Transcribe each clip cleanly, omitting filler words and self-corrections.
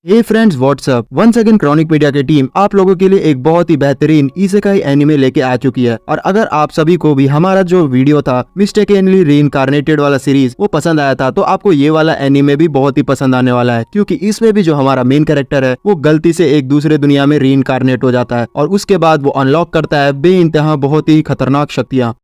हे friends, what's up. Once again Chronic Media की team आप लोगों के लिए एक बहुत ही बेहतरीन इसेकाई एनिमे लेके आ चुकी है। और अगर आप सभी को भी हमारा जो वीडियो था मिस्टेकनली रीइंकार्नेटेड वाला सीरीज वो पसंद आया था, तो आपको ये वाला एनिमे भी बहुत ही पसंद आने वाला है, क्योंकि इसमें भी जो हमारा मेन कैरेक्टर है वो गलती से एक दूसरे दुनिया में रीइंकार्नेट हो जाता है और उसके बाद वो अनलॉक करता है बेइंतहा बहुत ही खतरनाक शक्तियाँ।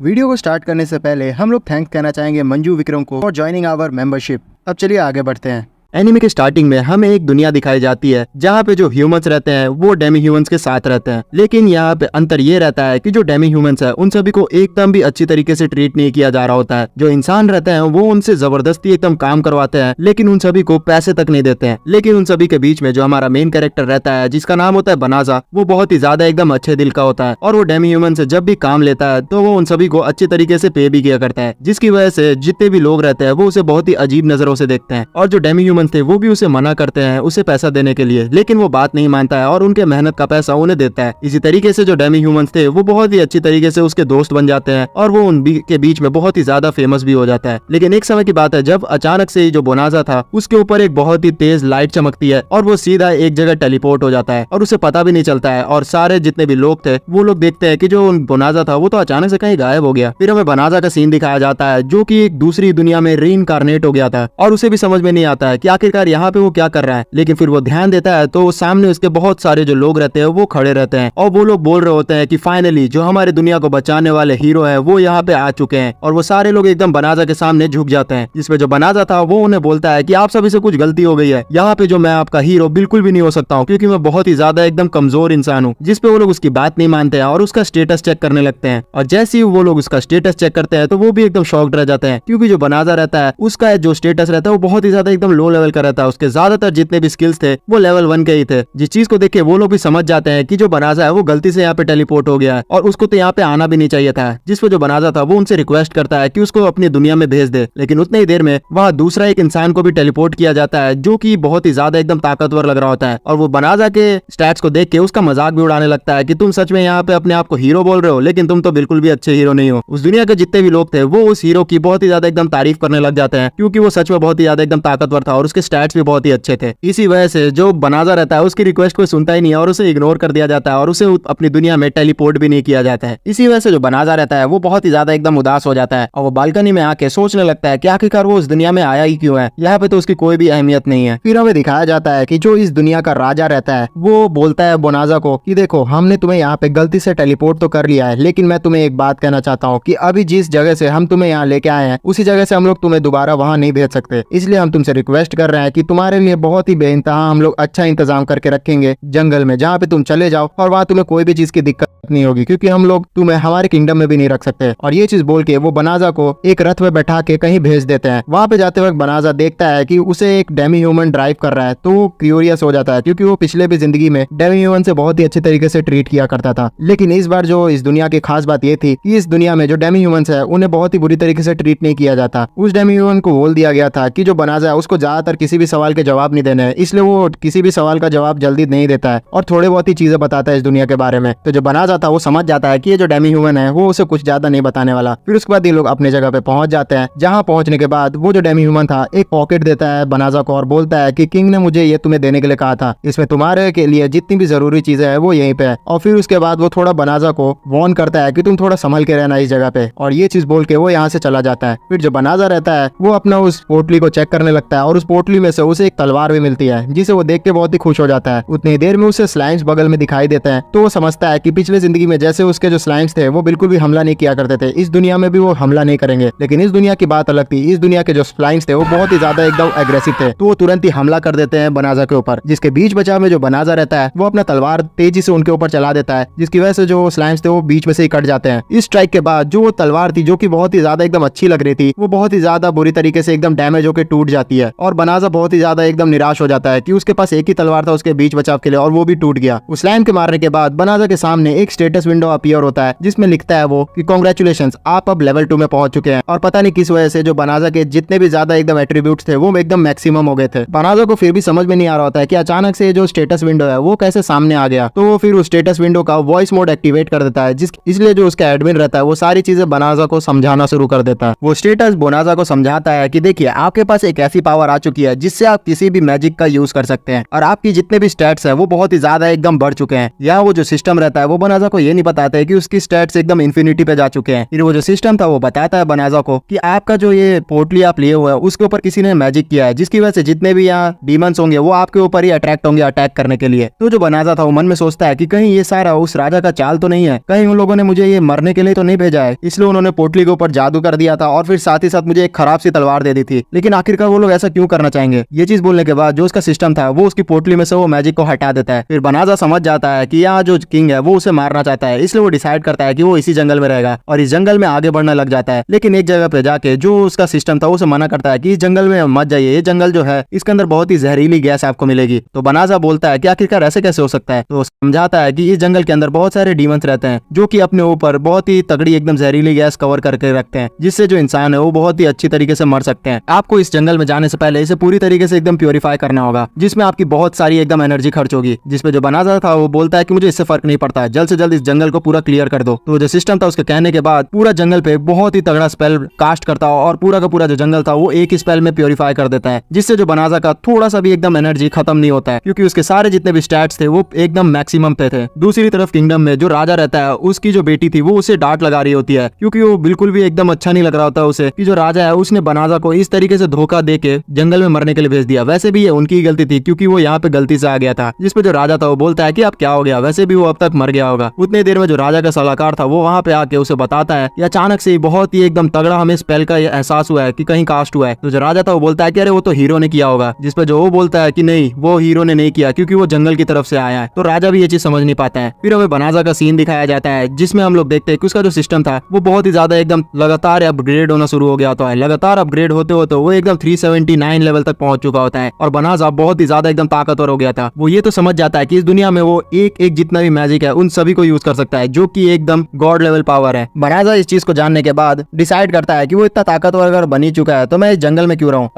वीडियो को स्टार्ट करने से पहले हम लोग थैंक्स कहना चाहेंगे मंजू विक्रम को फॉर ज्वाइनिंग आवर मेंबरशिप। अब चलिए आगे बढ़ते हैं। एनिमे के स्टार्टिंग में हमें एक दुनिया दिखाई जाती है जहाँ पे जो ह्यूमंस रहते हैं वो डेमी ह्यूमंस के साथ रहते हैं, लेकिन यहाँ पे अंतर ये रहता है कि जो डेमी ह्यूमंस है उन सभी को एकदम भी अच्छी तरीके से ट्रीट नहीं किया जा रहा होता है। जो इंसान रहते हैं वो उनसे जबरदस्ती एकदम काम करवाते हैं, लेकिन उन सभी को पैसे तक नहीं देते हैं। लेकिन उन सभी के बीच में जो हमारा मेन कैरेक्टर रहता है जिसका नाम होता है बनाजा, वो बहुत ही ज्यादा एकदम अच्छे दिल का होता है और वो डेमी ह्यूमन से जब भी काम लेता है तो वो उन सभी को अच्छी तरीके से पे भी किया करता है, जिसकी वजह से जितने भी लोग रहते हैं वो उसे बहुत ही अजीब नजरों से देखते हैं। और जो डेमी ह्यूमन थे वो भी उसे मना करते हैं उसे पैसा देने के लिए, लेकिन वो बात नहीं मानता है और उनके मेहनत का पैसा उन्हें देता है। इसी तरीके से जो डेमी ह्यूमंस थे वो बहुत ही अच्छी तरीके से उसके दोस्त बन जाते हैं और वो उनके बीच में बहुत ही ज्यादा फेमस भी हो जाता है। लेकिन एक समय की बात है जब अचानक से जो बोनाजा था उसके ऊपर एक बहुत ही तेज लाइट चमकती है और वो सीधा एक जगह टेलीपोर्ट हो जाता है और उसे पता भी नहीं चलता है। और सारे जितने भी लोग थे वो लोग देखते हैं कि जो बोनाजा था वो तो अचानक से कहीं गायब हो गया। फिर हमें बनाजा का सीन दिखाया जाता है जो कि एक दूसरी दुनिया में रीइंकार्नेट हो गया था और उसे भी समझ में नहीं आता है कि आखिरकार यहाँ पे वो क्या कर रहा है। लेकिन फिर वो ध्यान देता है तो सामने उसके बहुत सारे जो लोग रहते हैं वो खड़े रहते हैं और वो लोग बोल रहे होते हैं कि फाइनली जो हमारी दुनिया को बचाने वाले हीरो है वो यहाँ पे आ चुके हैं। और वो सारे लोग एकदम बनाजा के सामने झुक जाते हैं, जिसपे जो बनाजा था वो उन्हें बोलता है कि आप सभी से कुछ गलती हो गई है, यहाँ पे जो मैं आपका हीरो बिल्कुल भी नहीं हो सकता हूँ, क्योंकि मैं बहुत ही ज्यादा एकदम कमजोर इंसान हूँ। जिसपे वो लोग उसकी बात नहीं मानते हैं और उसका स्टेटस चेक करने लगते हैं। और जैसे ही वो लोग उसका स्टेटस चेक करते हैं तो वो भी एकदम शॉक्ड रह जाते हैं, क्योंकि जो बनाजा रहता है उसका जो स्टेटस रहता है वो बहुत ही ज्यादा एकदम लो लेवल का रहता है। उसके ज्यादातर जितने भी स्किल्स थे वो लेवल 1 के ही थे, जिस चीज को देख के वो लोग भी समझ जाते हैं कि जो बनाजा है वो गलती से यहाँ पे टेलीपोर्ट हो गया है और उसको तो यहाँ पे आना भी नहीं चाहिए था। जिस पे जो बनाजा था वो उनसे रिक्वेस्ट करता है कि उसको अपनी दुनिया में भेज दे, लेकिन उतने ही देर में वहाँ दूसरा एक इंसान को भी टेलीपोर्ट किया जाता है जो कि बहुत ही ज्यादा एकदम ताकतवर लग रहा होता है। और वो बनाजा के स्टैट्स को देख के उसका मजाक भी उड़ाने लगता है कि तुम सच में यहाँ पे अपने आप को हीरो बोल रहे हो, लेकिन तुम तो बिल्कुल भी अच्छे हीरो नहीं हो। उस दुनिया के जितने भी लोग थे वो उस हीरो की बहुत ही ज्यादा एकदम तारीफ करने लग जाते हैं, क्योंकि वो सच में बहुत ही ज्यादा एकदम ताकतवर था और उसके स्टैट्स भी बहुत ही अच्छे थे। इसी वजह से जो बनाजा रहता है उसकी रिक्वेस्ट कोई सुनता ही नहीं है और उसे इग्नोर कर दिया जाता है और उसे अपनी दुनिया में टेलीपोर्ट भी नहीं किया जाता है। इसी वजह से जो बनाजा रहता है वो बहुत ही ज्यादा एकदम उदास हो जाता है और वो बालकनी में आके सोचने लगता है कि आखिरकार वो उस दुनिया में आया ही क्यों है, यहाँ पे तो उसकी कोई भी अहमियत नहीं है। फिर हमें दिखाया जाता है कि जो इस दुनिया का राजा रहता है वो बोलता है बोनाजा को कि देखो हमने तुम्हें यहाँ पे गलती से टेलीपोर्ट तो कर लिया है, लेकिन मैं तुम्हें एक बात कहना चाहता हूँ कि अभी जिस जगह से हम तुम्हें यहाँ लेके आए हैं उसी जगह से हम लोग तुम्हें दोबारा वहाँ नहीं भेज सकते, इसलिए हम तुमसे रिक्वेस्ट कर रहे हैं कि तुम्हारे लिए बहुत ही बेइंतहा हम लोग अच्छा इंतजाम करके रखेंगे जंगल में, जहाँ पे तुम चले जाओ और वहाँ तुम्हें कोई भी चीज की दिक्कत नहीं होगी, क्योंकि हम लोग तुम्हें हमारे किंगडम में भी नहीं रख सकते। और ये चीज बोल के वो बनाजा को एक रथ में बैठा के कहीं भेज देते हैं। वहाँ पे जाते वक्त बनाजा देखता है कि उसे एक डेमी ह्यूमन ड्राइव कर रहा है, तो वो क्यूरियस हो जाता है, क्योंकि वो पिछले भी जिंदगी में डेमी ह्यूमन से बहुत ही अच्छे तरीके से ट्रीट किया करता था। लेकिन इस बार जो इस दुनिया की खास बात ये थी कि इस दुनिया में जो डेमी ह्यूमंस है उन्हें बहुत ही बुरी तरीके से ट्रीट नहीं किया जाता। उस डेमी ह्यूमन को बोल दिया गया था कि जो बनाजा है उसको ज्यादातर किसी भी सवाल के जवाब नहीं देने हैं, इसलिए वो किसी भी सवाल का जवाब जल्दी नहीं देता है और थोड़े बहुत ही चीजें बताता है इस दुनिया के बारे में। तो जो बनाजा था वो समझ जाता है कि ये जो डेमी ह्यूमन है वो उसे कुछ ज्यादा नहीं बताने वाला। फिर उसके बाद ये लोग अपने जगह पे पहुंच जाते हैं, जहां पहुंचने के बाद वो जो डेमी ह्यूमन था एक पॉकेट देता है बनाजा को और बोलता है कि किंग ने मुझे ये तुम्हें देने के लिए कहा था, इसमें तुम्हारे के लिए जितनी भी जरूरी चीजें है वो यहीं पे है। और फिर उसके बाद वो थोड़ा बनाजा को वार्न करता है कि तुम थोड़ा संभल के रहना इस जगह पे, और ये चीज बोल के वो यहाँ से चला जाता है। फिर जो बनाजा रहता है वो अपना उस पोटली को चेक करने लगता है और उस पोटली में से उसे एक तलवार भी मिलती है, जिसे वो देख के बहुत ही खुश हो जाता है। उतनी देर में उसे स्लाइम्स बगल में दिखाई देते हैं, तो वो समझता है कि पिछले जिंदगी में जैसे उसके जो स्लाइम्स थे वो बिल्कुल भी हमला नहीं किया करते थे, इस दुनिया में भी वो हमला नहीं करेंगे। लेकिन इस दुनिया की बात अलग थी, इस दुनिया के जो स्लाइम्स थे वो बहुत ही ज्यादा एकदम एग्रेसिव थे, तो वो तुरंत ही हमला कर देते हैं बनाजा के ऊपर। जिसके बीच बचाव में जो बनाजा रहता है वो अपना तलवार तेजी से उनके ऊपर चला देता है, जिसकी वजह से जो स्लाइम्स थे वो बीच में से ही कट जाते हैं। इस स्ट्राइक के बाद जो वो तलवार थी जो कि बहुत ही ज्यादा एकदम अच्छी लग रही थी वो बहुत ही ज्यादा बुरी तरीके से एकदम डैमेज होकर टूट जाती है और बनाजा बहुत ही ज्यादा एकदम निराश हो जाता है कि उसके पास एक ही तलवार था उसके बीच बचाव के लिए और वो भी टूट गया। उस स्लाइम के मारने के बाद बनाजा के सामने एक एक स्टेटस विंडो अपीयर होता है जिसमें लिखता है वो कि कांग्रेचुलेशंस, आप अब लेवल 2 में पहुंच चुके हैं। और पता नहीं किस वजह से जो बनाजा के जितने भी ज्यादा एकदम एट्रीब्यूट्स थे वो एकदम मैक्सिमम हो गए थे। बनाजा को फिर भी समझ में नहीं आ रहा होता है कि अचानक से जो स्टेटस विंडो है वो कैसे सामने आ गया। तो वो फिर उस स्टेटस विंडो का वॉइस मोड एक्टिवेट कर देता है, इसलिए जो उसका एडमिन रहता है वो सारी चीजें बनाजा को समझाना शुरू कर देता है। वो स्टेटस बनाजा को समझाता है कि देखिए, आपके पास एक ऐसी पावर आ चुकी है जिससे आप किसी भी मैजिक का यूज कर सकते हैं और आपकी जितने भी स्टैट्स है वो बहुत ही ज्यादा एकदम बढ़ चुके हैं। यहाँ वो जो सिस्टम रहता है वो बनाजा को ये नहीं बताता है कि उसकी स्टैट्स एकदम इन्फिनिटी पे जा चुके हैं। फिर वो जो सिस्टम था वो बताता है बनाजा को कि आपका जो ये पोटली आप लिए हुए हैं उसके ऊपर किसी ने मैजिक किया है, जिसकी वजह से जितने भी यहाँ डीमंस होंगे वो आपके ऊपर ही अट्रैक्ट होंगे अटैक करने के लिए। तो जो बनाजा था वो मन में सोचता है कि कहीं ये सारा उस राजा का चाल तो नहीं है, कहीं उन लोगों ने मुझे ये मरने के लिए तो नहीं भेजा है, इसलिए उन्होंने पोटली के ऊपर जादू कर दिया था और फिर साथ ही साथ मुझे एक खराब सी तलवार दे दी थी। लेकिन आखिरकार वो लोग ऐसा क्यों करना चाहेंगे? ये चीज बोलने के बाद जो उसका सिस्टम था वो उसकी पोटली में से वो मैजिक को हटा देता है। फिर बनाजा समझ जाता है कि यहाँ जो किंग है वो उसे मारना चाहता है, इसलिए वो डिसाइड करता है कि वो इसी जंगल में रहेगा और इस जंगल में आगे बढ़ने लग जाता है। लेकिन एक जगह पे जाके जो उसका सिस्टम था उसे मना करता है कि इस जंगल में मत जाइए, ये जंगल जो है इसके अंदर बहुत ही जहरीली गैस आपको मिलेगी। तो बनाजा बोलता है कि आखिरकार ऐसे कैसे हो सकता है? तो समझाता है कि इस जंगल के अंदर बहुत सारे डीमंस रहते हैं जो कि अपने ऊपर बहुत ही तगड़ी एकदम जहरीली गैस कवर करके रखते हैं, जिससे जो इंसान है वो बहुत ही अच्छी तरीके से मर सकते हैं। आपको इस जंगल में जाने से पहले इसे पूरी तरीके से एकदम प्योरीफाई करना होगा, जिसमें आपकी बहुत सारी एकदम एनर्जी खर्च होगी। जिसपे जो बनाजा था वो बोलता है कि मुझे इससे फर्क नहीं पड़ता, जल्द से जल्द इस जंगल को पूरा क्लियर कर दो। तो जो सिस्टम था उसके कहने के बाद पूरा जंगल पे बहुत ही तगड़ा स्पेल कास्ट करता है और पूरा का पूरा जो जंगल था वो एक ही स्पेल में प्योरीफाई कर देता है, जिससे जो बनाजा का थोड़ा सा भी एकदम एनर्जी खत्म नहीं होता है, क्योंकि उसके सारे जितने भी स्टैट्स थे वो एकदम मैक्सिमम पे थे। दूसरी तरफ किंगडम में जो राजा रहता है उसकी जो बेटी थी वो उसे डांट लगा रही होती है, क्योंकि वो बिल्कुल भी एकदम अच्छा नहीं लग रहा होता उसे कि जो राजा है उसने बनाजा को इस तरीके से धोखा दे के जंगल में मरने के लिए भेज दिया। वैसे भी ये उनकी गलती थी क्योंकि वो यहाँ पे गलती से आ गया था। जिसपे जो राजा था वो बोलता है कि अब क्या हो गया, वैसे भी वो अब तक मर गया होगा। उतनी देर में जो राजा का सलाहकार था वो वहाँ पे आके उसे बताता है कि अचानक से बहुत ही एकदम तगड़ा हमें स्पेल का एहसास हुआ है कि कहीं कास्ट हुआ है। तो जो राजा था वो बोलता है कि अरे वो तो हीरो ने किया होगा। जिसपे जो वो बोलता है कि नहीं, वो हीरो ने नहीं किया क्योंकि वो जंगल की तरफ से आया है। तो राजा भी ये चीज समझ नहीं पाता है। फिर हमें बनाजा का सीन दिखाया जाता है जिसमें हम लोग देखते हैं कि उसका जो सिस्टम था वो बहुत ही ज्यादा एकदम लगातार अपग्रेड होना शुरू हो गया होता है। लगातार अपग्रेड होते होते वो एकदम 379 लेवल तक पहुंच चुका होता है और बनाजा बहुत ही ज्यादा एकदम ताकतवर हो गया था। वो ये तो समझ जाता है कि इस दुनिया में वो एक एक जितना भी मैजिक है उन सभी को यूज कर सकता है, जो कि एकदम गॉड लेवल पावर है। बनाजा इस चीज को जानने के बाद डिसाइड करता है कि वो इतना ताकतवर अगर बन ही चुका है तो मैं इस जंगल में क्यों रहूं।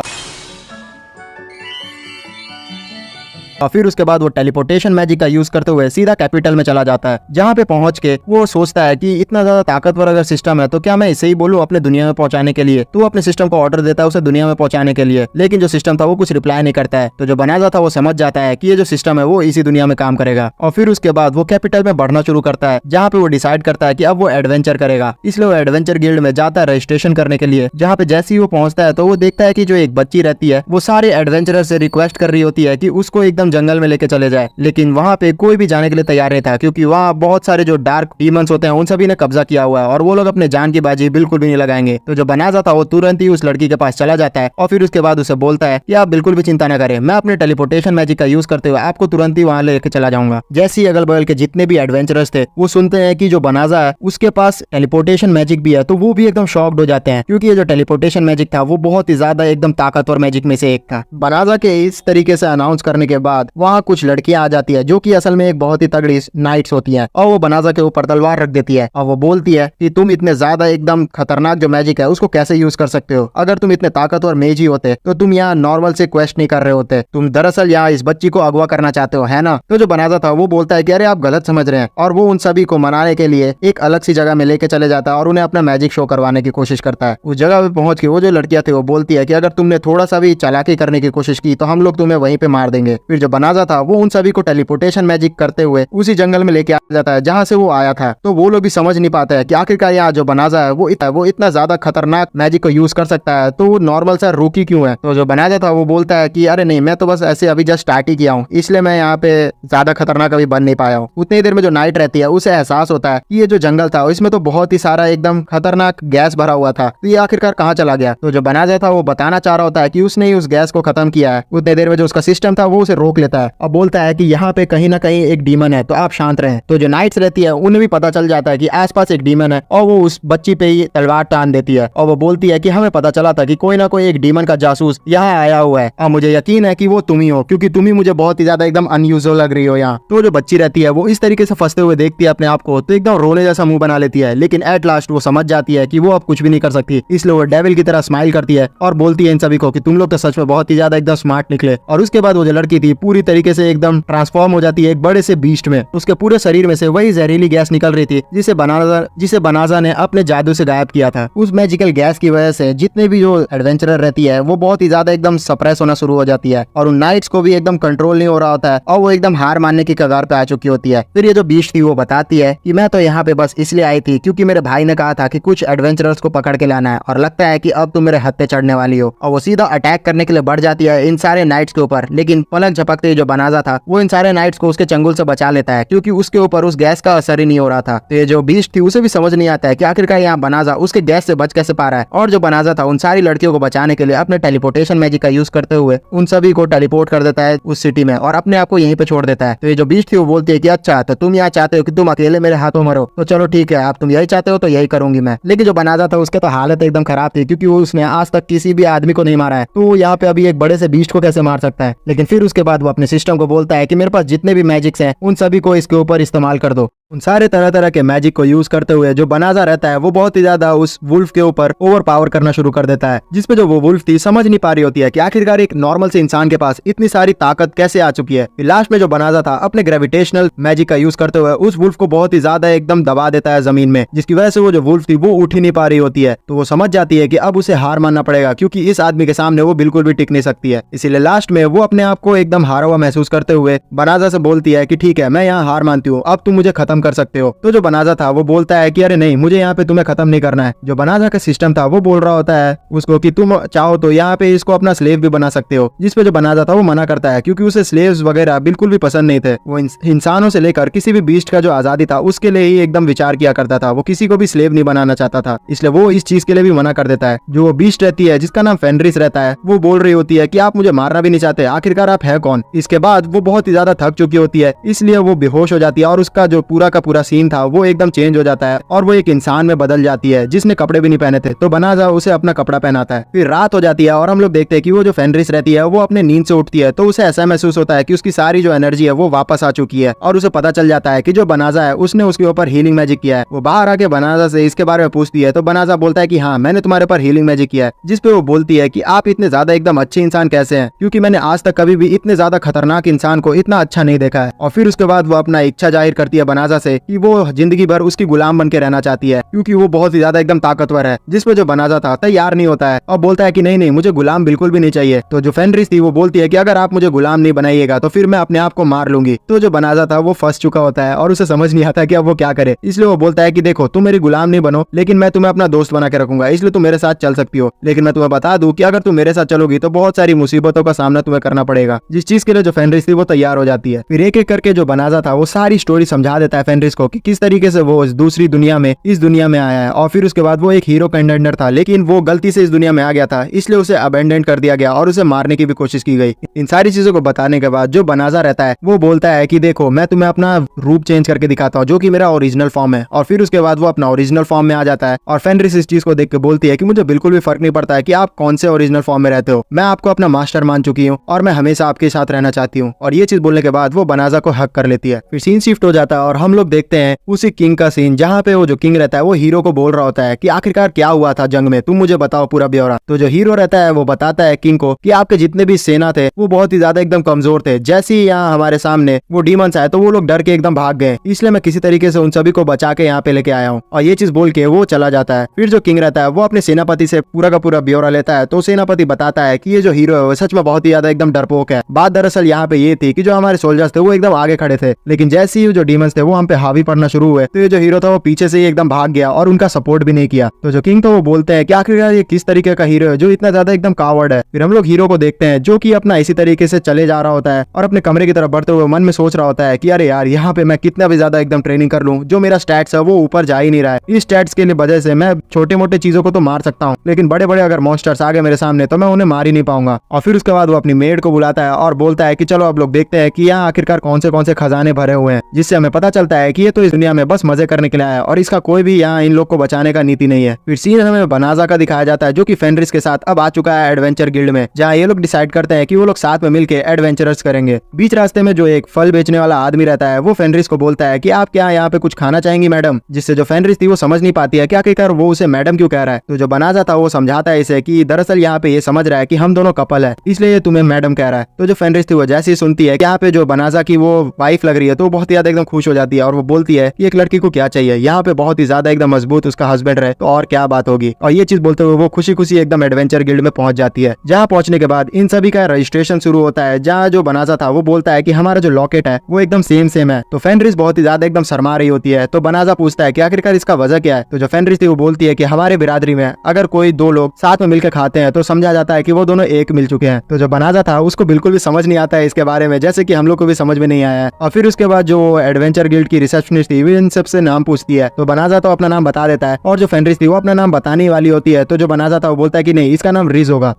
और फिर उसके बाद वो टेलीपोर्टेशन मैजिक का यूज करते हुए सीधा कैपिटल में चला जाता है, जहाँ पे पहुंच के वो सोचता है कि इतना ज्यादा ताकतवर अगर सिस्टम है तो क्या मैं इसे ही बोलूं अपने दुनिया में पहुंचाने के लिए। तो वो अपने सिस्टम को ऑर्डर देता है उसे दुनिया में पहुंचाने के लिए, लेकिन जो सिस्टम था वो कुछ रिप्लाई नहीं करता है। तो जो बनाजा था वो समझ जाता है कि ये जो सिस्टम है वो इसी दुनिया में काम करेगा। और फिर उसके बाद वो कैपिटल में बढ़ना शुरू करता है, जहाँ पे वो डिसाइड करता है कि अब वो एडवेंचर करेगा। इसलिए वो एडवेंचर गिल्ड में जाता है रजिस्ट्रेशन करने के लिए, जहाँ पे जैसे ही वो पहुंचता है तो वो देखता है कि जो एक बच्ची रहती है वो सारे एडवेंचरर से रिक्वेस्ट कर रही होती है कि उसको एकदम जंगल में लेके चले जाए, लेकिन वहाँ पे कोई भी जाने के लिए तैयार नहीं था, क्योंकि वहाँ बहुत सारे जो डार्क डीमंस होते हैं उन सभी ने कब्जा किया हुआ है और वो लोग अपने जान की बाजी बिल्कुल भी नहीं लगाएंगे। तो जो बनाजा था वो तुरंत ही उस लड़की के पास चला जाता है और फिर उसके बाद उसे बोलता है कि आप बिल्कुल भी चिंता न करें, मैं अपने टेलीपोर्टेशन मैजिक का यूज करते हुए आपको तुरंत ही वहाँ लेके चला जाऊंगा। जैसे ही अगल बगल के जितने भी एडवेंचरर्स थे वो सुनते हैं कि जो बनाजा है उसके पास टेलीपोर्टेशन मैजिक भी है, तो वो भी एकदम शॉक्ड हो जाते हैं, क्योंकि ये जो टेलीपोर्टेशन मैजिक था वो बहुत ही ज्यादा एकदम ताकतवर मैजिक में से एक था। बनाजा के इस तरीके से अनाउंस करने के बाद वहाँ कुछ लड़कियां आ जाती है जो कि असल में एक बहुत ही तगड़ी नाइट्स होती हैं, और वो बनाजा के ऊपर तलवार रख देती है और वो बोलती है कि तुम इतने ज्यादा एकदम खतरनाक जो मैजिक है उसको कैसे यूज कर सकते हो। अगर तुम इतने ताकतवर मेज ही होते तो तुम यहाँ नॉर्मल से क्वेस्ट नहीं कर रहे होते, तुम दरअसल यहाँ इस बच्ची को अगवा करना चाहते हो, है ना। तो जो बनाजा था वो बोलता है कि अरे आप गलत समझ रहे हैं, और वो उन सभी को मनाने के लिए एक अलग सी जगह में लेके चले जाता है और उन्हें अपना मैजिक शो करवाने की कोशिश करता है। उस जगह पे पहुंच के वो जो लड़कियां थी वो बोलती है कि अगर तुमने थोड़ा सा भी चालाकी करने की कोशिश की तो हम लोग तुम्हें वहीं पे मार देंगे। फिर जो बनाजा था वो उन सभी को टेलीपोर्टेशन मैजिक करते हुए उसी जंगल में लेके आ जाता है जहाँ से वो आया था। तो वो लोग भी समझ नहीं पाते हैं कि आखिरकार यहाँ जो बनाजा है वो इतना ज्यादा खतरनाक मैजिक को यूज कर सकता है, तो वो नॉर्मल सा रूकी क्यों है। तो जो बनाजा था वो बोलता है कि अरे नहीं, मैं तो बस ऐसे अभी जस्ट स्टार्ट ही किया हूँ, इसलिए मैं यहाँ पे ज्यादा खतरनाक अभी बन नहीं पाया हूँ। उतनी देर में जो नाइट रहती है उसे एहसास होता है कि ये जो जंगल था इसमें तो बहुत ही सारा एकदम खतरनाक गैस भरा हुआ था, तो ये आखिरकार कहाँ चला गया। तो जो बनाजा था वो बताना चाह रहा होता है कि उसने ही उस गैस को खत्म किया है। उतनी देर में जो उसका सिस्टम था वो उसे रोक लेता है और बोलता है कि यहाँ पे कहीं ना कहीं एक डीमन है, तो आप शांत रहें। तो जो नाइट्स रहती है उन्हें भी पता चल जाता है कि आसपास एक डीमन है और वो उस बच्ची पे ही तलवार तान देती है और वो बोलती है कि हमें पता चला था कि कोई ना कोई एक डीमन का जासूस यहाँ आया हुआ है और मुझे यकीन है कि वो तुम ही हो, क्योंकि तुम ही मुझे बहुत ही ज्यादा एकदम अनयूजुअल लग रही हो यहाँ। तो जो बच्ची रहती है वो इस तरीके से फंसते हुए देखती है अपने आप को, तो एकदम रोने जैसा मुंह बना लेती है, लेकिन एट लास्ट वो समझ जाती है कि वो अब कुछ भी नहीं कर सकती, इसलिए वो डेविल की तरह स्माइल करती है और बोलती है इन सभी को कि तुम लोग तो सच में बहुत ही ज्यादा एकदम स्मार्ट निकले। और उसके बाद वो जो लड़की थी पूरी तरीके से एकदम ट्रांसफॉर्म हो जाती है एक बड़े से बीस्ट में। उसके पूरे शरीर में से वही जहरीली गैस निकल रही थी जिसे बनाजा ने अपने जादू से गायब किया था। उस मैजिकल गैस की वजह से जितने भी जो एडवेंचरर रहती है वो बहुत ही ज्यादा एकदम सप्रेस होना शुरू हो जाती है और उन नाइट्स को भी एकदम कंट्रोल नहीं हो रहा होता है और वो एकदम हार मानने की कगार पे आ चुकी होती है। फिर ये जो बीस्ट थी वो बताती है कि मैं तो यहाँ पे बस इसलिए आई थी क्योंकि मेरे भाई ने कहा था कि कुछ एडवेंचरर्स को पकड़ के लाना है और लगता है कि अब तुम मेरे हत्थे चढ़ने वाली हो। और वो सीधा अटैक करने के लिए बढ़ जाती है इन सारे नाइट्स के ऊपर, लेकिन पलक झपकते ही जो बनाजा था वो इन सारे नाइट्स को उसके चंगुल से बचा लेता है क्योंकि उसके ऊपर उस गैस का असर ही नहीं हो रहा था। तो ये जो बीस्ट थी उसे भी समझ नहीं आता है कि आखिरकार यहाँ बनाजा उसके गैस से बच कैसे पा रहा है। और जो बनाजा था उन सारी लड़कियों को बचाने के लिए अपने टेलीपोर्टेशन मैजिक का यूज करते हुए उन सभी को टेलीपोर्ट कर देता है उस सिटी में और अपने आप को यहीं पे छोड़ देता है। तो ये जो बीस्ट थी वो बोलती है कि अच्छा तो तुम यहाँ चाहते हो कि तुम अकेले मेरे हाथों मरो, तो चलो ठीक है, आप तुम यही चाहते हो तो यही करूंगी मैं। लेकिन जो बनाजा था उसके तो हालत एकदम खराब थी क्योंकि वो उसने आज तक किसी भी आदमी को नहीं मारा है, तो यहाँ पे अभी एक बड़े से बीस्ट को कैसे मार सकता है। लेकिन फिर उसके बाद वो अपने सिस्टम को बोलता है कि मेरे पास जितने भी मैजिक्स हैं उन सभी को इसके ऊपर इस्तेमाल कर दो। उन सारे तरह तरह के मैजिक को यूज करते हुए जो बनाजा रहता है वो बहुत ही ज्यादा उस वुल्फ के ऊपर ओवर पावर करना शुरू कर देता है, जिसपे जो वो वुल्फ थी समझ नहीं पा रही होती है कि आखिरकार एक नॉर्मल से इंसान के पास इतनी सारी ताकत कैसे आ चुकी है। लास्ट में जो बनाजा था अपने ग्रेविटेशनल मैजिक का यूज करते हुए उस वुल्फ को बहुत ही ज्यादा एकदम दबा देता है जमीन में, जिसकी वजह से वो जो वुल्फ थी वो उठ ही नहीं पा रही होती है। तो वो समझ जाती है कि अब उसे हार मानना पड़ेगा क्योंकि इस आदमी के सामने वो बिल्कुल भी टिक नहीं सकती है। इसीलिए लास्ट में वो अपने आप को एकदम हारा हुआ महसूस करते हुए बनाजा से बोलती है कि ठीक है, मैं यहाँ हार मानती हूँ, अब तुम मुझे खत्म कर सकते हो। तो जो बनाजा था वो बोलता है कि अरे नहीं, मुझे यहाँ पे तुम्हें खत्म नहीं करना है। जो बनाजा का सिस्टम था वो बोल रहा होता है उसको कि तुम चाहो तो यहाँ पे इसको अपना स्लेव भी बना सकते हो, जिसपे जो बनाजा था वो मना करता है क्योंकि उसे स्लेव्स वगैरह बिल्कुल भी पसंद नहीं थे। वो इंसानों से लेकर किसी भी बीस्ट का जो आजादी था उसके लिए ही एकदम विचार किया करता था, वो किसी को भी स्लेव नहीं बनाना चाहता था, इसलिए वो इस चीज के लिए भी मना कर देता है। जो वो बीस्ट रहती है जिसका नाम फेनरिस रहता है वो बोल रही होती है कि आप मुझे मारना भी नहीं चाहते, आखिरकार आप है कौन। इसके बाद वो बहुत ही ज्यादा थक चुकी होती है, इसलिए वो बेहोश हो जाती है और उसका जो पूरा का पूरा सीन था वो एकदम चेंज हो जाता है और वो एक इंसान में बदल जाती है जिसने कपड़े भी नहीं पहने थे। तो बनाजा उसे अपना कपड़ा पहनाता है। फिर रात हो जाती है और हम लोग देखते हैं कि वो जो फेनरिस रहती है वो अपने नींद से उठती है, तो उसे ऐसा महसूस होता है कि उसकी सारी जो एनर्जी है वो वापस आ चुकी है और उसे पता चल जाता है कि जो बनाजा है उसने उसके ऊपर हीलिंग मैजिक किया है। वो बाहर आके बनाजा से इसके बारे में पूछती है तो बनाजा बोलता है कि हाँ, मैंने तुम्हारे पर हीलिंग मैजिक किया है, जिसपे वो बोलती है कि आप इतने ज्यादा एकदम अच्छे इंसान कैसे हैं, क्योंकि मैंने आज तक कभी भी इतने ज्यादा खतरनाक इंसान को इतना अच्छा नहीं देखा है। और फिर उसके बाद वो अपना इच्छा जाहिर करती है बनाजा से कि वो जिंदगी भर उसकी गुलाम बन के रहना चाहती है क्योंकि वो बहुत ही ज्यादा एकदम ताकतवर है, जिसपे जो बनाजा था तैयार नहीं होता है और बोलता है कि नहीं नहीं, मुझे गुलाम बिल्कुल भी नहीं चाहिए। तो जो फेनरिस थी वो बोलती है कि अगर आप मुझे गुलाम नहीं बनाइएगा तो फिर मैं अपने आप को मार लूंगी। तो जो बनाजा था वो फंस चुका होता है और उसे समझ नहीं आता कि अब वो क्या करे, इसलिए वो बोलता है कि देखो, तुम मेरी गुलाम नहीं बनो, लेकिन मैं तुम्हें अपना दोस्त बना के रखूंगा, इसलिए तुम मेरे साथ चल सकती हो। लेकिन मैं तुम्हें बता दूं कि अगर तुम मेरे साथ चलोगी तो बहुत सारी मुसीबतों का सामना तुम्हें करना पड़ेगा, जिस चीज के लिए जो फेनरिस थी वो तैयार हो जाती है। फिर एक एक करके जो बनाजा था वो सारी स्टोरी समझा देता है फेनरिस को कि किस तरीके से वो दूसरी दुनिया में इस दुनिया में आया है। और फिर उसके बाद वो एक हीरो कंटेंडर था, लेकिन वो गलती से इस दुनिया में आ गया था, इसलिए उसे अबेंडन कर दिया गया और उसे मारने की भी कोशिश की गई। इन सारी चीजों को बताने के बाद जो बनाजा रहता है वो बोलता है कि देखो, मैं तुम्हें अपना रूप चेंज करके दिखाता हूँ जो कि मेरा ओरिजिनल फॉर्म है। और फिर उसके बाद वो अपना ओरिजिनल फॉर्म में आ जाता है और फेनरिस इस चीज को देख के बोलती है कि मुझे बिल्कुल भी फर्क नहीं पड़ता है कि आप कौन से ओरिजिनल फॉर्म में रहते हो, मैं आपको अपना मास्टर मान चुकी हूँ और मैं हमेशा आपके साथ रहना चाहती हूँ। और ये चीज बोलने के बाद वो बनाजा को हक कर लेती है। फिर सीन शिफ्ट हो जाता है और हम लोग देखते हैं उसी किंग का सीन, जहाँ पे वो जो किंग रहता है वो हीरो को बोल रहा होता है कि आखिरकार क्या हुआ था जंग में, तुम मुझे बताओ पूरा ब्यौरा। तो जो हीरो रहता है वो बताता है किंग को कि आपके जितने भी सेना थे वो बहुत ही ज्यादा एकदम कमजोर थे, जैसे ही यहाँ हमारे सामने वो डीमंस आए तो वो लोग डर के एकदम भाग गए, इसलिए मैं किसी तरीके से उन सभी को बचा के यहाँ पे लेके आया हूँ। और ये चीज बोल के वो चला जाता है। फिर जो किंग रहता है वो अपने सेनापति से पूरा का पूरा ब्यौरा लेता है, तो सेनापति बताता है कि ये जो हीरो है वो सच में बहुत ही ज्यादा एकदम डरपोक है। बात दरअसल यहाँ पे ये थी कि जो हमारे सोल्जर्स थे वो एकदम आगे खड़े थे, लेकिन जैसे ही जो डीमंस थे वो हम पे हावी पड़ना शुरू हुए तो ये जो हीरो था वो पीछे से ही एकदम भाग गया और उनका सपोर्ट भी नहीं किया। तो जो किंग था वो बोलते हैं कि आखिरकार ये किस तरीके का हीरो है जो इतना ज्यादा एकदम कावर्ड है। फिर हम लोग हीरो को देखते हैं जो कि अपना इसी तरीके से चले जा रहा होता है और अपने कमरे की तरफ बढ़ते हुए मन में सोच रहा होता है कि अरे यार यहाँ पे मैं कितना भी ज्यादा एकदम ट्रेनिंग कर लूं, जो मेरा स्टैट्स है वो ऊपर जा ही नहीं रहा है। इस स्टैट्स के लिए वजह से मैं छोटे मोटे चीजों को तो मार सकता हूँ, लेकिन बड़े बड़े अगर मॉन्स्टर्स आ गए मेरे सामने तो मैं उन्हें मार ही नहीं पाऊंगा। और फिर उसके बाद वो अपनी मेड को बुलाता है और बोलता है कि चलो अब लोग देखते हैं कि यहाँ आखिरकार कौन से खजाने भरे हुए हैं, जिससे हमें पता चलता है कि ये तो इस दुनिया में बस मजे करने के लिए आया है और इसका कोई भी यहाँ इन लोग को बचाने का नीति नहीं है। फिर सीन हमें बनाजा का दिखाया जाता है जो कि फेनरिस के साथ अब आ चुका है एडवेंचर गिल्ड में, जहाँ ये लोग डिसाइड करते हैं कि वो लोग साथ में मिलकर एडवेंचरस करेंगे। बीच रास्ते में जो एक फल बेचने वाला आदमी रहता है वो फेनरिस को बोलता है कि आप क्या यहाँ पे कुछ खाना चाहेंगी मैडम, जिससे जो फेनरिस थी वो समझ नहीं पाती है कि आखिरकार वो उसे मैडम क्यों कह रहा है। तो जो बनाजा था वो समझाता है इसे कि दरअसल यहाँ पे ये समझ रहा है कि हम दोनों कपल है, इसलिए ये तुम्हें मैडम कह रहा है। तो जो फेनरिस थी वो जैसे ही सुनती है कि यहाँ पे जो बनाजा की वो वाइफ लग रही है तो वो बहुत ही ज्यादा एकदम खुश हो जाती है और वो बोलती है कि एक लड़की को क्या चाहिए, यहाँ पे बहुत ही ज्यादा एकदम मजबूत उसका हस्बैंड रहे तो और क्या बात होगी। और ये चीज बोलते हुए वो खुशी खुशी एकदम एडवेंचर गिल्ड में पहुंच जाती है। जहाँ पहुंचने के बाद इन सभी का रजिस्ट्रेशन शुरू होता है, जहाँ जो बनाजा था वो बोलता है कि हमारा जो लॉकेट है वो एकदम सेम है। तो फेनरिस बहुत ही ज्यादा एकदम शर्मा रही होती है। तो बनाजा पूछता है कि आखिरकार इसका वजह क्या है। तो जो फेनरिस थी वो बोलती है कि हमारे बिरादरी में अगर कोई दो लोग साथ में मिलकर खाते हैं तो समझा जाता है कि वो दोनों एक मिल चुके हैं। तो जो बनाजा था उसको बिल्कुल भी समझ नहीं आता है इसके बारे में, जैसे कि हम लोग को भी समझ में नहीं आया है। और फिर उसके बाद जो एडवेंचर गिल्ड की रिसेप्शनिस्ट थी वो इन सबसे नाम पूछती है। तो बनाजा तो अपना नाम बता देता है और जो फेनरिस थी वो अपना नाम बताने वाली होती है। तो जो बनाजा था वो बोलता है कि नहीं, इसका नाम रिज होगा।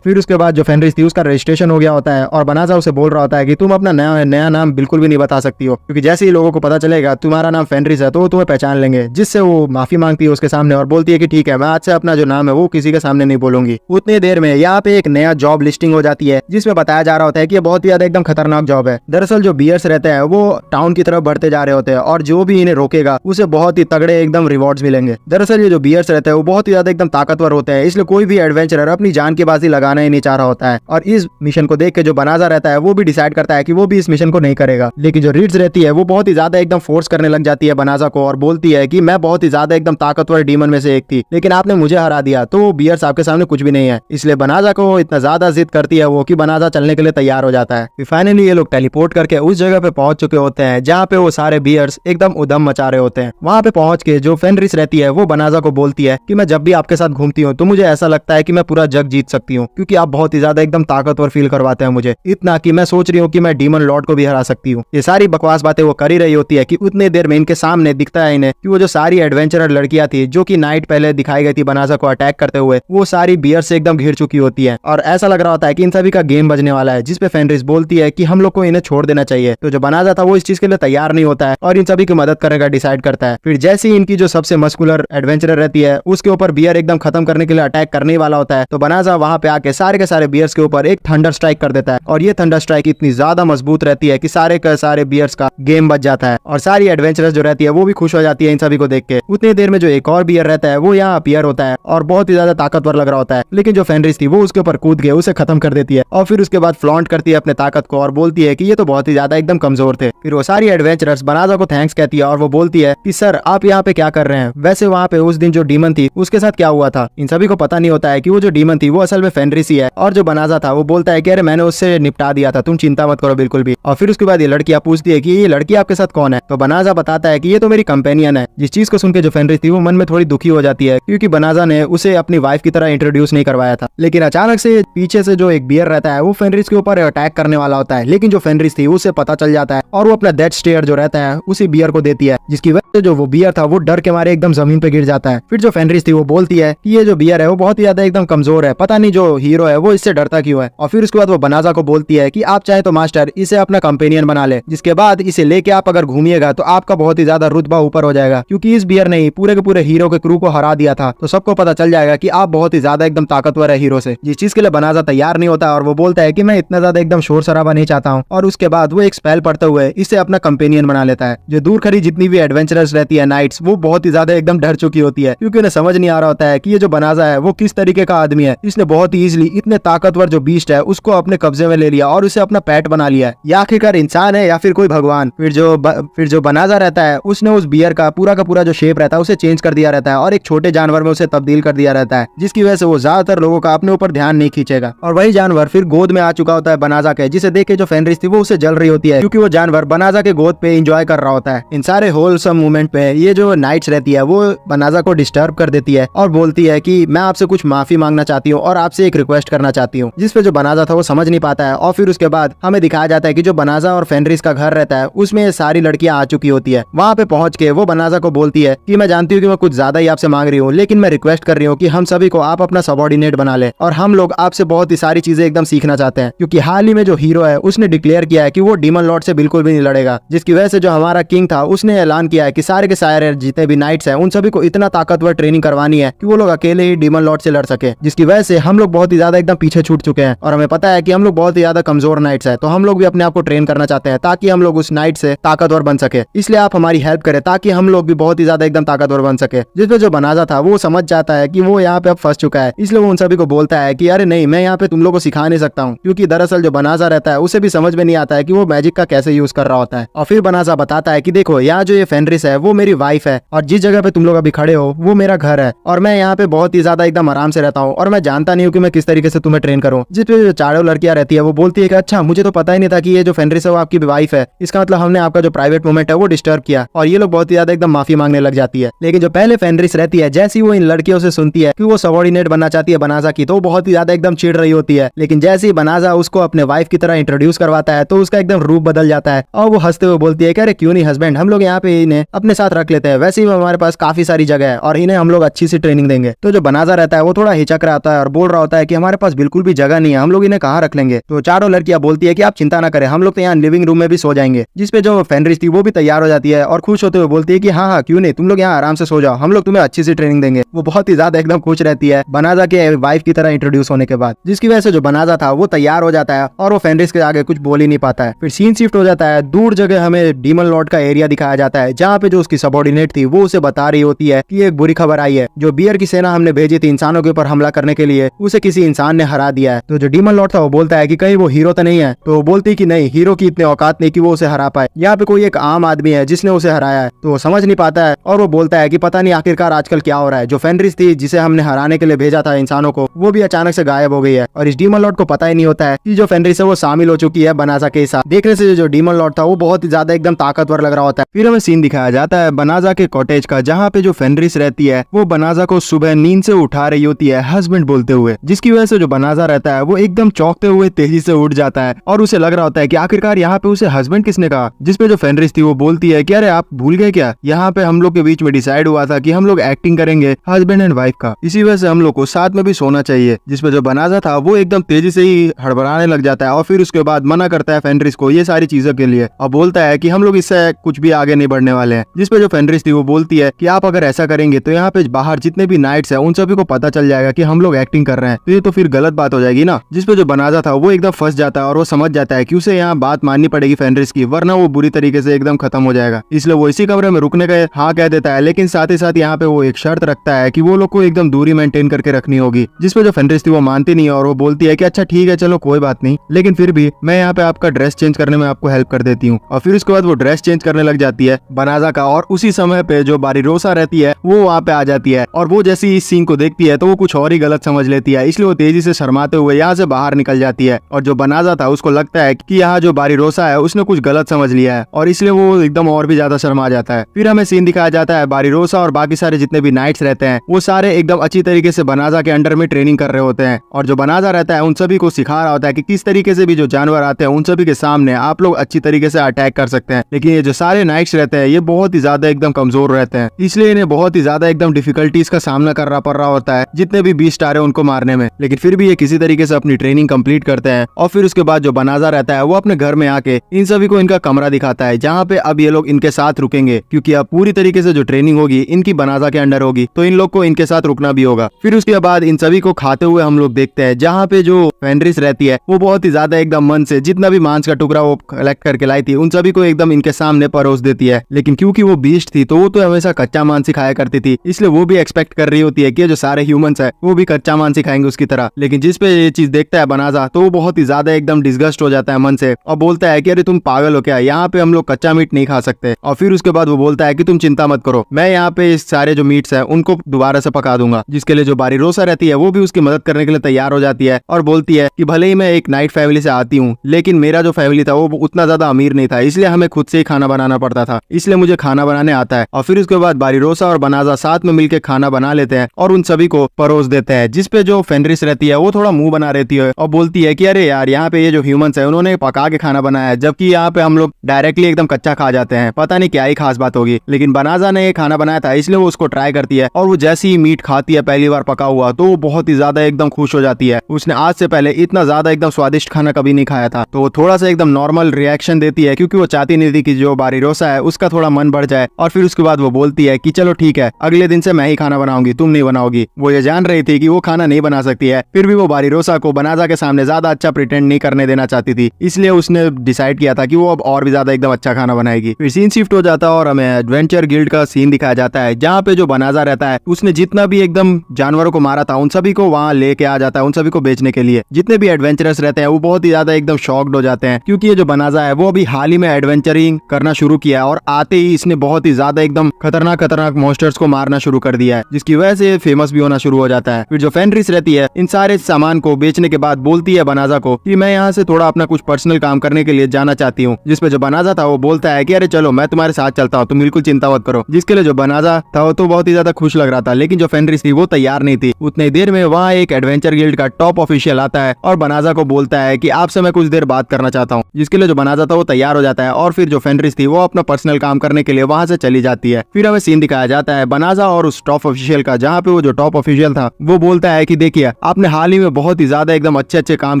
फिर उसके बाद जो फेनरिस थी उसका रजिस्ट्रेशन हो गया होता है और बनाजा उसे बोल रहा होता है कि तुम अपना नया नाम बिल्कुल भी नहीं बता सकती हो, क्योंकि जैसे ही लोगों को पता चलेगा तुम्हारा नाम फेनरिस है तो वो तुम्हें पहचान लेंगे। जिससे वो माफी मांगती है उसके सामने और बोलती है कि ठीक है, मैं आज से अपना जो नाम है वो किसी के सामने नहीं बोलूंगी। उतनी देर में यहाँ पे एक नया जॉब लिस्टिंग हो जाती है जिसमें बताया जा रहा होता है कि ये बहुत ही ज्यादा एकदम खतरनाक जॉब है। दरअसल जो बियर्स रहते हैं वो टाउन की तरफ बढ़ते जा रहे होते हैं और जो भी इन्हें रोकेगा उसे बहुत ही तगड़े एकदम रिवॉर्ड्स मिलेंगे। दरअसल ये जो बियर्स रहते हैं वो बहुत ही ज्यादा एकदम ताकतवर होते हैं, इसलिए कोई भी एडवेंचरर अपनी जान की बाजी लगाना ही नहीं चाह रहा होता है। और इस मिशन को देख के जो बनाजा रहता है वो भी डिसाइड करता है कि वो भी इस मिशन को नहीं करेगा। लेकिन जो रीड्स रहती है वो बहुत ही ज्यादा एकदम फोर्स करने लग जाती है बनाजा को और बोलती है कि मैं बहुत ही ज्यादा एकदम ताकतवर डीमन में से एक थी, लेकिन आपने मुझे हरा दिया, तो बियर्स आपके सामने कुछ भी नहीं है। इसलिए बनाजा को इतना ज्यादा जिद करती है वो कि बनाजा चलने के लिए तैयार हो जाता है। फिर फाइनली ये लोग टेलीपोर्ट करके उस जगह पे पहुंच चुके होते हैं जहाँ पे वो सारे बियर्स एकदम उधम मचा रहे होते हैं। वहाँ पे पहुंच के जो फेनरिस रहती है वो बनाजा को बोलती है कि मैं जब भी आपके साथ घूमती हूँ तो मुझे ऐसा लगता है कि मैं पूरा जग जीत सकती हूँ, क्योंकि आप बहुत ही ज्यादा एकदम ताकतवर फील करवाते हैं मुझे, इतना कि मैं सोच रही हूँ कि मैं डीमन लॉर्ड को भी हरा सकती हूँ। ये सारी बकवास बातें वो कर ही रही होती है कि उतनी देर में इनके सामने दिखता है इन्हें कि वो जो सारी एडवेंचरर लड़कियां थी जो कि नाइट पहले दिखाई गई थी बनाजा को अटैक करते हुए, वो सारी बियर से एकदम घिर चुकी होती है और ऐसा लग रहा होता है कि इन सभी का गेम बजने वाला है, जिसपे फेनरिस बोलती है कि हम लोग को इन्हें छोड़ देना चाहिए। तो जो बनाजा था वो इस चीज के लिए तैयार नहीं होता है और इन सभी की मदद करने का डिसाइड करता है। फिर जैसे ही इनकी जो सबसे मस्कुलर एडवेंचरर रहती है उसके ऊपर बियर एकदम खत्म करने के लिए अटैक करने वाला होता है, तो बनाजा वहां पे आके सारे के सारे बियर्स के ऊपर एक थंडर स्ट्राइक कर देता है और ये थंडर स्ट्राइक इतनी ज्यादा मजबूत रहती है कि सारे के सारे बियर्स का गेम बच जाता है और सारी एडवेंचरस जो रहती है वो भी खुश हो जाती है इन सभी को देख के। उतनी देर में जो एक और बियर रहता है वो यहाँ अपीयर होता है और बहुत ही ज्यादा ताकतवर लग रहा होता है, लेकिन जो फेनरिस थी वो उसके ऊपर कूद के उसे खत्म कर देती है और फिर उसके बाद फ्लॉन्ट करती है अपने ताकत को और बोलती है कि ये तो बहुत ही ज्यादा एकदम कमजोर थे। फिर वो सारी एडवेंचरस बनाजा को थैंक्स कहती है और वो बोलती है कि सर आप यहाँ पे क्या कर रहे हैं, वैसे वहाँ पे उस दिन जो डीमन थी उसके साथ क्या हुआ था। इन सभी को पता नहीं होता है कि वो जो डीमन थी वो असल में फेनरिस ही है और जो बनाजा था वो बोलता है कि अरे मैंने उससे निपटा दिया था, तुम चिंता मत करो बिल्कुल भी। और फिर उसके बाद ये लड़कियां पूछती है कि ये लड़की आपके साथ कौन है। तो बनाजा बताता है कि ये तो मेरी कंपेनियन है। जिस चीज को सुन के जो फेनरिस थी वो मन में थोड़ी दुखी हो जाती है क्योंकि बनाजा ने उसे अपनी वाइफ की तरह इंट्रोड्यूस नहीं करवाया था। लेकिन अचानक से पीछे से जो एक बियर रहता है वो फेनरिस के ऊपर अटैक करने वाला होता है, लेकिन जो फेनरिस थी उसे पता चल जाता है और वो अपना डेथ स्टेयर जो रहता है उसी बियर को देती है, जिसकी वजह से जो वो बियर था वो डर के मारे एकदम जमीन पे गिर जाता है। फिर जो फेनरिस थी वो बोलती है कि ये जो बियर है वो बहुत ही ज्यादा एकदम कमजोर है, पता नहीं जो हीरो है वो इससे डरता क्यों है। और फिर उसके बाद वो बनाजा को बोलती है कि आप चाहे तो मास्टर इसे अपना कंपेनियन बना ले, जिसके बाद इसे लेके आप अगर घूमिएगा तो आपका बहुत ही ज्यादा रुतबा ऊपर हो जाएगा, क्योंकि इस बियर ने ही पूरे के पूरे हीरो के क्रू को हरा दिया था। तो सबको पता चल जाएगा कि आप बहुत ही ज्यादा एकदम ताकतवर है हीरो से। जिस चीज के लिए बनाजा तैयार नहीं होता और वो बोलता है कि मैं इतना ज्यादा एकदम शोर शराबा नहीं चाहता हूँ। और उसके बाद वो एक स्पेल पढ़ते हुए इसे अपना कंपेनियन बना लेता है। जो दूर खड़ी जितनी भी एडवेंचरस रहती है नाइट्स, वो बहुत ही ज्यादा एकदम डर चुकी होती है क्योंकि उन्हें समझ नहीं आ रहा होता है कि ये जो बनाजा है वो किस तरीके का आदमी है। इसने बहुत ही इजिली इतने ताकतवर जो बीस्ट है उसको अपने कब्जे में ले लिया और उसे अपना पेट बना लिया है। ये आखिरकार इंसान है या फिर कोई भगवान। फिर जो बनाजा रहता है उसने उस बियर का पूरा जो शेप रहता है उसे चेंज कर दिया रहता है और एक छोटे जानवर में उसे तब्दील कर दिया रहता है, जिसकी वजह से वो ज्यादातर लोगों का अपने ऊपर ध्यान नहीं खींचेगा। और वही जानवर फिर गोद में आ चुका होता है बनाजा के, जिसे देख के जो फेनरिस थी वो उसे जल रही होती है, क्योंकि वो जानवर बनाजा के गोद पे एंजॉय कर रहा होता है। इन सारे होलसम मूवमेंट पे ये जो नाइट्स रहती है वो बनाजा को डिस्टर्ब कर देती है और बोलती है कि मैं आपसे कुछ माफी मांगना चाहती हूँ और आपसे एक रिक्वेस्ट करना चाहती हूँ, जिसपे जो बनाजा था वो समझ नहीं पाता है। और फिर उसके बाद हमें दिखाया जाता है कि जो बनाजा और फेनरिस का घर रहता है उसमें सारी लड़कियां आ चुकी होती है। वहाँ पे पहुंच के वो बनाजा को बोलती है कि मैं जानती हूँ कि मैं कुछ ज्यादा ही आपसे मांग रही हूँ, लेकिन मैं रिक्वेस्ट कर रही हूँ कि हम सभी को आप अपना सबॉर्डिनेट बना ले और हम लोग आपसे बहुत ही सारी चीजें एकदम सीखना चाहते हैं, क्योंकि हाल ही में जो हीरो है उसने डिक्लेयर किया है कि वो डीमन लॉर्ड से बिल्कुल भी नहीं लड़ेगा, जिसकी वजह से जो हमारा किंग था उसने ऐलान किया है कि सारे के सारे जितने भी नाइट्स हैं उन सभी को इतना ताकतवर ट्रेनिंग करवानी है कि वो लोग अकेले ही डीमन लॉर्ड से लड़ सके, जिसकी वजह से हम लोग बहुत ही ज्यादा एकदम पीछे छूट चुके हैं। और हमें पता है कि हम लोग बहुत ही ज्यादा कमजोर नाइट्स है, तो हम लोग भी अपने आप को ट्रेन करना चाहते हैं ताकि हम लोग उस नाइट से ताकतवर बन सके। इसलिए आप हमारी हेल्प करें ताकि हम लोग भी बहुत ही ज्यादा एकदम ताकतवर बन सके। जिसपे जो बनाजा था वो समझ जाता है कि वो यहाँ पे अब फंस चुका है, इसलिए वो उन सभी को बोलता है कि अरे नहीं, मैं यहाँ पे तुम लोग को सिखा नहीं सकता हूँ, क्योंकि दरअसल जो बनाजा रहता है उसे भी समझ में नहीं आता है कि वो मैजिक का कैसे यूज कर रहा होता है। और फिर बनाजा बताता है कि देखो यहाँ जो ये फेनरिस है वो मेरी वाइफ है और जिस जगह पे तुम लोग अभी खड़े हो वो मेरा घर है और मैं यहाँ पे बहुत ही ज्यादा एकदम आराम से रहता हूँ और मैं जानता नहीं हूँ कि मैं किस तरीके से तुम्हें ट्रेन करूँ। जिसपे जो चारों लड़कियां रहती है वो बोलती है कि अच्छा, मुझे तो पता ही नहीं था कि ये जो फेनरिस है वो आपकी वाइफ है, इसका मतलब हमने आपका जो प्राइवेट मोमेंट है वो डिस्टर्ब किया। और ये लोग बहुत ही ज्यादा एकदम माफी मांगने लग जाती है। लेकिन जो पहले फेनरिस रहती है जैसे ही वो इन लड़कियों से सुनती है कि वो सबॉर्डिनेट बनना चाहती है बनाजा की, तो वो बहुत ही ज्यादा एकदम चिढ़ रही होती है। लेकिन जैसे ही बनाजा उसको अपने वाइफ की तरह इंट्रोड्यूस करवाता है तो उसका एकदम रूप बदल जाता है और वो हंसते हुए बोलती है कि अरे क्यों नहीं हस्बैंड, हम लोग यहाँ पे इन्हें अपने साथ रख लेते हैं, वैसे ही हमारे पास काफी सारी जगह है और इन्हें हम लोग अच्छी सी ट्रेनिंग देंगे। तो जो बनाजा रहता है वो थोड़ा हिचक रहा होता है और बोल रहा होता है कि हमारे पास बिल्कुल भी जगह नहीं है, हम लोग इन्हें कहाँ रख लेंगे। तो चारों लड़कियां बोलती है कि आप चिंता ना करें, हम लोग तो यहाँ लिविंग रूम में भी सो जाएंगे। जिसपे जो फेनरिस थी वो भी तैयार हो जाती है और खुश होते हुए बोलती है कि हाँ क्यों नहीं, तुम लोग यहाँ आराम से सो जाओ, हम लोग तुम्हें अच्छी सी ट्रेनिंग देंगे। वो बहुत ही ज्यादा एकदम खुश रहती है बनाजा के वाइफ की तरह इंट्रोड्यूस होने के बाद, जिसकी वजह से जो बनाजा था वो तैयार हो जाता है और वो फेनरिस के आगे कुछ बोल ही नहीं पाता है। फिर सीन शिफ्ट हो जाता है, दूर जगह हमें डीमन लॉर्ड का एरिया दिखाया जाता है जहाँ पे जो उसकी सबॉर्डिनेट थी वो उसे बता रही होती है कि एक बुरी खबर आई है, जो बियर की सेना हमने भेजी थी इंसानों के ऊपर हमला करने के लिए उसे किसी इंसान ने हरा दिया है। तो जो डीमन लॉर्ड था वो बोलता है कि कहीं वो हीरो तो नहीं है, तो वो बोलती कि नहीं, हीरो की इतनी औकात नहीं कि वो उसे हरा पाए, यहाँ पे कोई एक आम आदमी है जिसने उसे हराया है। तो वो समझ नहीं पाता है और वो बोलता है कि पता नहीं आखिरकार आजकल क्या हो रहा है, जो फेनरिस थी जिसे हमने हराने के लिए भेजा था इंसानों को वो भी अचानक से गायब हो गई है और इस डीमन लॉर्ड को पता ही नहीं होता है कि जो फेनरिस है वो शामिल हो चुकी है बनाजा के साथ। देखने से जो डीमन लॉर्ड था वो बहुत ही ज्यादा एकदम ताकतवर लग रहा होता है। फिर हमें सीन दिखाया जाता है बनाजा के कॉटेज का, जहाँ पे जो फेनरिस रहती है वो बनाजा को सुबह नींद से उठा रही होती है हस्बैंड बोलते हुए, जिसकी वजह से जो बनाजा रहता है वो एकदम चौंकते हुए तेजी से उठ जाता है और उसे लग रहा होता है कि आखिरकार यहाँ पे उसे हस्बैंड किसने कहा। जिसपे जो फेनरिस थी वो बोलती है कि अरे आप भूल गए क्या, यहाँ पे हम लोग के बीच में डिसाइड हुआ था कि हम लोग एक्टिंग करेंगे हस्बैंड एंड वाइफ का, इसी वजह से हम लोग को साथ में भी सोना चाहिए। जिसपे जो बनाजा था वो एकदम तेजी से ही हड़बड़ाने लग जाता है और फिर उसके बाद मना करता है फेनरिस को ये सारी चीजों के लिए और बोलता है कि हम लोग इससे कुछ भी आगे नहीं बढ़ने वाले हैं। जिसपे जो फेनरिस थी वो बोलती है कि आप अगर ऐसा करेंगे तो यहाँ पे बाहर जितने भी नाइट्स है उन सभी को पता चल जाएगा कि हम लोग एक्टिंग कर रहे हैं, तो ये तो फिर गलत बात हो जाएगी ना। जिसपे जो बनाजा था वो एकदम फंस जाता है और वो समझ जाता है कि उसे यहाँ बात माननी पड़ेगी फेनरिस की, वरना वो बुरी तरीके से एकदम खत्म हो जाएगा। इसलिए वो इसी कमरे में रुकने का हाँ कह देता है, लेकिन साथ ही साथ यहाँ पे वो एक शर्त रखता है कि वो लोग को एकदम दूरी मेंटेन करके रखनी होगी। जिसपे जो फेनरिस थी वो मानती नहीं और वो बोलती है कि अच्छा ठीक है चलो कोई बात नहीं, लेकिन फिर भी मैं यहाँ पे आपका ड्रेस चेंज करने में आपको हेल्प कर देती हूँ। और फिर उसके बाद वो ड्रेस चेंज करने लग जाती है बनाजा का और उसी समय पे जो बारिरोसा रहती है वो वहाँ पे आ जाती है और वो जैसी इस सीन को देखती है तो वो कुछ और ही गलत समझ लेती है, इसलिए वो तेजी से शर्माते हुए यहाँ से बाहर निकल जाती है। और जो बनाजा था उसको लगता है कि यहाँ जो बारिरोसा है उसने कुछ गलत समझ लिया है और इसलिए वो एकदम और भी ज्यादा शर्मा जाता है। फिर हमें सीन दिखाया जाता है बारिरोसा और बाकी सारे जितने भी नाइट्स रहते हैं वो सारे एकदम अच्छी तरीके से बनाजा के अंडर में ट्रेनिंग कर रहे होते हैं और जो बनाजा रहता है उन सभी को सिखा रहा होता है कि किस तरीके से भी जो जानवर आते हैं उन सभी के सामने आप लोग अच्छी तरीके से अटैक कर सकते हैं। लेकिन ये जो सारे नाइट्स रहते हैं ये बहुत ही ज्यादा एकदम कमजोर रहते हैं, इसलिए इन्हें बहुत ही ज्यादा एकदम डिफिकल्टीज का सामना करना पड़ रहा होता है जितने भी बीस्ट आ रहे हैं उनको मारने में। लेकिन फिर भी ये किसी तरीके से अपनी ट्रेनिंग कंप्लीट करते हैं और फिर उसके बाद जो बनाजा रहता है वो अपने घर में आके इन सभी को इनका कमरा दिखाता है जहाँ पे अब ये लोग इनके साथ रुकेंगे, क्योंकि अब पूरी तरीके से जो ट्रेनिंग होगी इनकी बनाजा के अंडर होगी तो इन लोग को इनके साथ रुकना भी होगा। फिर उसके बाद इन सभी को खाते हुए हम लोग देखते हैं जहाँ पे जो फेनरिस रहती है वो बहुत ही ज्यादा एकदम मन से जितना भी मांस का टुकड़ा वो कलेक्ट करके लाई थी उन सभी को एकदम इनके सामने परोस देती है। लेकिन क्योंकि वो बीस्ट थी तो वो तो हमेशा कच्चा मांस ही खाया करती थी, इसलिए वो भी एक्सपेक्ट कर रही होती है कि जो सारे ह्यूमंस है वो भी कच्चा मांस ही खाएंगे उसके की तरह। लेकिन जिस पे ये चीज देखता है बनाजा तो वो बहुत ही ज्यादा एकदम डिस्गस्ट हो जाता है मन से और बोलता है कि अरे तुम पागल हो क्या, यहाँ पे हम लोग कच्चा मीट नहीं खा सकते। और फिर उसके बाद वो बोलता है कि तुम चिंता मत करो, मैं यहाँ पे इस सारे जो मीट्स है उनको दोबारा से पका दूंगा। जिसके लिए जो बारीरोसा रहती है वो भी उसकी मदद करने के लिए तैयार हो जाती है और बोलती है कि भले ही मैं एक नाइट फैमिली से आती हूँ, लेकिन मेरा जो फैमिली था वो उतना ज्यादा अमीर नहीं था, इसलिए हमें खुद से ही खाना बनाना पड़ता था, इसलिए मुझे खाना बनाने आता है। और फिर उसके बाद बारीरोसा और बनाजा साथ में मिलकर खाना बना लेते हैं और उन सभी को परोस देते हैं। जिसपे जो फेनरिस रहती है वो थोड़ा मुंह बना रहती है और बोलती है कि अरे यार, यहाँ पे ये जो ह्यूमंस है उन्होंने पका के खाना बनाया है, जबकि यहाँ पे हम लोग डायरेक्टली एकदम कच्चा खा जाते हैं, पता नहीं क्या ही खास बात होगी। लेकिन बनाजा ने ये खाना बनाया था इसलिए वो उसको ट्राई करती है और वो जैसे ही मीट खाती है पहली बार पका हुआ तो वो बहुत ही ज्यादा एकदम खुश हो जाती है। उसने आज से पहले इतना ज्यादा एकदम स्वादिष्ट खाना कभी नहीं खाया था, तो वो थोड़ा सा एकदम नॉर्मल रिएक्शन देती है क्योंकि वो चाहती नहीं थी कि जो बारीरोसा है उसका थोड़ा मन बढ़ जाए। और फिर उसके बाद वो बोलती है कि चलो ठीक है, अगले दिन से मैं ही खाना बनाऊंगी, तुम नहीं बनाओगी। वो ये जान रही थी कि वो खाना नहीं बना सकती है, फिर भी वो बारीरोसा को बनाजा के सामने ज्यादा अच्छा प्रिटेंड नहीं करने देना चाहती थी, इसलिए उसने डिसाइड किया था कि वो अब और भी ज्यादा एकदम अच्छा खाना बनाएगी। फिर सीन शिफ्ट हो जाता है और हमें एडवेंचर गिल्ड का सीन दिखाया जाता है जहाँ पे जो बनाजा रहता है उसने जितना भी एकदम जानवरों को मारा था उन सभी को वहाँ लेके आ जाता है, उन सभी को बेचने के लिए। जितने भी एडवेंचरर्स रहते हैं वो बहुत ही ज्यादा एकदम शॉक्ड हो जाते हैं क्योंकि ये जो बनाजा है वो अभी हाल ही में एडवेंचरिंग करना शुरू किया है और आते ही इसने बहुत ही ज्यादा एकदम खतरनाक मॉन्स्टर्स को मारना शुरू कर दिया है, जिसकी वजह से फेमस भी होना शुरू हो जाता है। फिर जो फेनरिस रहती है इन सारे सामान को बेचने के बाद बोलती है बनाजा को कि मैं यहाँ से थोड़ा अपना कुछ पर्सनल काम करने के लिए जाना चाहती हूँ। जिसपे जो बनाजा था वो बोलता है कि अरे चलो मैं तुम्हारे साथ चलता हूँ, तुम बिल्कुल चिंता मत करो। जिसके लिए जो बनाजा था वो तो बहुत ही ज्यादा खुश लग रहा था, लेकिन जो फेनरिस थी वो तैयार नहीं थी। उतनी देर में वहाँ एक एडवेंचर गिल्ड का टॉप ऑफिशियल आता है और बनाजा को बोलता है कि आपसे मैं कुछ देर बात करना चाहता हूँ। जिसके लिए जो बनाजा था वो तैयार हो जाता है और फिर जो फेनरिस थी वो अपना पर्सनल काम करने के लिए वहाँ से चली जाती है। फिर हमें सीन दिखाया जाता है बनाजा और उस टॉप ऑफिशियल का, जहाँ पे वो जो टॉप ऑफिशियल था वो बोलता है कि देखिए आपने हाल ही में बहुत ही ज्यादा एकदम अच्छे काम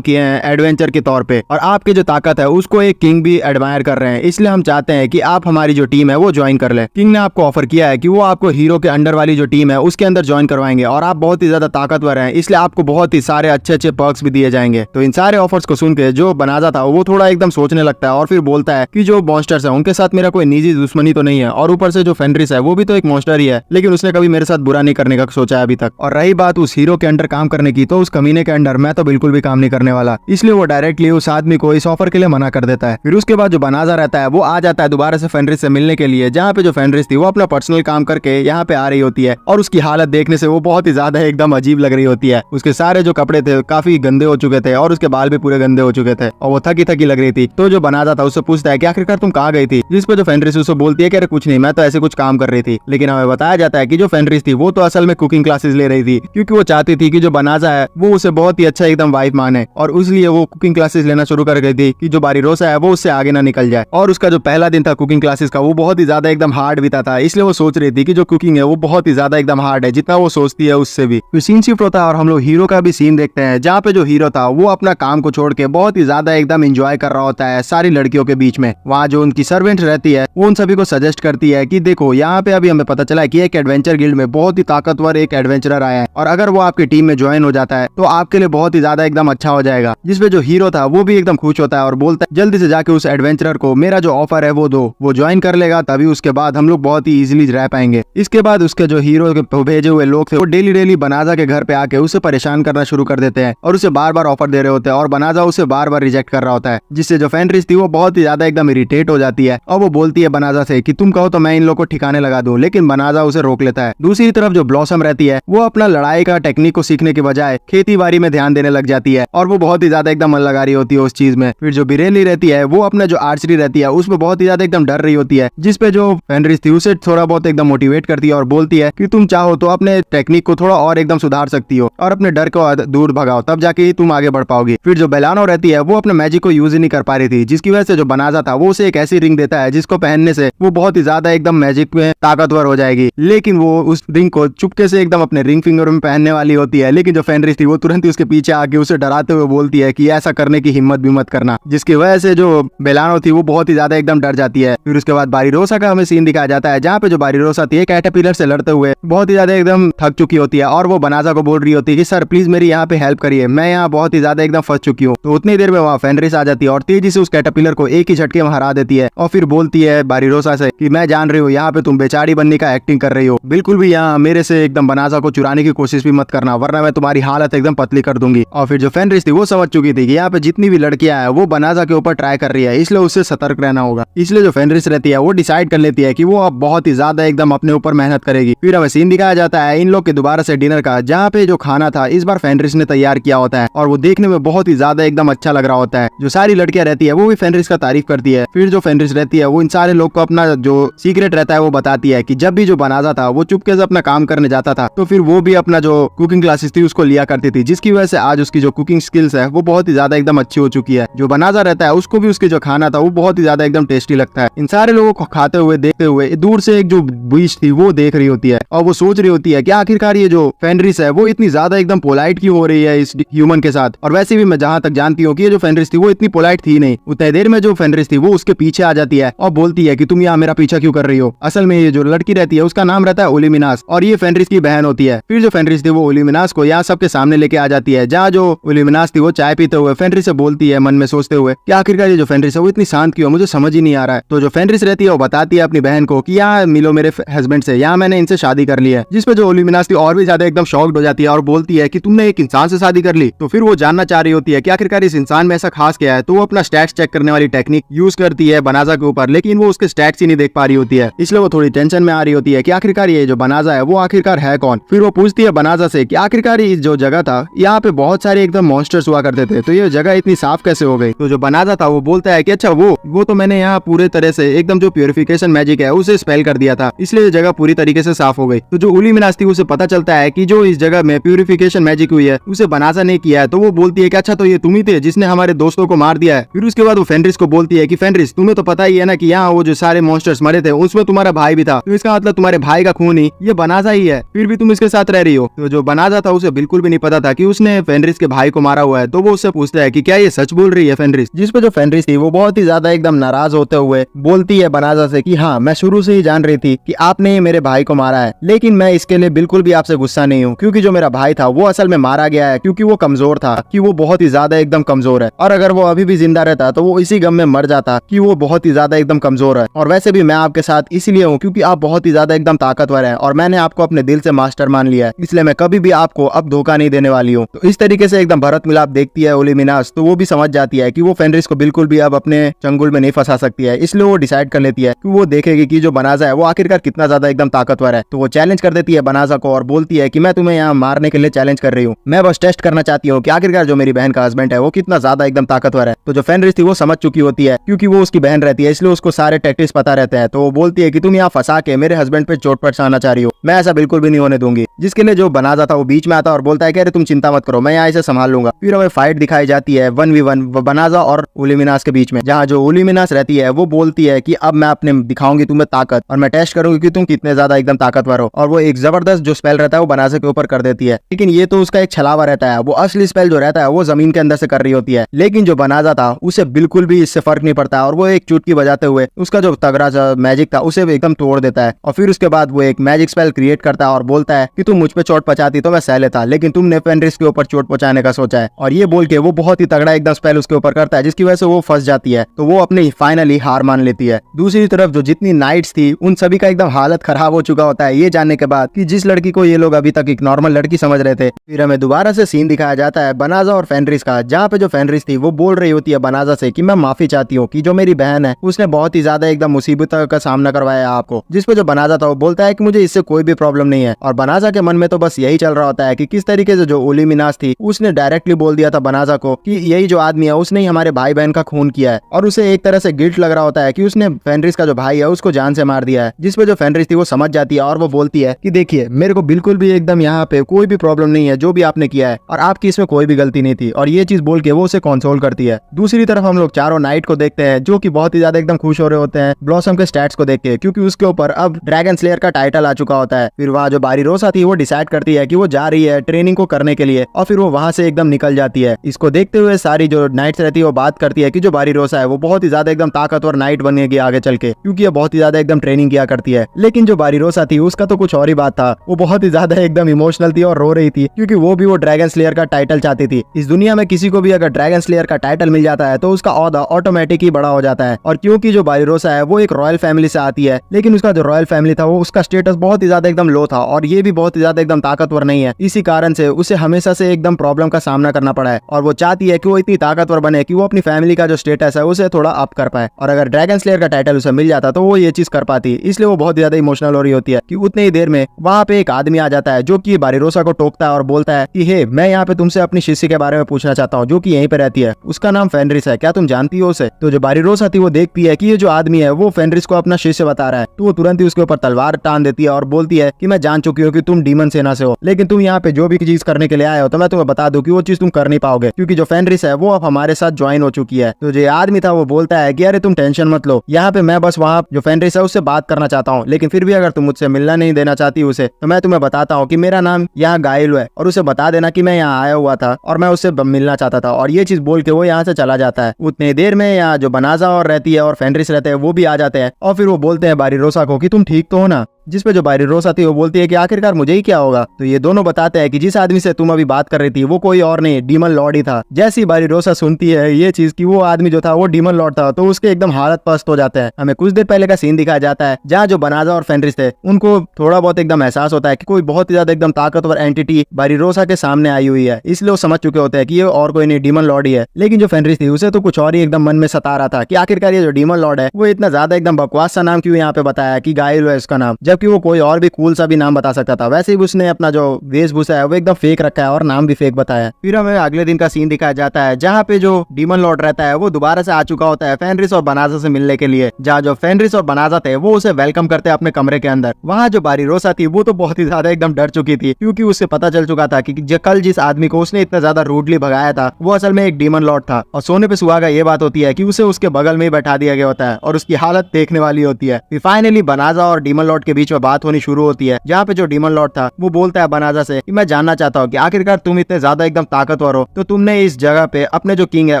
किए हैं एडवेंचर के तौर पे, और आपकी जो ताकत है उसको एक किंग भी एडमायर कर रहे हैं, इसलिए हम चाहते हैं कि आप हमारी जो टीम है वो ज्वाइन कर ले। किंग ने आपको ऑफर किया है कि वो आपको हीरो के अंडर वाली जो टीम है उसके अंदर ज्वाइन करवाएंगे और आप बहुत ही ज्यादा ताकतवर हैं, इसलिए आपको बहुत ही सारे अच्छे पर्क्स भी दिए जाएंगे। तो इन सारे ऑफर्स को सुन के जो बनाजा था वो थोड़ा एकदम सोचने लगता है और फिर बोलता है कि जो मॉन्स्टर्स है उनके साथ मेरा कोई निजी दुश्मनी तो नहीं है, और ऊपर से जो फेनरिस है वो भी तो एक मॉन्स्टर ही है, लेकिन उसने कभी मेरे साथ बुरा नहीं करने का सोचा है अभी तक। और रही बात उस हीरो के अंडर काम करने की, तो उस कमीने के अंडर मैं तो बिल्कुल भी काम नहीं करने वाला, इसलिए वो डायरेक्टली उस आदमी को इस ऑफर के लिए मना कर देता है। फिर उसके बाद जो बनाजा रहता है वो आ जाता है दोबारा से फेनरिस से मिलने के लिए, जहाँ पे जो फेनरिस थी वो अपना पर्सनल काम करके यहाँ पे आ रही होती है और उसकी हालत देखने से वो बहुत ही ज्यादा एकदम अजीब लग रही होती है। उसके सारे जो कपड़े थे काफी गंदे हो चुके थे और उसके बाल भी पूरे गंदे हो चुके थे और वो थकी लग रही थी। तो जो बनाजा था उससे पूछता है कि आखिरकार तुम कहाँ गई थी, जिस पे जो फेनरिस उससे बोलती है कि अरे कुछ नहीं, मैं तो ऐसे कुछ काम कर रही थी। लेकिन हमें बताया जाता है कि जो फेनरिस थी वो तो असल में कुकिंग क्लासेस ले रही थी, क्योंकि वो चाहती थी कि जो बनाजा है वो उसे बहुत ही अच्छा एकदम वाइफ माने, और इसलिए वो कुकिंग क्लासेस लेना शुरू कर गई थी कि जो बारीरोसा है वो उससे आगे ना निकल जाए। और उसका जो पहला दिन था कुकिंग क्लासेस का वो बहुत ही ज्यादा एकदम हार्ड बीता था, इसलिए वो सोच रही थी कि जो कुकिंग है वो बहुत ही ज्यादा एकदम हार्ड है, जितना वो सोचती है उससे भी। फिर सीन शिफ्ट होता है और हम लोग हीरो का भी सीन देखते हैं, जहाँ पे जो हीरो था वो अपना काम को छोड़ के बहुत ही ज्यादा एकदम एंजॉय कर रहा होता है सारी लड़कियों के बीच में। वहाँ जो उनकी सर्वेंट रहती है वो उन सभी को सजेस्ट करती है कि देखो यहाँ पे अभी हमें पता चला है कि एक एडवेंचर गिल्ड में बहुत ही ताकतवर एक एडवेंचरर आया है, और अगर वो आपकी टीम में ज्वाइन हो जाता है तो आपके लिए बहुत ही ज्यादा एकदम अच्छा हो जाएगा। जिसपे जो हीरो था वो भी एकदम खुश होता है और बोलता है जल्दी से जाके उस एडवेंचरर को मेरा जो ऑफर है वो दो, वो ज्वाइन कर लेगा, तभी उसके बाद हम लोग बहुत ही इजीली रह पाएंगे। इसके बाद उसके जो हीरो के भेजे हुए लोग थे वो डेली बनाजा के घर पे आके उसे परेशान करना शुरू कर देते हैं और उसे बार ऑफर दे रहे होते हैं, और बनाजा उसे बार रिजेक्ट कर रहा होता है, जिससे जो फेनरिस थी वो बहुत ही ज्यादा एकदम इरिटेट हो जाती है और वो बोलती है बनाजा से कि तुम कहो तो मैं इन लोग को ठिकाने लगा दूं, लेकिन बनाजा उसे रोक लेता है। दूसरी तरफ जो ब्लॉसम रहती है वो अपना लड़ाई का टेक्निक को सीखने के बजाय खेती बाड़ी में ध्यान देने लग जाती है और वो बहुत ही ज्यादा एकदम मन लगा रही होती है उस चीज में। फिर जो बिरेली रहती है वो अपना जो आर्चरी रहती है उसमें बहुत ही ज्यादा एकदम डर रही होती है, जिसपे जो फेनरिस थी उसे थोड़ा बहुत एकदम मोटिवेट करती है और बोलती है कि तुम चाहो तो अपने टेक्निक को थोड़ा और एकदम सुधार सकती हो और अपने डर को दूर भगाओ, तब जाके ही तुम आगे बढ़ पाओगी। फिर जो बेलानो रहती है वो अपने मैजिक को यूज ही नहीं कर पा रही थी, जिसकी वजह से जो बनाजा था वो उसे एक ऐसी रिंग देता है जिसको पहनने से वो बहुत ही ज्यादा एकदम मैजिक में ताकतवर हो जाएगी। लेकिन वो उस रिंग को चुपके से एकदम अपने रिंग फिंगर में पहनने वाली होती है, लेकिन जो फेनरिस थी वो तुरंत ही उसके पीछे आके उसे डराते हुए बोलती है कि ऐसा करने की हिम्मत भी मत करना, जिसकी वजह से जो बेलानो थी वो बहुत ही ज्यादा एकदम डर जाती है। फिर उसके बाद बारीरोसा का हमें सीन दिखाया जाता है, जहाँ पे जो बारीरोसा थी कैटरपिलर से लड़ते हुए बहुत ही ज्यादा एकदम थक चुकी होती है और वो बनाजा को बोल रही होती है कि सर प्लीज मेरी यहाँ पे हेल्प करिए, मैं यहाँ बहुत ही ज्यादा एकदम फंस चुकी हूँ। तो उतनी देर में वहाँ फेनरिस आ जाती है और तेजी से उस कैटरपिलर को एक ही झटके में हरा देती है और फिर बोलती है बारीरोसा से कि मैं जान रही हूँ यहाँ पे तुम बेचारी बनने का एक्टिंग कर रही हो, बिल्कुल भी यहाँ मेरे से एकदम बनाजा को चुराने की कोशिश भी मत करना, वरना मैं तुम्हारी तुम्हारी हालत एकदम पतली कर दूंगी। और फिर जो फेनरिस थी वो समझ चुकी थी कि यहाँ पे जितनी भी लड़कियां हैं वो बनाजा के ऊपर ट्राई कर रही है, इसलिए उससे सतर्क रहना होगा। इसलिए जो फेनरिस रहती है वो डिसाइड कर लेती है कि वो अब बहुत ही ज्यादा एकदम अपने ऊपर मेहनत करेगी। फिर हमें सीन दिखाया जाता है इन लोग के दोबारा से डिनर का, जहाँ पे जो खाना था इस बार फेनरिस ने तैयार किया होता है और वो देखने में बहुत ही ज्यादा एकदम अच्छा लग रहा होता है। जो सारी लड़कियां रहती है वो भी फेनरिस का तारीफ करती है। फिर जो फेनरिस रहती है वो इन सारे लोग को अपना जो सीक्रेट रहता है वो बताती है कि जब भी जो बनाजा था वो चुपके से अपना काम करने जाता था तो फिर वो भी अपना जो कुकिंग क्लासेस थी उसको लिया करती थी, जिसकी वजह से आज उसकी जो कुकिंग स्किल्स है वो बहुत ही ज्यादा एकदम अच्छी हो चुकी है। जो बनाजा रहता है उसको भी उसके जो खाना था वो बहुत ही ज्यादा एकदम टेस्टी लगता है। इन सारे लोगों को खाते हुए देखते हुए दूर से एक जो बीच थी वो देख रही होती है और वो सोच रही होती है कि आखिरकार ये जो फेनरिस है वो इतनी ज्यादा एकदम पोलाइट क्यों हो रही है इस ह्यूमन के साथ। और वैसे भी मैं जहाँ तक जानती हूँ कि ये जो फेनरिस थी वो इतनी पोलाइट थी नहीं। उतनी देर में जो फेनरिस थी वो उसके पीछे आ जाती है और बोलती है कि तुम यहाँ मेरा पीछा क्यों कर रही हो। असल में ये जो लड़की रहती है उसका नाम रहता है ओलिमिनास और ये फेनरिस की बहन होती है। फिर जो फेनरिस थी वो ओलिमिनास को यहाँ सबके सामने लेके आ जाती है, जहाँ जो ओलिमिनास थी वो चाय पीते हुए फेनरिस से बोलती है मन में सोचते हुए कि आखिरकार ये जो फेनरिस है वो इतनी शांत क्यों, मुझे समझ ही नहीं आ रहा है। तो जो फेनरिस रहती है वो बताती है अपनी बहन को कि यहाँ मिलो मेरे हस्बैंड से, यहाँ मैंने इनसे शादी कर ली है। जिसपे जो ओलिमिनास थी और भी ज्यादा एकदम शॉक्ड हो जाती है और बोलती है कि तुमने एक इंसान से शादी कर ली। तो फिर वो जानना चाह रही होती है कि आखिरकार इस इंसान में ऐसा खास क्या है। तो वो अपना स्टैट्स चेक करने वाली टेक्निक यूज करती है बनाजा के ऊपर, लेकिन वो उसके स्टैट्स ही नहीं देख पा रही होती है। इसलिए वो थोड़ी टेंशन में आ रही होती है कि आखिरकार ये जो बनाजा है वो आखिरकार है कौन। फिर वो पूछती है बनाजा से कि आखिरकार ये जो जगह था यहाँ पे बहुत सारे एकदम मॉन्स्टर्स हुआ करते थे, तो ये जगह इतनी साफ कैसे हो गई। तो जो बनाजा था वो बोलता है कि अच्छा वो तो मैंने यहाँ पूरे तरह से एकदम जो प्यूरिफिकेशन मैजिक है उसे स्पेल कर दिया था, इसलिए जगह पूरी तरीके से साफ हो गई। तो जो ओलिमिनास थी उसे पता चलता है कि जो इस जगह में प्यूरिफिकेशन मैजिक हुई है उसे बनाजा ने किया है। तो वो बोलती है कि अच्छा तो ये तुम ही थे जिसने हमारे दोस्तों को मार दिया है। फिर उसके बाद वो फेनरिस को बोलती है कि फेनरिस तुम्हें तो पता ही है ना कि यहाँ वो जो सारे मॉन्स्टर्स मरे थे उसमें तुम्हारा भाई भी था, तो इसका मतलब तुम्हारे भाई का खून ही ये बनाजा ही है, फिर भी तुम इसके साथ रह रही हो। तो जो बनाजा था उसे बिल्कुल भी नहीं पता था कि उसने फेनरिस के भाई को मारा हुआ है। तो वो उससे पूछता है कि क्या ये सच बोल रही है फेनरिस। जिस पे जो फेनरिस थी वो बहुत ही ज्यादा एकदम नाराज होते हुए बोलती है बनाजा से कि हाँ मैं शुरू से ही जान रही थी कि आपने मेरे भाई को मारा है, लेकिन मैं इसके लिए बिल्कुल भी आपसे गुस्सा नहीं हूँ, क्योंकि जो मेरा भाई था वो असल में मारा गया है क्योंकि वो कमजोर था, कि वो बहुत ही ज्यादा एकदम कमजोर है। और अगर वो अभी भी जिंदा रहता तो वो इसी गम में मर जाता कि वो बहुत ही ज्यादा एकदम कमजोर है। और वैसे भी मैं आपके साथ इसलिए हूँ क्योंकि आप बहुत ही ज्यादा एकदम ताकतवर हैं और मैंने आपको अपने दिल से मास्टर मान लिया है, इसलिए मैं कभी भी आपको अब धोखा नहीं देने वाली हूँ। तो इस तरीके से एकदम भरत मिलाप देखती है ओलिमिनास, तो वो भी समझ जाती है कि वो फेनरिस को बिल्कुल भी अब अपने चंगुल में नहीं फंसा सकती है, इसलिए वो डिसाइड कर लेती है कि वो देखेगी कि जो बनाजा है वो आखिरकार कितना ज्यादा एकदम ताकतवर है। तो वो चैलेंज कर देती है बनाजा को और बोलती है कि मैं तुम्हें यहाँ मारने के लिए चैलेंज कर रही हूँ, मैं बस टेस्ट करना चाहती हूँ कि आखिरकार जो मेरी बहन का हस्बैंड है वो कितना ज्यादा एकदम ताकतवर है। तो जो फेनरिस थी वो समझ चुकी होती है क्योंकि वो उसकी बहन रहती है, इसलिए उसको सारे टैक्टिक्स पता रहते हैं। तो वो बोलती है कि तुम यहाँ फंसा के मेरे हस्बैंड पे चोट पहुंचाना चाह रही हो, मैं ऐसा बिल्कुल भी नहीं होने दूंगी। जिसके लिए जो बनाजा था वो बीच में आता है और बोलता है कि अरे तुम चिंता मत करो, मैं यहाँ इसे संभाल लूंगा। फिर हमें फाइट दिखाई जाती है 1v1 बनाजा और ओलिमिनास के बीच में, जहाँ जो ओलिमिनास रहती है वो बोलती है कि अब मैं अपने दिखाऊंगी तुम्हें ताकत और मैं टेस्ट करूंगी कि तुम कितने ज्यादा एकदम ताकतवर हो। और वो एक जबरदस्त जो स्पेल रहता है वो बनाजा के ऊपर कर देती है, लेकिन ये तो उसका एक छलावा रहता है, वो असली स्पेल जो रहता है वो जमीन के अंदर से कर रही होती है। लेकिन जो बनाजा था उसे बिल्कुल भी इससे फर्क नहीं पड़ता और वो एक चुटकी बजाते हुए उसका जो तगड़ा मैजिक था उसे एकदम तोड़ देता है। और फिर उसके बाद वो एक मैजिक स्पेल क्रिएट करता है और बोलता है कि तुम मुझ पे चोट पहुंचाती तो मैं सह लेता, लेकिन तुमने फेनरिस के ऊपर चोट पहुंचाने का सोचा है। और ये बोल के वो बहुत ही तगड़ा एकदम स्पेल उसके ऊपर करता है, जिसकी वजह से वो फंस जाती है। तो वो अपनी फाइनली हार मान लेती है। दूसरी तरफ जो जितनी नाइट्स थी उन सभी का एकदम हालत खराब हो चुका होता है ये जानने के बाद कि जिस लड़की को ये लोग अभी तक एक नॉर्मल लड़की समझ रहे थे। फिर हमें दोबारा से सीन दिखाया जाता है बनाजा और फेनरिस का, जहाँ पे जो फेनरिस थी वो बोल रही होती है बनाजा से कि मैं माफी चाहती हूँ कि जो मेरी बहन है उसने बहुत ही ज्यादा एकदम मुसीबतों का सामना करवाया आपको। जिसपे जो बनाजा था वो बोलता है कि मुझे इससे कोई भी प्रॉब्लम नहीं है। और बनाजा के मन में तो बस यही चल रहा होता है कि किस तरीके से जो ओलिमिनास थी उसने डायरेक्टली बोल दिया था बनाजा को कि यही जो आदमी है उसने ही हमारे भाई बहन का खून किया है, और उसे एक तरह से गिल्ट लग रहा होता है कि उसने फेनरिस का जो भाई है उसको जान से मार दिया है। जिसपे जो फेनरिस थी वो समझ जाती है और वो बोलती है कि देखिए मेरे को बिल्कुल भी एकदम यहाँ पे कोई भी प्रॉब्लम नहीं है जो भी आपने किया है, और आपकी इसमें कोई भी गलती नहीं थी। और ये चीज बोल के वो उसे कंसोल करती है। दूसरी तरफ हम लोग चारों नाइट को देखते हैं जो कि बहुत ही ज्यादा एकदम खुश हो रहे होते हैं ब्लॉसम के स्टैट्स को देख के, क्योंकि उसके ऊपर अब ड्रैगन स्लेयर का टाइटल आ चुका होता है। फिर वहाँ जो बारीरोसा थी वो डिसाइड करती है कि वो जा रही है ट्रेनिंग को करने के लिए, और फिर वो वहाँ से एकदम निकल जाती है। इसको देखते हुए सारी जो नाइट्स रहती है वो बात करती है कि जो बारीरोसा है वो बहुत ही ज्यादा एकदम ताकतवर नाइट बनेगी आगे चल के, क्योंकि ये बहुत ही ज्यादा एकदम ट्रेनिंग किया करती है। लेकिन जो बारीरोसा थी उसका तो कुछ और ही बात था, वो बहुत ही ज्यादा एकदम इमोशनल थी और रो रही थी, क्योंकि वो भी वो ड्रैगन स्लेयर का टाइटल चाहती थी। इस दुनिया में किसी को भी अगर ड्रैगन स्लेयर का टाइटल मिल जाता है तो उसका औहदा ऑटोमेटिक ही बड़ा हो जाता है। और क्योंकि जो बारीरोसा है वो एक रॉयल फैमिली से आती है, लेकिन उसका जो रॉयल फैमिली था वो उसका स्टेटस बहुत ही ज्यादा एकदम लो था और ये भी बहुत ही ज्यादा एकदम ताकतवर नहीं है। इसी कारण से उसे हमेशा से एकदम प्रॉब्लम का सामना करना पड़ा है और वो चाहती है कि वो इतनी ताकतवर बने कि वो अपनी फैमिली का जो स्टेटस है उसे थोड़ा अप कर पाए। और अगर ड्रैगन स्लेयर का टाइटल उसे मिल जाता तो वो ये चीज कर पाती, इसलिए वो बहुत ज्यादा इमोशनल हो रही होती है कि उतनी ही देर में वहाँ पे एक आदमी आ जाता है जो कि बारिरोसा को टोकता है और बोलता है कि हे, मैं यहाँ पे तुमसे अपनी शिष्य के बारे में पूछना चाहता हूँ जो कि यहीं पे रहती है, उसका नाम फेनरिस है, क्या तुम जानती हो उसे? तो जो बारिरोसा थी वो देखती है कि ये जो आदमी है वो फेनरिस को अपना शिष्य बता रहा है, तो वो तुरंत ही उसके ऊपर तलवार टान देती है और बोलती है कि मैं जान चुकी हूँ कि तुम डीमन सेना से हो, लेकिन तुम यहाँ पे जो भी चीज करने के लिए आए हो तो मैं तुम्हें बता दूं कि वो चीज तुम कर नहीं पाओगे, क्योंकि जो फेनरिस है वो अब हमारे साथ ज्वाइन हो चुकी है। तो जो आदमी था वो बोलता है कि अरे तुम टेंशन मत लो, यहाँ पे मैं बस वहाँ जो फेनरिस है उससे बात करना चाहता हूँ, लेकिन फिर भी अगर तुम मुझसे मिलना नहीं देना चाहती उसे तो मैं तुम्हें बताता हूँ कि मेरा नाम यहाँ गायलू है और उसे बता देना कि मैं यहाँ आया हुआ था और मैं उससे मिलना चाहता था। और ये चीज बोल के वो यहाँ से चला जाता है। उतनी देर में यहाँ जो बनाजा और रहती है और फेनरिस रहते हैं वो भी आ जाते हैं और फिर वो बोलते हैं बारिरोसा को कि तुम ठीक तो हो ना, जिसपे जो बारिरोसा थी वो बोलती है कि आखिरकार मुझे ही क्या होगा। तो ये दोनों बताते हैं कि जिस आदमी से तुम अभी बात कर रही थी वो कोई और नहीं डीमन लॉर्ड ही था। जैसी ही बारिरोसा सुनती है ये चीज कि वो आदमी जो था वो डीमन लॉर्ड था तो उसके एकदम हालत पस्त हो जाते हैं। हमें कुछ देर पहले का सीन दिखाया जाता है जहाँ जो बनाजा और फेनरिस थे उनको थोड़ा बहुत एकदम एहसास होता है कि कोई बहुत ही ज्यादा एकदम ताकतवर एंटिटी बारिरोसा के सामने आई हुई है, इसलिए वो समझ चुके होते हैं कि ये और कोई नहीं डीमन लॉर्ड ही है। लेकिन जो फेनरिस थी उसे तो कुछ और ही एकदम मन में सता रहा था कि आखिरकार ये जो डीमन लॉर्ड है वो इतना ज्यादा एकदम बकवास सा नाम क्यों यहाँ पे बताया कि गायलू है इसका नाम, जबकि वो कोई और भी कूल सा भी नाम बता सकता था। वैसे ही उसने अपना जो वेशभूषा है वो एकदम फेक रखा है और नाम भी फेक बताया। फिर हमें अगले दिन का सीन दिखाया जाता है जहाँ पे जो डीमन लॉर्ड रहता है वो दोबारा से आ चुका होता है फेनरिस और बनाजा से मिलने के लिए, जहाँ जो फेनरिस और बनाजा थे वो उसे वेलकम करते हैं अपने कमरे के अंदर। वहाँ जो बारिरोसा थी वो तो बहुत ही ज्यादा एकदम डर चुकी थी क्योंकि उससे पता चल चुका था कि कल जिस आदमी को उसने इतना ज्यादा रूडली भगाया था वो असल में एक डीमन लॉर्ड था। और सोने पे सुहागा ये बात होती है कि उसे उसके बगल में ही बैठा दिया गया होता है और उसकी हालत देखने वाली होती है। फिर फाइनली बनाजा और डीमन लॉर्ड के बीच में बात होनी शुरू होती है, जहाँ पे जो डीमन लॉर्ड था वो बोलता है बनाजा से कि मैं जानना चाहता हूँ कि आखिरकार तुम इतने ज्यादा एकदम ताकतवर हो तो तुमने इस जगह पे अपने जो किंग है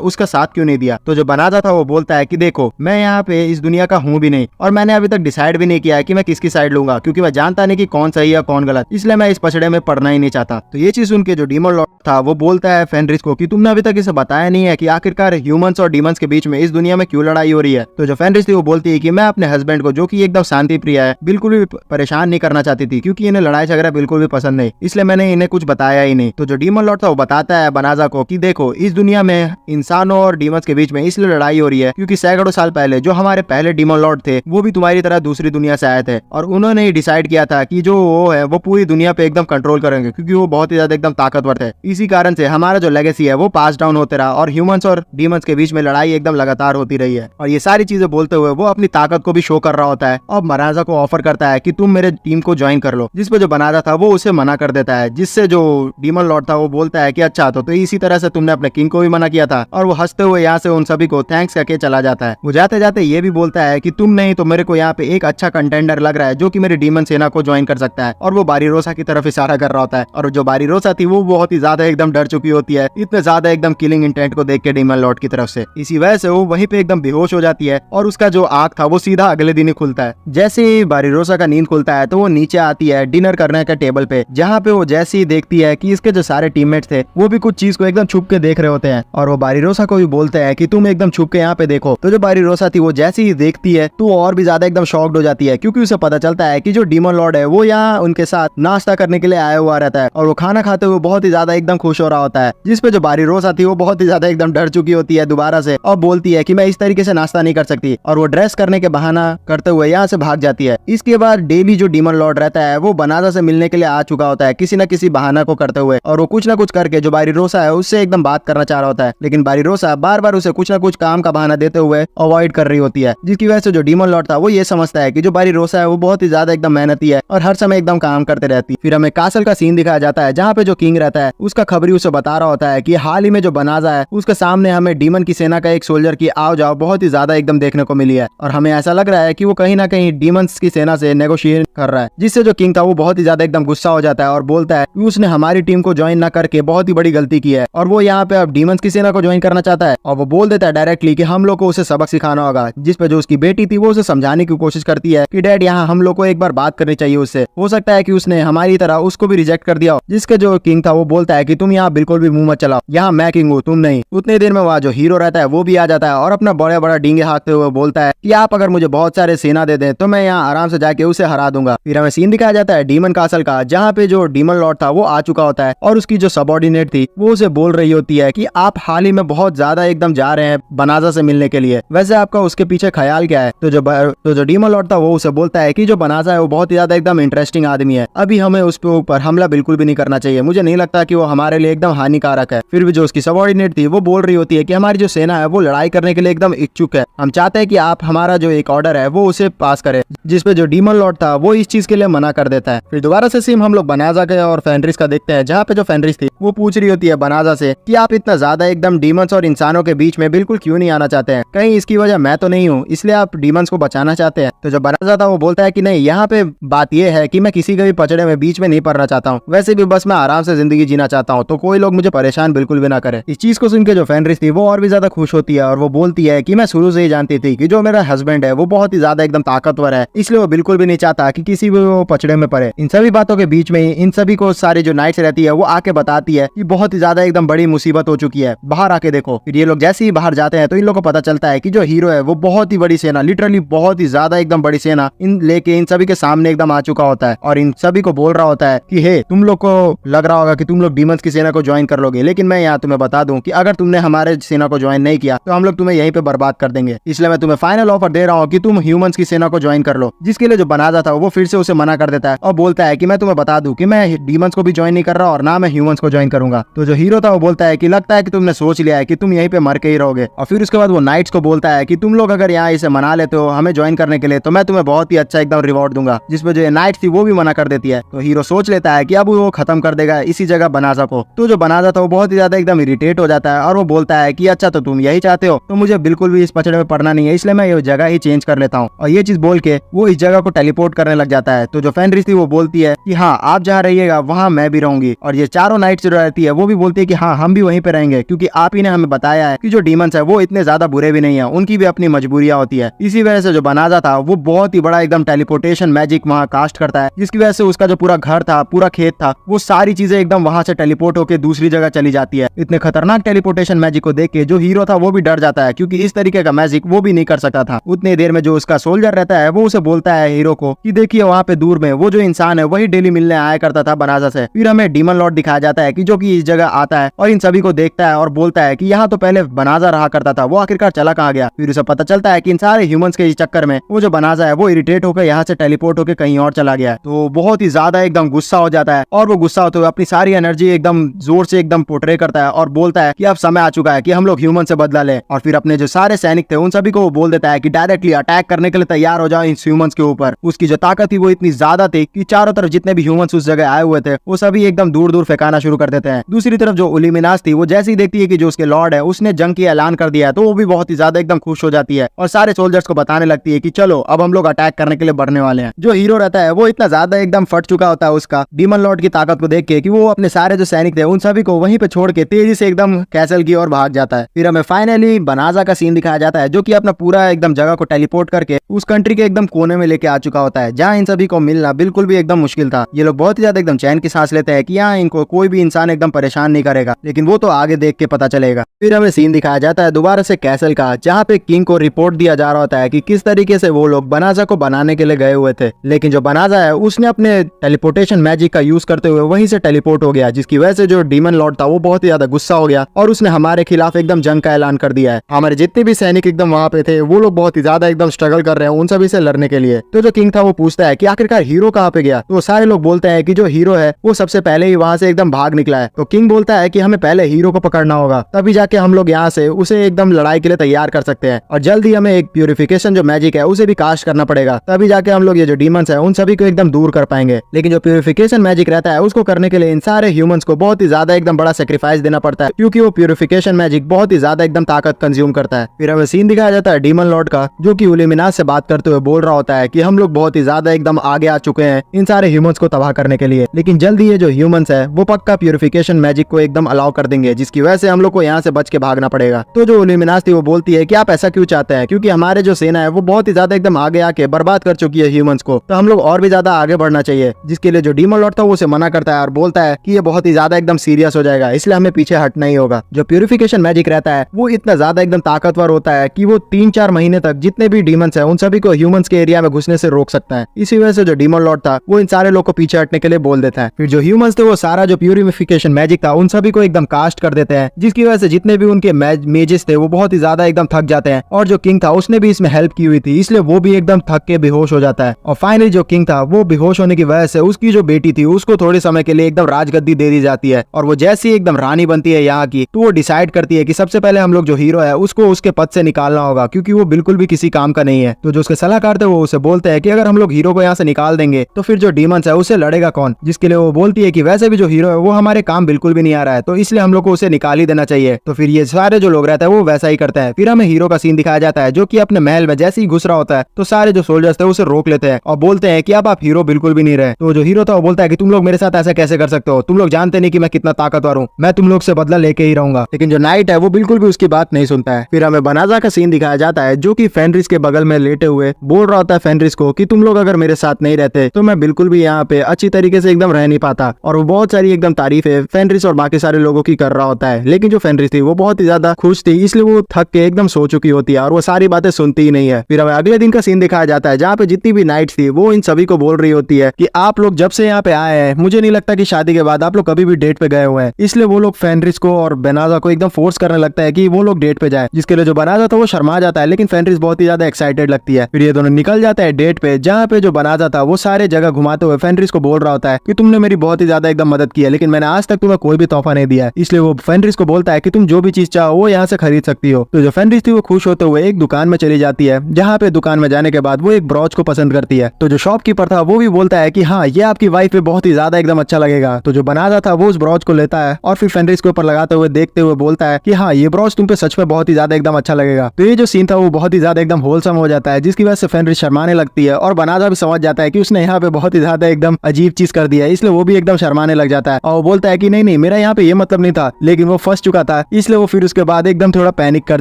उसका साथ क्यों नहीं दिया। तो जो बनाजा था वो बोलता है कि देखो मैं यहाँ पे इस दुनिया का हूँ भी नहीं और मैंने अभी तक डिसाइड भी नहीं किया है कि मैं किसकी साइड लूंगा, क्योंकि मैं जानता नहीं कि कौन सही है कौन गलत, इसलिए मैं इस पछड़े में पड़ना ही नहीं चाहता। तो ये चीज सुन के जो डीमन लॉर्ड था वो बोलता है फेनरिस को कि तुमने अभी तक इसे बताया नहीं है कि आखिरकार ह्यूमंस और डीमंस के बीच में इस दुनिया में क्यों लड़ाई हो रही है। तो जो फेनरिस थी वो बोलती है कि मैं अपने हस्बैंड को जो कि एकदम शांति प्रिय है बिल्कुल भी परेशान नहीं करना चाहती थी, क्योंकि इन्हें लड़ाई झगड़ा बिल्कुल भी पसंद नहीं, इसलिए मैंने इन्हें कुछ बताया ही नहीं। तो जो डीमन लॉर्ड था वो बताता है बनाजा को कि देखो इस दुनिया में इंसानों और डीमंस के बीच में इसलिए लड़ाई हो रही है क्योंकि सैकड़ों साल पहले जो हमारे पहले डीमन लॉर्ड थे वो भी तुम्हारी तरह दूसरी दुनिया से आए थे और उन्होंने ही डिसाइड किया था कि जो वो है वो पूरी दुनिया पे एकदम कंट्रोल करेंगे, क्योंकि वो बहुत ही ज्यादा एकदम ताकतवर थे। इसी कारण से हमारा जो लेगेसी है वो पास डाउन होते रहा और ह्यूमंस और डीमंस के बीच में लड़ाई एकदम लगातार होती रही है। और ये सारी चीजें बोलते हुए वो अपनी ताकत को भी शो कर रहा होता है और बनाजा को ऑफर करता है कि तुम मेरे टीम को ज्वाइन कर लो, जिसपे जो बनाजा था वो उसे मना कर देता है, जिससे जो डीमन लॉर्ड था वो बोलता है कि अच्छा तो इसी तरह से तुमने अपने किंग को भी मना किया था, और वो हंसते हुए यहाँ से उन सभी को थैंक्स करके चला जाता है। वो जाते जाते ये भी बोलता है कि तुम नहीं तो मेरे को यहाँ पे एक अच्छा कंटेंडर लग रहा है जो कि मेरी डीमन सेना को ज्वाइन कर सकता है, और वो बारिरोसा की तरफ इशारा कर रहा होता है। और जो बारिरोसा थी वो बहुत ही ज्यादा एकदम डर चुकी होती है इतने ज्यादा एकदम किलिंग इंटेंट को देख के डीमन लॉर्ड की तरफ से। इसी वजह से वो वहीं पे एकदम बेहोश हो जाती है और उसका जो आंख था वो सीधा अगले दिन ही खुलता है। जैसे ही बारिरोसा का नींद खुलता है तो वो नीचे आती है डिनर करने के टेबल पे, जहाँ पे वो जैसे ही देखती है कि इसके जो सारे टीममेट थे वो भी कुछ चीज को एकदम छुप के देख रहे होते हैं, और वो बारिरोसा को भी बोलते हैं कि तुम एकदम छुप के यहाँ पे देखो। तो जो बारिरोसा थी वो जैसे ही देखती है तो और भी ज्यादा एकदम शॉक्ड हो जाती है, क्योंकि उसे पता चलता है कि जो डीमन लॉर्ड है वो यहाँ उनके साथ नाश्ता करने के लिए आया हुआ रहता है और वो खाना खाते हुए बहुत ही ज्यादा एकदम खुश हो रहा होता है। जिसपे जो बारिरोसा थी वो बहुत ही ज्यादा एकदम डर चुकी होती है दोबारा से और बोलती है कि मैं इस तरीके से नाश्ता नहीं कर सकती, और वो ड्रेस करने के बहाना करते हुए यहाँ से भाग जाती है। इसके बाद डेली जो डीमन लॉर्ड रहता है वो बनाजा से मिलने के लिए आ चुका होता है किसी न किसी बहाना को करते हुए, और वो कुछ न कुछ करके जो बारिरोसा है उससे एकदम बात करना चाह रहा होता है, लेकिन बारिरोसा बार बार उसे कुछ न कुछ काम का बहाना देते हुए अवॉइड कर रही होती है, जिसकी वजह से जो डीमन लॉर्ड था वो ये समझता है कि जो बारिरोसा है वो बहुत ही ज्यादा एकदम मेहनती है और हर समय एकदम काम करते रहती है। फिर हमें कासल का सीन दिखाया जाता है जहाँ पे जो किंग रहता है उसका खबरी उसे बता रहा होता है कि हाल ही में जो बनाजा है उसके सामने हमें डीमन की सेना का एक सोल्जर की आओ जाओ बहुत ही ज्यादा एकदम देखने को मिली है, और हमें ऐसा लग रहा है कि वो कहीं ना कहीं डीमंस की सेना से नेगोशिएट कर रहा है, जिससे जो किंग था वो बहुत ही ज्यादा एकदम गुस्सा हो जाता है और बोलता है कि उसने हमारी टीम को ज्वाइन न करके बहुत ही बड़ी गलती की है और वो यहाँ पे अब डीमंस की सेना को ज्वाइन करना चाहता है। और वो बोल देता है डायरेक्टली कि हम लोग को उसे सबक सिखाना होगा, जिसपे जो उसकी बेटी थी वो उसे समझाने की कोशिश करती है कि डैड यहाँ हम लोग को एक बार बात करनी चाहिए उससे, हो सकता है कि उसने हमारी तरह उसको भी रिजेक्ट कर दिया हो। जिसके जो किंग था वो बोलता है कि तुम यहाँ बिल्कुल भी मुंह मत चलाओ, यहाँ मैं किंग हूँ तुम नहीं। उतने देर में वहाँ जो हीरो रहता है वो भी आ जाता है और अपना बड़ा बड़ा डींगे हाँकते हुए बोलता है कि आप अगर मुझे बहुत सारे सेना दे दें तो मैं यहाँ आराम से जाके उसे हरा दूंगा। फिर हमें सीन दिखाया जाता है डीमन कासल का, जहाँ पे जो डीमन लॉर्ड था वो आ चुका होता है और उसकी जो सबऑर्डिनेट थी वो उसे बोल रही होती है कि आप हाल ही में बहुत ज्यादा एकदम जा रहे हैं बनाजा से मिलने के लिए, वैसे आपका उसके पीछे ख्याल क्या है। तो जो डीमन लॉर्ड था वो उसे बोलता है कि जो बनाजा है वो बहुत ही ज्यादा एकदम इंटरेस्टिंग आदमी है, अभी हमें उस पे ऊपर हमला बिल्कुल भी नहीं करना चाहिए, मुझे नहीं लगता कि वो हमारे लिए एकदम हानिकारक है। फिर भी जो उसकी सबऑर्डिनेट थी वो बोल रही होती है कि हमारी जो सेना है वो लड़ाई करने के लिए एकदम इच्छुक है, हम चाहते हैं कि आप हमारा जो एक ऑर्डर है वो उसे पास करें, जिसपे जो डीमन लॉर्ड था वो इस चीज के लिए मना कर देता है। फिर दोबारा से सीन हम लोग बनाजा के और फेनरिस का देखते हैं, जहाँ पे जो फेनरिस थी वो पूछ रही होती है बनाजा से कि आप इतना ज्यादा एकदम डीमंस और इंसानों के बीच में बिल्कुल क्यों नहीं आना चाहते हैं, कहीं इसकी वजह मैं तो नहीं हूँ इसलिए आप डीमंस को बचाना चाहते हैं। तो जो बनाजा था वो बोलता है कि नहीं, यहाँ पे बात यह है कि मैं किसी के भी पचड़े में बीच में नहीं पड़ना चाहता हूँ, वैसे भी बस मैं आराम से जिंदगी जीना चाहता हूँ, तो कोई लोग मुझे परेशान बिल्कुल भी ना करे। इस चीज को सुन के जो फेनरिस थी वो और भी ज्यादा खुश होती है और वो बोलती है कि मैं शुरू से ही जानती थी कि जो मेरा हस्बैंड है वो बहुत ही ज्यादा एकदम ताकतवर है, इसलिए वो बिल्कुल भी नहीं चाहता कि किसी भी वो पचड़े में पड़े। इन सभी बातों के बीच में ही इन सभी को सारी जो नाइट्स रहती है वो आके बताती है कि बहुत ही ज्यादा एकदम बड़ी मुसीबत हो चुकी है, बाहर आके देखो। फिर ये लोग जैसे ही बाहर जाते हैं तो इन लोगों को पता चलता है कि जो हीरो है वो बहुत ही बड़ी सेना, लिटरली बहुत ही ज्यादा एकदम बड़ी सेना इन लेके इन सभी के सामने एकदम आ चुका होता है और इन सभी को बोल रहा होता है कि हे, तुम लोग को लग रहा होगा कि तुम लोग डीमंस की सेना को ज्वाइन कर लोगे, लेकिन मैं यहाँ तुम्हें बता दूं कि अगर तुमने हमारे सेना को ज्वाइन नहीं किया तो हम लोग तुम्हें यहीं पे बर्बाद कर देंगे, इसलिए मैं तुम्हें फाइनल ऑफर दे रहा हूँ कि तुम ह्यूमंस की सेना को ज्वाइन कर लो। जिसके लिए जो बनाजा था वो फिर से उसे मना कर देता है और बोलता है कि मैं तुम्हें बता दूं कि मैं डीमंस को भी ज्वाइन नहीं कर रहा और ना मैं ह्यूमंस को ज्वाइन करूंगा। तो जो हीरो था वो बोलता है कि लगता है कि तुमने सोच लिया है कि तुम यहीं पे मर के ही रहोगे। और फिर उसके बाद वो नाइट्स को बोलता है कि तुम लोग अगर यहाँ इसे मना लेते हो हमें ज्वाइन करने के लिए तो मैं तुम्हें बहुत ही अच्छा एकदम रिवॉर्ड दूंगा, जिसपे जो नाइट्स थी वो भी मना कर देती है। तो हीरो सोच लेता है कि अब वो खत्म कर देगा इसी जगह बनाजा को। तो जो बनाजा था वो बहुत ही ज्यादा एकदम इरिटेट हो जाता है और वो बोलता है कि अच्छा तो तुम यही चाहते हो, तो मुझे बिल्कुल भी इस पचड़े में पड़ना नहीं है, इसलिए मैं ये जगह ही चेंज कर लेता हूँ। और ये चीज बोल के वो इस जगह को टेलीपोर्ट करने लग जाता है। तो जो फेनरिस थी वो बोलती है कि हाँ, आप जहाँ रहिएगा वहाँ मैं भी रहूंगी। और ये चारों नाइट्स जो रहती है वो भी बोलती है कि हाँ, हम भी वहीं पे रहेंगे, क्योंकि आप ही ने हमें बताया है कि जो डीमंस है वो इतने ज्यादा बुरे भी नहीं है, उनकी भी अपनी मजबूरियां होती है। इसी वजह से जो बनाजा था वो बहुत ही बड़ा एकदम टेलीपोर्टेशन मैजिक वहाँ कास्ट करता है, जिसकी वजह से उसका जो पूरा घर था, पूरा खेत था, वो सारी चीजें एकदम वहां से टेलीपोर्ट होकर दूसरी जगह चली जाती है। इतने खतरनाक टेलीपोर्टेशन मैजिक को देख के जो हीरो था वो भी डर जाता है, क्योंकि इस तरीके का मैजिक वो भी नहीं कर सकता था। उतनी देर में जो उसका सोल्जर रहता है वो उसे बोलता है हीरो को कि देखिए वहाँ पे दूर में वो जो इंसान है वही डेली मिलने आया करता था बनाजा से। फिर हमें डीमन लॉर्ड दिखाया जाता है कि जो कि इस जगह आता है और इन सभी को देखता है और बोलता है कि यहाँ तो पहले बनाजा रहा करता था, वो आखिरकार चला कहाँ गया। फिर उसे पता चलता है कि इन सारे ह्यूमंस के चक्कर में वो जो बनाजा है वो इरिटेट होकर यहाँ से टेलीपोर्ट होकर कहीं और चला गया। तो बहुत ही ज्यादा एकदम गुस्सा हो जाता है और वो गुस्सा होते हुए अपनी सारी एनर्जी एकदम जोर से एकदम पोर्ट्रे करता है और बोलता है कि अब समय आ चुका है कि हम लोग ह्यूमन से बदला ले। और फिर अपने जो सारे सैनिक थे उन सभी को वो बोल देता है कि डायरेक्टली अटैक करने के लिए तैयार हो जाओ इन ह्यूमंस के ऊपर। उसकी जो ताकत थी वो इतनी ज्यादा थी कि चारों तरफ जितने भी ह्यूमंस उस जगह आए हुए थे वो सभी एकदम दूर दूर फेंकाना शुरू कर देते हैं। दूसरी तरफ जो इल्यूमिनास थी वो जैसे ही देखती है कि जो उसके लॉर्ड है उसने जंग की ऐलान कर दिया है तो वो भी बहुत ही ज्यादा एकदम खुश हो जाती है और सारे सोल्जर्स को बताने लगती है कि चलो अब हम लोग अटैक करने के लिए बढ़ने वाले हैं। जो हीरो रहता है वो इतना ज्यादा एकदम फट चुका होता है उसका डीमन लॉर्ड की ताकत को देख के कि वो अपने सारे जो सैनिक थे उन सभी को वहीं पे छोड़ के तेजी से एकदम कैसल की ओर भाग जाता है। फिर हमें फाइनली बनाजा का सीन दिखाया जाता है, जो कि अपना पूरा एकदम जगह को टेलीपोर्ट करके उस कंट्री के एकदम कोने में लेके आ चुका होता है, जहाँ इन सभी को मिलना बिल्कुल भी एकदम मुश्किल था। ये लोग बहुत ही ज्यादा एकदम चैन की सांस लेते हैं कि यहाँ इनको कोई भी इंसान एकदम परेशान नहीं करेगा, लेकिन वो तो आगे देख के पता चलेगा। फिर हमें सीन दिखाया जाता है दोबारा से कैसल का, जहाँ पे किंग को रिपोर्ट दिया जा रहा होता है कि किस तरीके से वो लोग बनाजा को बनाने के लिए गए हुए थे, लेकिन जो बनाजा है उसने अपने टेलीपोर्टेशन मैजिक का यूज करते हुए वहीं से टेलीपोर्ट हो गया, जिसकी वजह से जो डीमन लॉर्ड था वो बहुत ही ज्यादा गुस्सा हो गया और उसने हमारे खिलाफ एकदम जंग का ऐलान कर दिया है। हमारे जितने भी सैनिक एकदम वहाँ पे थे वो लोग बहुत ही ज्यादा एकदम स्ट्रगल कर रहे हैं उन सभी से लड़ने के लिए। तो जो किंग था वो पूछता है कि आखिरकार हीरो कहाँ पे गया, तो सारे लोग बोलते हैं कि जो हीरो है वो सबसे पहले ही वहाँ से एकदम भाग निकला है। तो किंग बोलता है कि हमें पहले हीरो को पकड़ना होगा, तभी जाके हम लोग यहाँ से उसे एकदम लड़ाई के लिए तैयार कर सकते हैं, और जल्दी हमें एक प्यूरिफिकेशन जो मैजिक है उसे भी कास्ट करना पड़ेगा, तभी जाके हम लोग ये जो डीमंस है उन सभी को एकदम दूर कर पाएंगे। लेकिन जो प्यूरिफिकेशन मैजिक रहता है उसको करने के लिए इन सारे ह्यूमंस को बहुत ही ज्यादा एकदम बड़ा सेक्रीफाइस देना पड़ता है, क्योंकि वो प्यूरिफिकेशन मैजिक बहुत ही ज्यादा एकदम ताकत कंज्यूम करता है। फिर हमें सीन दिखाया जाता है डीमन लॉर्ड का, जो कि इल्यूमिनास से बात करते हुए बोल रहा होता है कि हम लोग बहुत ही ज्यादा एकदम आगे आ चुके हैं इन सारे ह्यूमंस को तबाह करने के लिए, लेकिन जल्दी ये जो ह्यूमंस है वो पक्का प्यूरिफिकेशन मैजिक को एकदम अलाउ कर देंगे, जिसकी वजह से हम लोग को यहाँ से बच के भागना पड़ेगा। तो जो इल्यूमिनास थी वो बोलती है कि आप ऐसा क्यों चाहते हैं, क्योंकि हमारे जो सेना है वो बहुत ही ज्यादा एकदम आगे आके बर्बाद कर चुकी है ह्यूमंस को, तो हम लोग और भी ज्यादा आगे बढ़ना चाहिए। जिसके लिए जो डीमन लॉर्ड था वो उसे मना करता है और बोलता है कि ये बहुत ही ज्यादा एकदम सीरियस हो जाएगा, इसलिए हमें पीछे हटना ही होगा। जो प्यूरिफिकेशन मैजिक रहता है वो इतना ज्यादा एकदम ताकतवर होता है कि वो 3-4 महीने तक जितने भी डीमंस है उन सभी को ह्यूमंस के एरिया में घुसने से रोक रोक सकता है। इसी वजह से जो डीमन लॉर्ड था वो इन सारे लोग को पीछे हटने के लिए बोल देता है। फिर जो ह्यूमंस थे वो सारा जो प्यूरिफिकेशन मैजिक था उन सभी को एकदम कास्ट कर देते हैं, जिसकी वजह से जितने भी उनके मेजेस थे वो बहुत ही ज्यादा एकदम थक जाते हैं। और जो किंग था उसने भी इसमें हेल्प की हुई थी, इसलिए वो भी एकदम थक के बेहोश हो जाता है। और फाइनली जो किंग था वो बेहोश होने की वजह से उसकी जो बेटी थी उसको थोड़े समय के लिए एकदम राजगद्दी दे दी जाती है। और वो जैसी एकदम रानी बनती है यहाँ की, तो वो डिसाइड करती है कि सबसे पहले हम लोग जो हीरो है उसको उसके पद से निकालना होगा, क्योंकि वो बिल्कुल भी किसी काम का नहीं है। तो जो उसके सलाहकार थे वो उसे बोलते हैं कि अगर हम लोग हीरो को यहाँ से निकाल देंगे तो फिर जो डीमंस है उसे लड़ेगा कौन। जिसके लिए वो बोलती है कि वैसे भी जो हीरो है वो हमारे काम बिल्कुल भी नहीं आ रहा है, तो इसलिए हम लोग को उसे निकाल ही देना चाहिए। तो फिर ये सारे जो लोग रहते हैं वो वैसा ही करते हैं। फिर हमें हीरो का सीन दिखाया जाता है जो कि अपने महल में जैसे ही घुस रहा होता है तो सारे जो सोल्जर्स थे उसे रोक लेते हैं और बोलते हैं कि अब आप हीरो बिल्कुल भी नहीं रहे। तो जो हीरो था वो बोलता है कि तुम लोग मेरे साथ ऐसा कैसे कर सकते हो, तुम लोग जानते नहीं कि मैं कितना ताकतवर हूँ, मैं तुम लोग से बदला लेके ही रहूंगा। लेकिन जो नाइट है वो बिल्कुल भी उसकी बात नहीं सुनता है। फिर हमें बनाजा का सीन दिखाया जाता है जो कि फेनरिस के बगल में लेटे हुए बोल रहा होता है फेनरिस को कि तुम लोग अगर मेरे साथ नहीं रहते तो मैं बिल्कुल भी यहाँ पे अच्छी तरीके से एकदम रह नहीं पाता। और वो बहुत सारी एकदम तारीफें फेनरिस और बाकी सारे लोगों की कर रहा होता है। लेकिन जो फेनरिस थी वो बहुत ही ज्यादा खुश थी, इसलिए वो थक के एकदम सो चुकी होती है और वो सारी बातें सुनती ही नहीं है। फिर हमें अगले दिन का सीन दिखाया जाता है जहाँ पे जितनी भी नाइट्स थी वो इन सभी को बोल रही होती है कि आप लोग जब से यहाँ पे आए हैं मुझे नहीं लगता कि शादी के बाद आप लोग कभी भी डेट पे गए हुए हैं। इसलिए वो लोग फेनरिस को और बनाजा को एकदम फोर्स करने लगता है कि वो लोग डेट पे जाए, जिसके लिए जो बनाजा था वो शर्मा जाता है, लेकिन फेनरिस बहुत ही ज्यादा एक्साइटेड लगती है। फिर ये दोनों निकल जाता है डेट पे, जहाँ पे जो बनाजा था वो सारे जगह घुमाते हुए फेनरिस को बोल रहा होता है कि तुमने मेरी बहुत ही ज्यादा एकदम मदद की है, लेकिन मैंने आज तक तुम्हें कोई भी तोहफा नहीं दिया है। इसलिए वो फेनरिस को बोलता है कि तुम जो भी चीज चाहो वो यहाँ से खरीद सकती हो। तो जो फेनरिस थी वो खुश होते हुए एक दुकान में चली जाती है, जहाँ पे दुकान में जाने के बाद वो एक ब्रॉच को पसंद करती है। तो जो शॉपकीपर था वो भी बोलता है कि हाँ ये आपकी वाइफ पे बहुत ही ज्यादा एकदम अच्छा लगेगा। तो जो बनाजा था वो उस ब्रॉच को लेता है और फिर फेनरिस के ऊपर लगाते हुए देखते हुए बोलता है कि हाँ ये ब्रॉच तुम पे सच में बहुत ही ज्यादा एकदम अच्छा लगेगा। तो ये जो सीन था वो बहुत ही ज्यादा एकदम होलसम हो जाता है, जिसकी वजह से फेनरिस शर्माने लगती है और बनाजा भी समझ जाता है कि उसने यहाँ पे बहुत ही ज्यादा एकदम अजीब चीज कर दिया है, इसलिए वो भी एकदम शर्माने लग जाता है और वो बोलता है कि नहीं नहीं मेरा यहाँ पे ये मतलब नहीं था, लेकिन वो फंस चुका था, इसलिए वो फिर उसके बाद एकदम थोड़ा पैनिक कर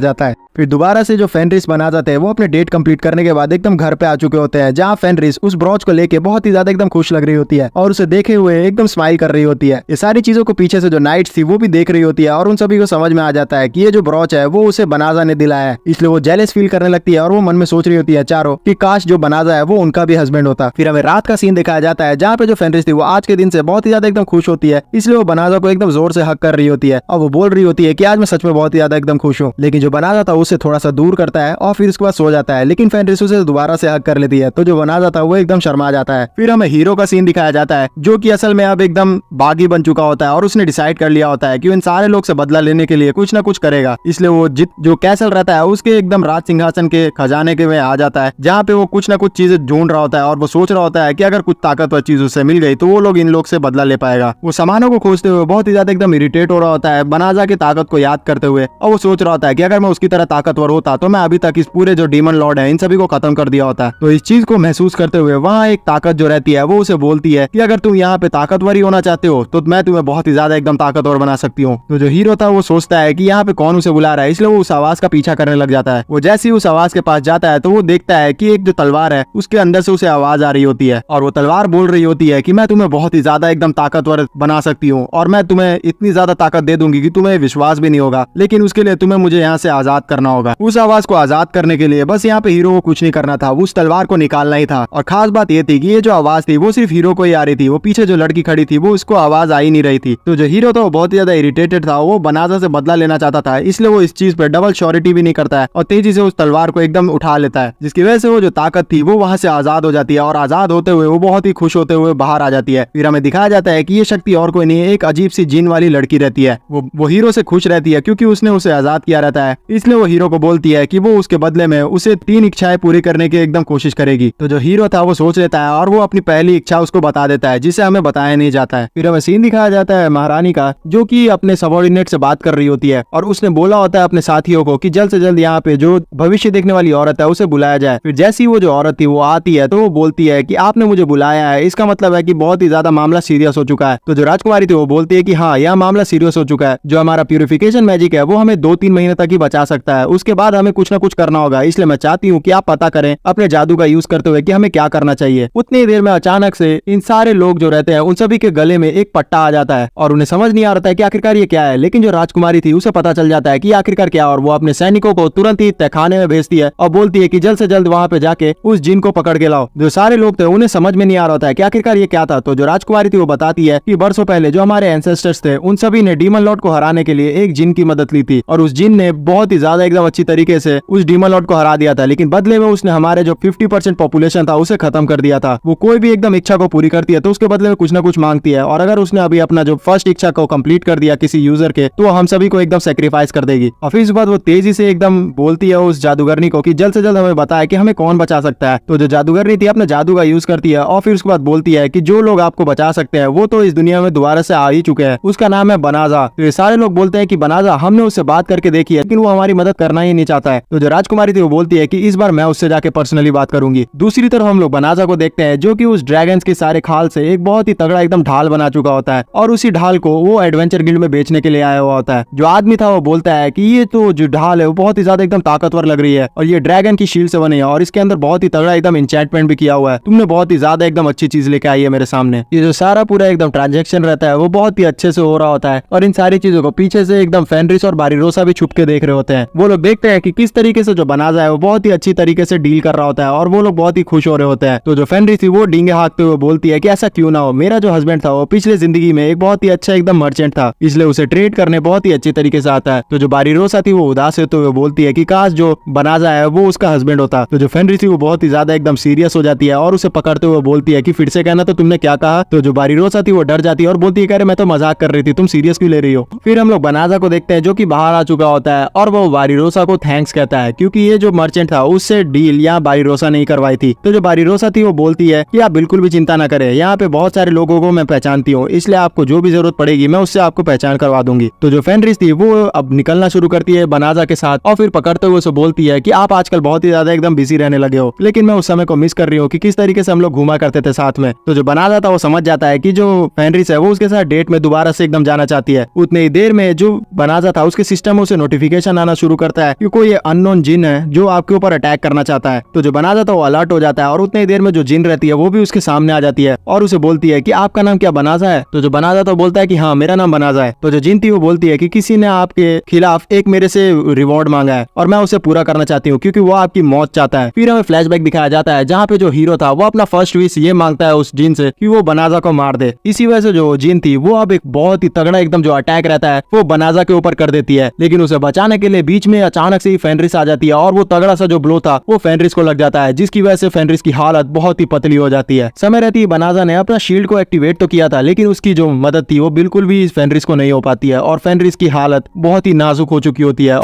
जाता है। फिर दोबारा से जो फेनरिस बनाजा थे वो अपने डेट कंप्लीट करने के बाद एकदम घर पे आ चुके होते हैं, जहाँ फेनरिस उस ब्रॉच को लेके बहुत ही ज्यादा एकदम खुश लग रही होती है और उसे देखे हुए एकदम स्माइल कर रही होती है। ये सारी चीजों को पीछे से जो नाइट्स थी वो भी देख रही होती है और उन सभी को समझ में आ जाता है कि ये जो ब्रॉच है वो उसे बनाजा ने दिलाया है, इसलिए वो जेलस फील करने लगती है और वो मन में सोच रही होती है चारों कि काश जो बनाजा है वो उनका भी हस्बैंड होता। फिर हमें रात का सीन दिखाया जाता है जहाँ पे जो फेनरिस थी वो आज के दिन से बहुत ही ज्यादा एकदम खुश होती है, इसलिए वो बनाजा को एकदम जोर से हक कर रही होती है और वो बोल रही होती है कि आज मैं सच में बहुत ही ज्यादा एकदम खुश हूँ। लेकिन जो बनाजा था उससे थोड़ा सा दूर करता है और फिर उसके बाद सो जाता है, लेकिन फेनरिस उसे दोबारा से हक कर लेती है। तो जो बनाजा था वो एकदम शर्मा जाता है। फिर हमें हीरो का सीन दिखाया जाता है जो कि असल में अब एकदम बागी बन चुका होता है और उसने डिसाइड कर लिया होता है कि इन सारे लोग से बदला लेने के लिए कुछ ना कुछ करेगा। इसलिए वो जो कैसल रहता है उसके एकदम राज सिंहासन के खजाने के में आ जाता है, जहाँ पे वो कुछ ना कुछ चीजें ढूंढ रहा होता है और वो सोच रहा होता है कि अगर कुछ ताकतवर चीज उससे मिल गई तो वो लोग इन लोग से बदला ले पाएगा। वो सामानों को खोजते हुए बहुत ही ज्यादा एकदम इरिटेट हो रहा होता है बनाजा की ताकत को याद करते हुए, और वो सोच रहा होता है कि अगर मैं उसकी तरह ताकतवर होता तो मैं अभी तक इस पूरे जो डीमन लॉर्ड है इन सभी को खत्म कर दिया होता है। तो इस चीज को महसूस करते हुए वहाँ एक ताकत जो रहती है वो उसे बोलती है कि अगर तुम यहाँ पे ताकतवर ही होना चाहते हो तो मैं तुम्हें बहुत ही ज्यादा एकदम ताकतवर बना सकती हूँ। तो जो हीरो था वो सोचता है कि यहाँ पे कौन उसे बुला रहा है, इसलिए वो उस आवाज का पीछा करने लग जाता है। वो जैसे ही उस आवाज के पास जाता है तो वो देखता है कि एक जो तलवार है उसके अंदर से उसे आवाज आ रही होती है और वो तलवार बोल रही होती है कि मैं तुम्हें बहुत ही ज्यादा एकदम ताकतवर बना सकती हूँ और मैं तुम्हें इतनी ज्यादा ताकत दे दूंगी कि तुम्हें विश्वास भी नहीं होगा, लेकिन उसके लिए तुम्हें मुझे यहाँ से आजाद करना होगा। उस आवाज को आजाद करने के लिए बस यहाँ पे हीरो को कुछ नहीं करना था, उस तलवार को निकालना ही था। और खास बात ये थी कि ये जो आवाज थी वो सिर्फ हीरो को ही आ रही थी, वो पीछे जो लड़की खड़ी थी वो उसको आवाज आ ही नहीं रही थी। तो जो हीरो था वो बहुत ही ज्यादा इरिटेटेड था, वो बनाजा से बदला लेना चाहता था, इसलिए वो इस चीज पे डबल श्योरिटी भी नहीं करता है और तेजी से उस तलवार को एकदम उठा लेता है, जिसकी वजह से वो जो ताकत थी वो वहां से आजाद हो जाती है और आजाद होते हुए वो बहुत ही खुश होते हुए बाहर आ जाती है। फिर हमें दिखाया जाता है कि ये शक्ति और कोई नहीं, एक अजीब सी जिन वाली लड़की रहती है। वो हीरो से खुश रहती है क्योंकि उसने उसे आजाद किया रहता है, इसलिए वो हीरो को बोलती है कि वो उसके बदले में उसे 3 इच्छाएं पूरी करने की एकदम कोशिश करेगी। तो जो हीरो था वो सोच लेता है और वो अपनी पहली इच्छा उसको बता देता है, जिसे हमें बताया नहीं जाता है। फिर हमें सीन दिखाया जाता है महारानी का, जो कि अपने सबॉर्डिनेट से बात कर रही होती है और उसने बोला होता है अपने साथियों को कि जल्द से जल्द यहाँ पे जो भविष्य देखने वाली औरत है उसे बुलाया जाए। फिर जैसी वो जो औरत थी वो आती है तो वो बोलती है कि आपने मुझे बुलाया है, इसका मतलब है कि बहुत ही ज्यादा मामला सीरियस हो चुका है। तो जो राजकुमारी थी वो बोलती है कि हाँ यह मामला सीरियस हो चुका है, जो हमारा प्यूरिफिकेशन मैजिक है वो हमें 2-3 महीने तक ही बचा सकता है, उसके बाद हमें कुछ ना कुछ करना होगा। इसलिए मैं चाहती हूँ कि आप पता करें अपने जादू का यूज करते हुए कि हमें क्या करना चाहिए। उतनी देर में अचानक से इन सारे लोग जो रहते हैं उन सभी के गले में एक पट्टा आ जाता है और उन्हें समझ नहीं आ रहा है कि आखिरकार ये क्या है, लेकिन जो राजकुमारी थी उसे पता चल जाता है कि आखिरकार क्या, और वो अपने सैनिकों को तुरंत ही तहखाने में भेजती है और बोलती है कि जल्द से जल्द वहाँ पे जाके उस जिन को पकड़ के लाओ। जो सारे लोग थे उन्हें समझ में नहीं आ रहा था कि आखिरकार ये क्या था। तो जो राजकुमारी थी वो बताती है कि बरसों पहले जो हमारे एंसेस्टर्स थे उन सभी ने डीमन लॉर्ड को हराने के लिए एक जिन की मदद ली थी और उस जिन ने बहुत ही ज्यादा एकदम अच्छी तरीके से उस डीमन लॉर्ड को हरा दिया था, लेकिन बदले में उसने हमारे जो 50% पॉपुलेशन था उसे खत्म कर दिया था। वो कोई भी एकदम इच्छा को पूरी करती है तो उसके बदले में कुछ ना कुछ मांगती है, और अगर उसने अभी अपना जो फर्स्ट इच्छा को कंप्लीट कर दिया किसी यूजर के तो हम सभी को एकदम सेक्रीफाइस कर देगी। और फिर उसके बाद वो तेजी से एकदम बोलती है उस जादूगरनी को कि जल्द से जल्द हमें बताए कि हमें कौन बचा सकता है। तो जो जादूगरनी थी अपने जादू का यूज करती है और फिर उसके बाद बोलती है कि जो लोग आपको बचा सकते हैं वो तो इस दुनिया में दोबारा से आ ही चुके हैं, उसका नाम है बनाजा। तो ये सारे लोग बोलते हैं कि बनाजा, हमने उससे बात करके देखी है लेकिन वो हमारी मदद करना ही नहीं चाहता है। तो जो राजकुमारी थी वो बोलती है कि इस बार मैं उससे जाके पर्सनली बात करूंगी। दूसरी तरफ हम लोग बनाजा को देखते हैं जो कि उस ड्रैगन्स के सारे खाल से एक बहुत ही तगड़ा एकदम ढाल बना चुका होता है और उसी ढाल को वो एडवेंचर गिल्ड में बेचने के लिए आया हुआ होता है। जो आदमी था वो बोलता है कि ये तो जो ढाल है वो बहुत ही ज्यादा एकदम ताकतवर लग रही है और ये ड्रैगन की शील्ड से बनी है और इसके अंदर बहुत ही तगड़ा एकदम एन्चेंटमेंट भी किया हुआ है, तुमने बहुत ही ज्यादा एकदम अच्छी चीज लेके आई है मेरे सामने। ये जो सारा पूरा एकदम ट्रांजेक्शन रहता है वो बहुत ही अच्छे से हो रहा होता है और इन सारी चीजों को पीछे से एकदम फेनरिस और बारिरोसा भी छुप के देख रहे होते हैं। वो लोग देखते हैं कि किस तरीके से जो बनाजा है वो बहुत ही अच्छी तरीके से डील कर रहा होता है और वो लोग बहुत ही खुश हो रहे होते हैं। तो जो फेनरिस थी वो डींगे हाँकते हुए बोलती है कि ऐसा क्यों ना हो, मेरा जो हस्बैंड था वो पिछले जिंदगी में एक बहुत ही अच्छा एकदम मर्चेंट था, इसलिए उसे ट्रेड करने बहुत ही अच्छी तरीके से आता है। तो जो बारिरोसा थी वो उदास होते हुए बोलती है कि काश जो बनाजा है वो उसका हस्बैंड होता। तो जो फेनरिस थी वो बहुत ही ज्यादा एकदम सीरियस हो जाती है और उसे पकड़ते हुए बोलती है कि फिर से कहना, तो तुमने क्या कहा। तो जो बारिरोसा थी वो डर जाती है और बोलती है कि अरे मैं तो मजाक कर रही थी, तुम सीरियस क्यों ले रही हो। फिर हम लोग बनाजा को देखते हैं जो कि बाहर आ चुका होता है और वो बारिरोसा को थैंक्स कहता है क्योंकि ये जो मर्चेंट था उससे डील यहाँ बारिरोसा नहीं करवाई थी। तो जो बारिरोसा थी वो बोलती है कि आप बिल्कुल भी चिंता ना करें, यहाँ पे बहुत सारे लोगों को मैं पहचानती हूँ, इसलिए आपको जो भी जरूरत पड़ेगी मैं उससे आपको पहचान करवा दूंगी। तो जो फेनरिस थी वो अब निकलना शुरू करती है बनाजा के साथ और फिर पकड़ते हुए उसे बोलती है कि आप आजकल बहुत ही ज्यादा एकदम बिजी रहने लगे हो, लेकिन मैं उस समय को मिस कर रही हूँ कि किस तरीके से हम लोग घूमा करते थे साथ में। तो जो बनाजा था वो समझ जाता है कि जो फेनरिस है वो उसके साथ डेट में दोबारा से एकदम जाना चाहती है। उतनी ही देर में जो बनाजा था उसके सिस्टम में उसे नोटिफिकेशन आना शुरू करता है कि कोई ये अननोन जिन है जो आपके ऊपर अटैक करना चाहता है। तो जो बनाजा था वो अलर्ट हो जाता है और उतनी देर में जो जिन रहती है वो भी उसके सामने आ जाती है और उसे बोलती है कि आपका नाम क्या बनाजा है। तो जो बनाजा तो बोलता है कि हाँ मेरा नाम बनाजा है। तो जो जिन थी वो बोलती है कि किसी ने आपके खिलाफ एक मेरे से रिवॉर्ड मांगा है और मैं उसे पूरा करना चाहती हूँ क्योंकि वो आपकी मौत चाहता है। फिर हमें फ्लैशबैक दिखाया जाता है जहाँ पे जो हीरो था वो अपना फर्स्ट विश ये मांगता है उस जिन से कि वो बनाजा को मार दे। इसी वजह से जो जिन थी वो अब एक बहुत ही तगड़ा एकदम जो अटैक रहता है वो बनाजा के ऊपर कर देती है, लेकिन उसे बचाने के लिए बीच में अचानक से ही फेनरिस आ जाती है और वो तगड़ा सा जो ब्लो था वो फेनरिस को लग जाता है जिसकी वजह से फेनरिस की हालत बहुत ही पतली हो जाती है। समय रहती है बनाजा ने अपना शील्ड को एक्टिवेट तो किया था लेकिन उसकी जो मदद थी वो बिल्कुल भी फेनरिस को नहीं हो पाती है और फेनरिस की हालत बहुत ही नाजुक हो चुकी होती है।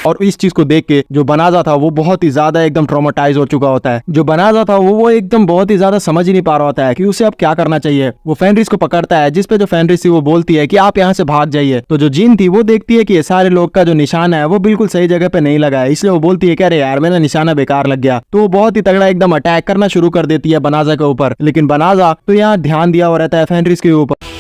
और इस चीज को देख के जो बनाजा था वो बहुत ही ज्यादा एकदम ट्रॉमेटाइज हो चुका होता है। जो बनाजा था वो एकदम बहुत ही ज्यादा समझ ही नहीं पा रहा होता है कि उसे अब क्या करना चाहिए। वो फेनरिस को पकड़ता है जिसपे जो फेनरिस थी वो बोलती है कि आप यहाँ से भाग जाइए। तो जो जिन थी वो देखती है कि ये सारे लोग का जो निशाना है वो बिल्कुल सही जगह पे नहीं लगा है, इसलिए वो बोलती है कि अरे यार मेरा निशाना बेकार लग गया। तो वो बहुत ही तगड़ा एकदम अटैक करना शुरू कर देती है बनाजा के ऊपर, लेकिन बनाजा तो यहाँ ध्यान दिया हुआ रहता है फेनरिस के ऊपर